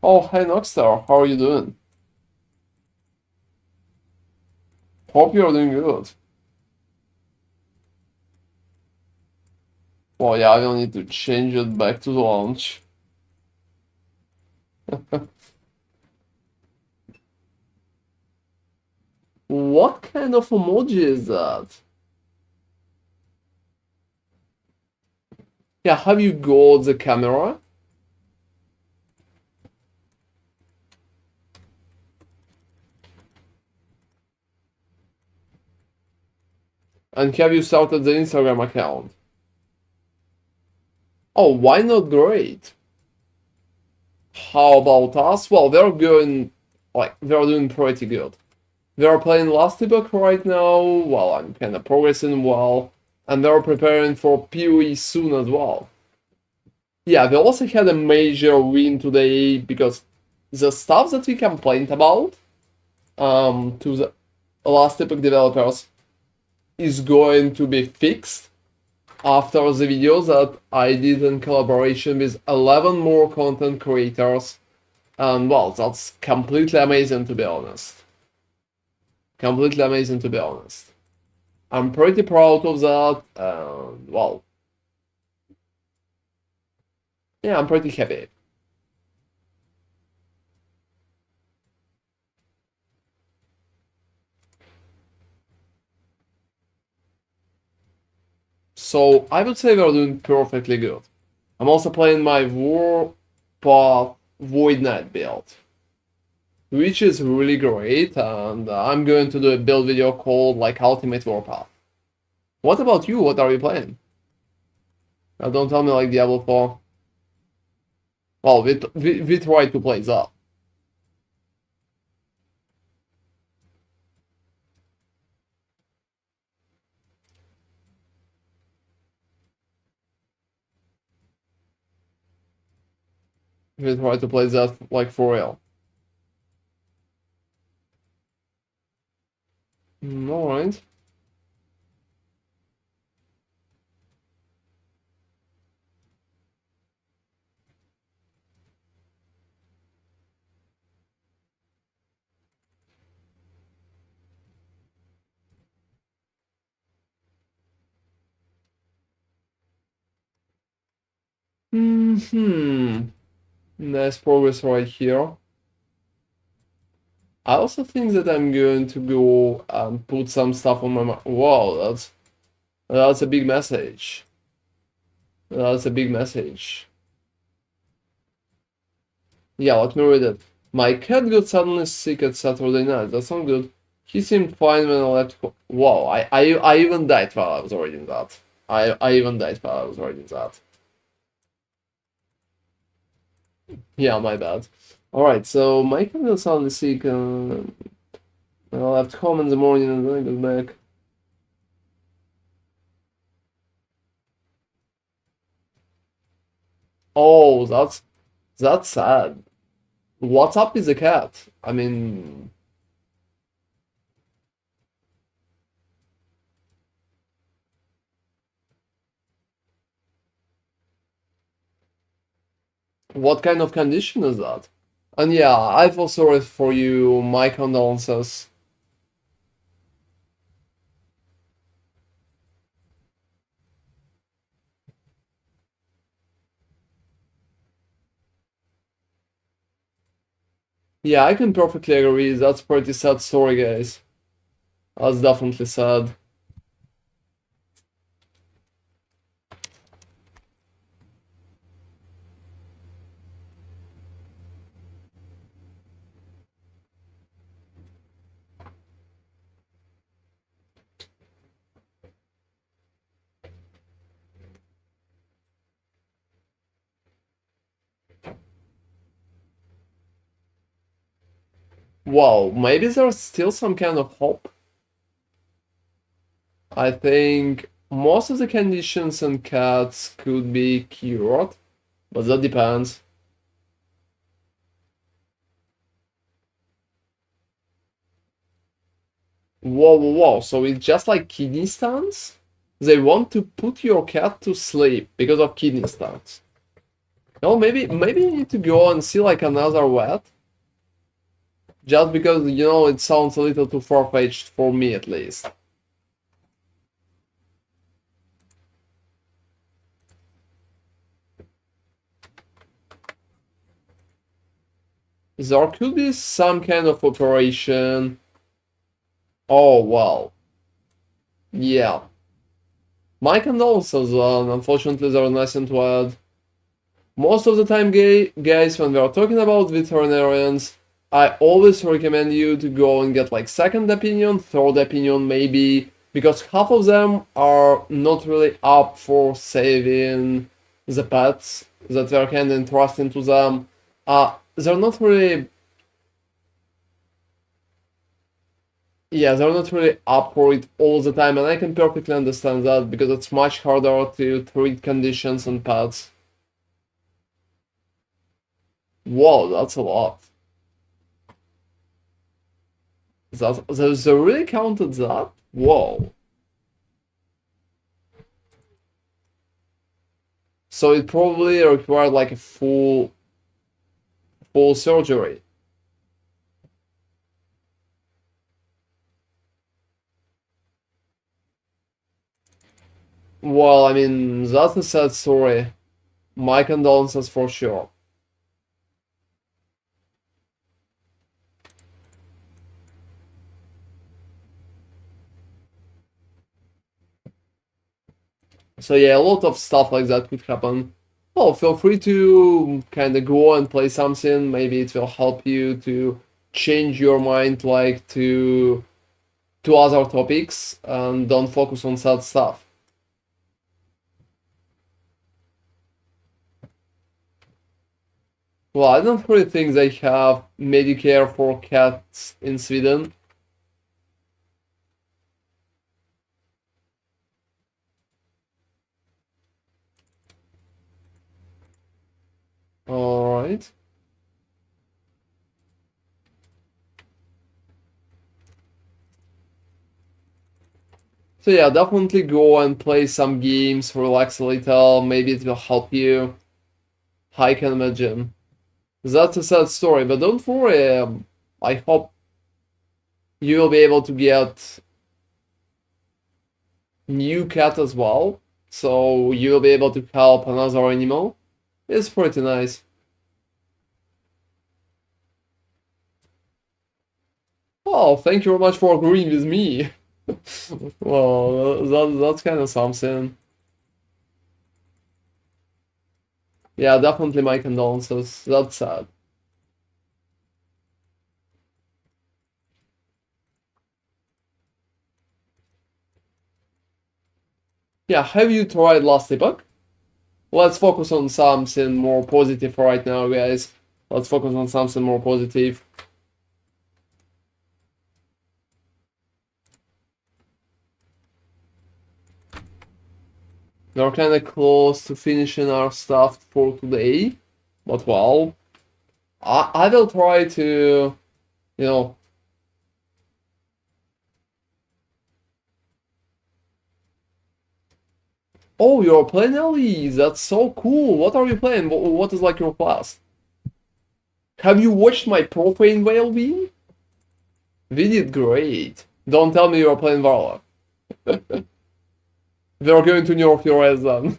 S2: Oh, hi Nockstar, how are you doing? Hope you're doing good. Well, yeah, I will need to change it back to the launch. What kind of emoji is that? Yeah, have you got the camera? And have you started the Instagram account? Oh, why not great? How about us? Well, they're doing pretty good. They're playing Last Epoch right now, well, I'm kinda progressing well, and they're preparing for PoE soon as well. Yeah, they also had a major win today because the stuff that we complained about to the Last Epoch developers is going to be fixed after the video that I did in collaboration with 11 more content creators. And well, that's completely amazing to be honest. Completely amazing to be honest. I'm pretty proud of that. Well, yeah, I'm pretty happy. So I would say we're doing perfectly good. I'm also playing my WARPATH Void Knight build, which is really great, and I'm going to do a build video called like Ultimate WARPATH. What about you? What are you playing? Now don't tell me like Diablo 4. Well, we tried to play that. if you try to play that like for real. Alright. Nice progress right here. I also think that I'm going to go and put some stuff on my Wow, that's a big message. That's a big message. Yeah, let me read it. My cat got suddenly sick at Saturday night. That's not good. He seemed fine when I left. Wow, I even died while I was reading that. I even died while I was reading that. Yeah, my bad. Alright, so my cat got suddenly sick. I left home in the morning and then I got back. Oh, that's sad. What's up with the cat? I mean, what kind of condition is that? And yeah, I feel sorry for you. My condolences. Yeah, I can perfectly agree. That's pretty sad story, guys. That's definitely sad. Wow, maybe there's still some kind of hope. I think most of the conditions in cats could be cured, but that depends. Whoa, whoa, whoa. So it's just like kidney stones? They want to put your cat to sleep because of kidney stones. No, maybe you need to go and see like another vet. Just because, it sounds a little too far-fetched for me at least. There could be some kind of operation. Oh, well. Yeah. My condolences, unfortunately there's nothing to add. Most of the time, guys, when we are talking about veterinarians, I always recommend you to go and get like second opinion, third opinion maybe, because half of them are not really up for saving the pets that we are kind of entrusting to them. They're not really, yeah, they're not really up for it all the time, and I can perfectly understand that because it's much harder to treat conditions on pets. Whoa, that's a lot. They really counted that? Whoa. So it probably required like a full surgery. Well, I mean, that's a sad story. My condolences for sure. So yeah, a lot of stuff like that could happen. Oh, feel free to kind of go and play something. Maybe it will help you to change your mind like to other topics and don't focus on sad stuff. Well, I don't really think they have Medicare for cats in Sweden. Alright. So yeah, definitely go and play some games, relax a little, maybe it will help you. I can imagine. That's a sad story, but don't worry, I hope you will be able to get new cat as well, so you'll be able to help another animal. It's pretty nice. Oh, thank you very much for agreeing with me. Well, that's kind of something. Yeah, definitely my condolences. That's sad. Yeah, have you tried Last Epoch? Let's focus on something more positive right now, guys. Let's focus on something more positive. We're kind of close to finishing our stuff for today, but well, I will try to, you know. Oh, you're playing Ellie. That's so cool. What are you playing? What is like your class? Have you watched my Profane Whale Beam? We did great. Don't tell me you're playing Varla. We're going to nerf your ass then.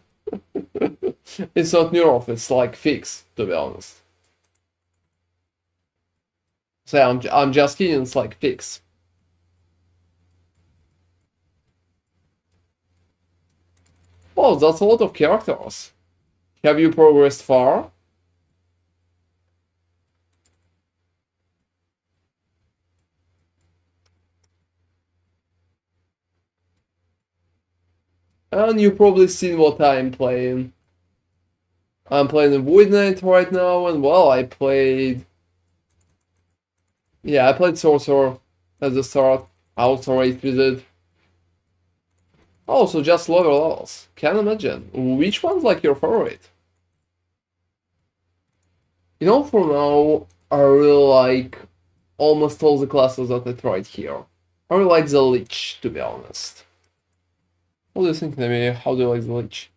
S2: It's not nerf, it's like fix, to be honest. So I'm just kidding, it's like fix. Oh, that's a lot of characters. Have you progressed far? And you've probably seen what I'm playing. I'm playing a Void Knight right now, and well, I played... Yeah, I played Sorcerer at the start. I also rate with it. Also, just lower levels. Can't imagine. Which one's like your favorite? You know, for now, I really like almost all the classes that I tried here. I really like the Lich, to be honest. What do you think, Nemi? How do you like the Lich?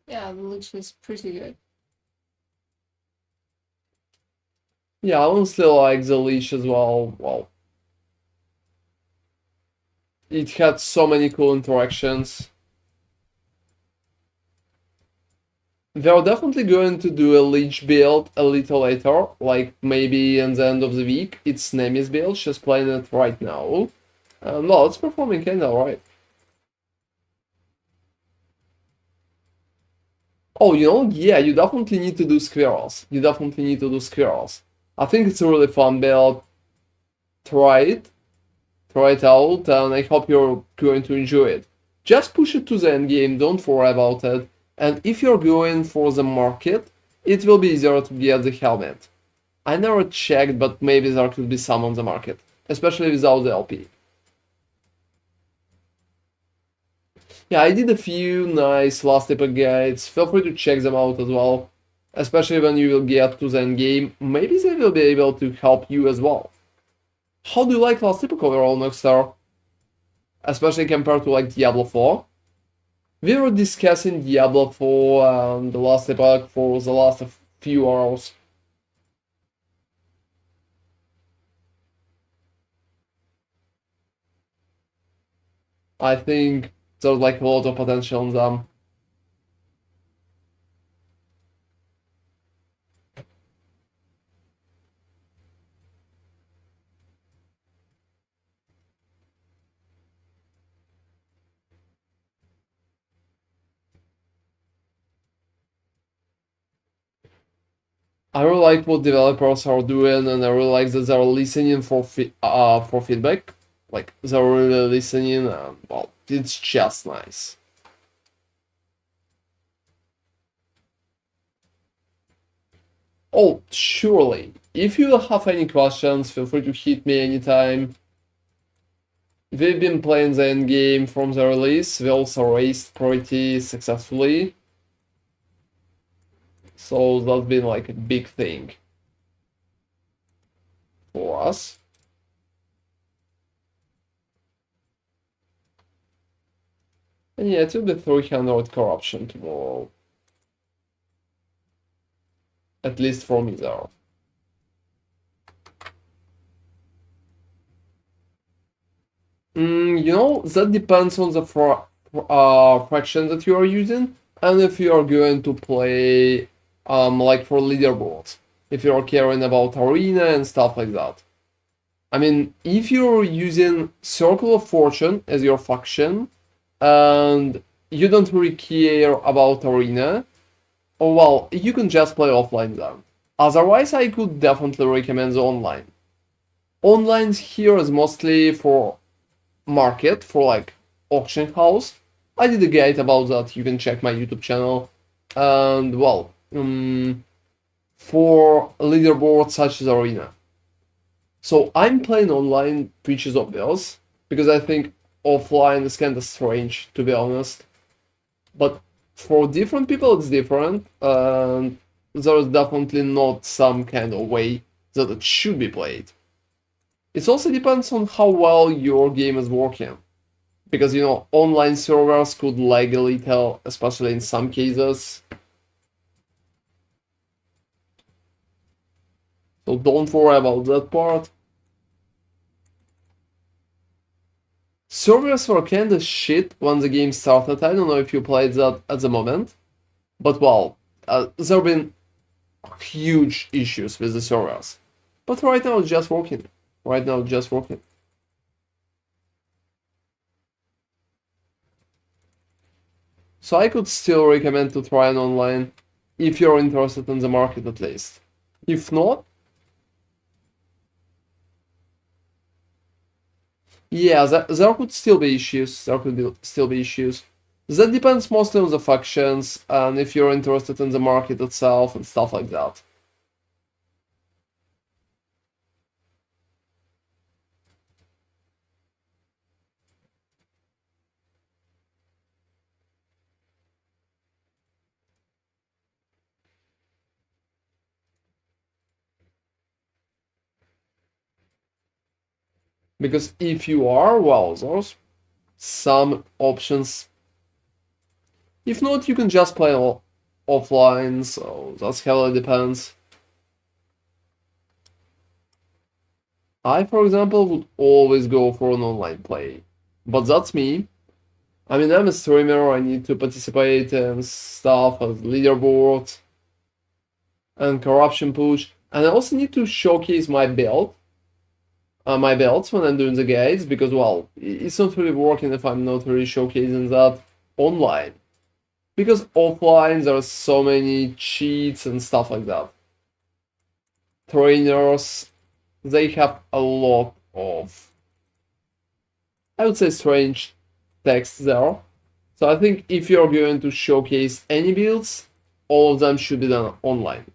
S1: Yeah, the Lich is pretty good.
S2: Yeah, I honestly like the Lich as well. Well, it had so many cool interactions. They're definitely going to do a Lich build a little later, like maybe in the end of the week. It's Nemi's build, she's playing it right now. No, it's performing kinda alright. Oh, you know, yeah, you definitely need to do squirrels. You definitely need to do squirrels. I think it's a really fun build. Try it. Try it out, and I hope you're going to enjoy it. Just push it to the end game, don't worry about it. And if you're going for the market, it will be easier to get the helmet. I never checked, but maybe there could be some on the market, especially without the LP. Yeah, I did a few nice last epoch guides. Feel free to check them out as well. Especially when you will get to the end game, maybe they will be able to help you as well. How do you like last epoch overall, Noxstar? Especially compared to like Diablo 4. We were discussing Diablo 4 and the last epoch for the last few hours. I think there's like a lot of potential in them. I really like what developers are doing, and I really like that they're listening for feedback. Like they're really listening, and well, it's just nice. Oh, surely. If you have any questions, feel free to hit me anytime. We've been playing the endgame from the release. We also raced pretty successfully. So that's been like a big thing for us. And yeah, it will be 300 corruption tomorrow. At least for me there. You know, that depends on the fraction that you are using, and if you are going to play, like for leaderboards, if you are caring about arena and stuff like that. I mean, if you're using Circle of Fortune as your faction, and you don't really care about arena, oh well, you can just play offline then. Otherwise, I could definitely recommend the online. Online here is mostly for market, for like auction house. I did a guide about that, you can check my YouTube channel. And well, for leaderboards such as arena. So I'm playing online, which is obvious, because I think offline is kind of strange, to be honest. But for different people, it's different, and there's definitely not some kind of way that it should be played. It also depends on how well your game is working. Because, you know, online servers could lag a little, especially in some cases. So don't worry about that part. Servers were kinda shit when the game started. I don't know if you played that at the moment. But well, there have been huge issues with the servers. But right now it's just working. Right now it's just working. So I could still recommend to try an online if you're interested in the market at least. If not, yeah, there could still be issues. Still be issues. That depends mostly on the factions and if you're interested in the market itself and stuff like that. Because if you are, well, there's some options. If not, you can just play offline, so that's how it depends. I, for example, would always go for an online play. But that's me. I mean, I'm a streamer, I need to participate in stuff as leaderboard and corruption push. And I also need to showcase my build. My belts when I'm doing the guides, because, well, it's not really working if I'm not really showcasing that online. Because offline, there are so many cheats and stuff like that. Trainers, they have a lot of, I would say, strange text there. So I think if you're going to showcase any builds, all of them should be done online.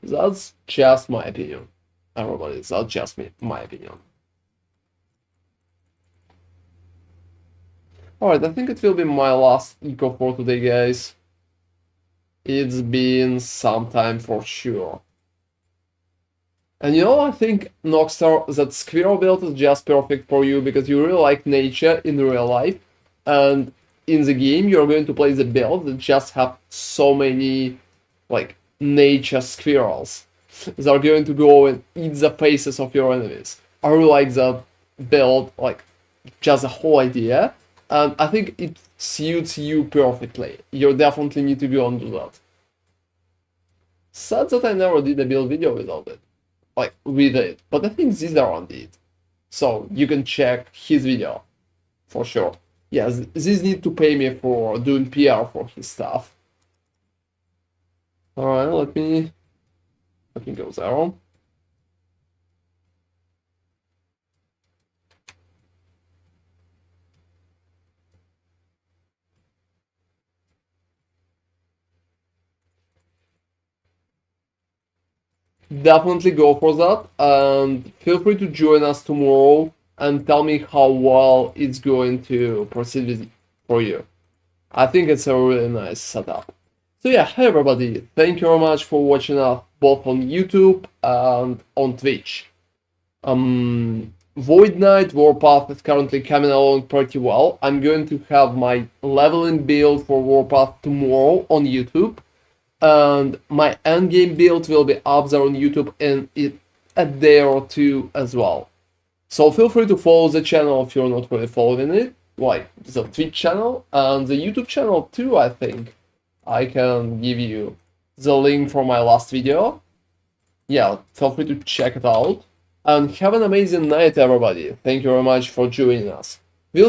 S2: That's just my opinion. Everybody, that's just my opinion. Alright, I think it will be my last eco for today, guys. It's been some time for sure. And you know, I think, Noxstar, that Squirrel build is just perfect for you because you really like nature in real life. And in the game, you're going to play the build that just have so many, like, nature squirrels. They're going to go and eat the faces of your enemies. I really like that build, like, just the whole idea. And I think it suits you perfectly. You definitely need to go and do that. Sad that I never did a build video without it. Like, with it. But I think Zizaron did. So, you can check his video. For sure. Yes, this need to pay me for doing PR for his stuff. Alright, let me go there. Definitely go for that, and feel free to join us tomorrow and tell me how well it's going to proceed for you. I think it's a really nice setup. So yeah, hey everybody, thank you very much for watching us both on YouTube and on Twitch. Void Knight Warpath is currently coming along pretty well. I'm going to have my leveling build for Warpath tomorrow on YouTube, and my endgame build will be up there on YouTube in a day or two as well. So feel free to follow the channel if you're not really following it, like the Twitch channel and the YouTube channel too, I think. I can give you the link for my last video. Yeah, feel free to check it out. And have an amazing night, everybody. Thank you very much for joining us. We will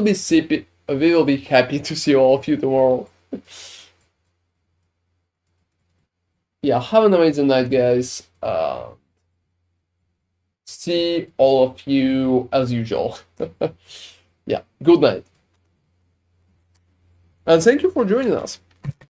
S2: be happy to see all of you tomorrow. Yeah, have an amazing night, guys. See all of you as usual. Yeah, good night. And thank you for joining us.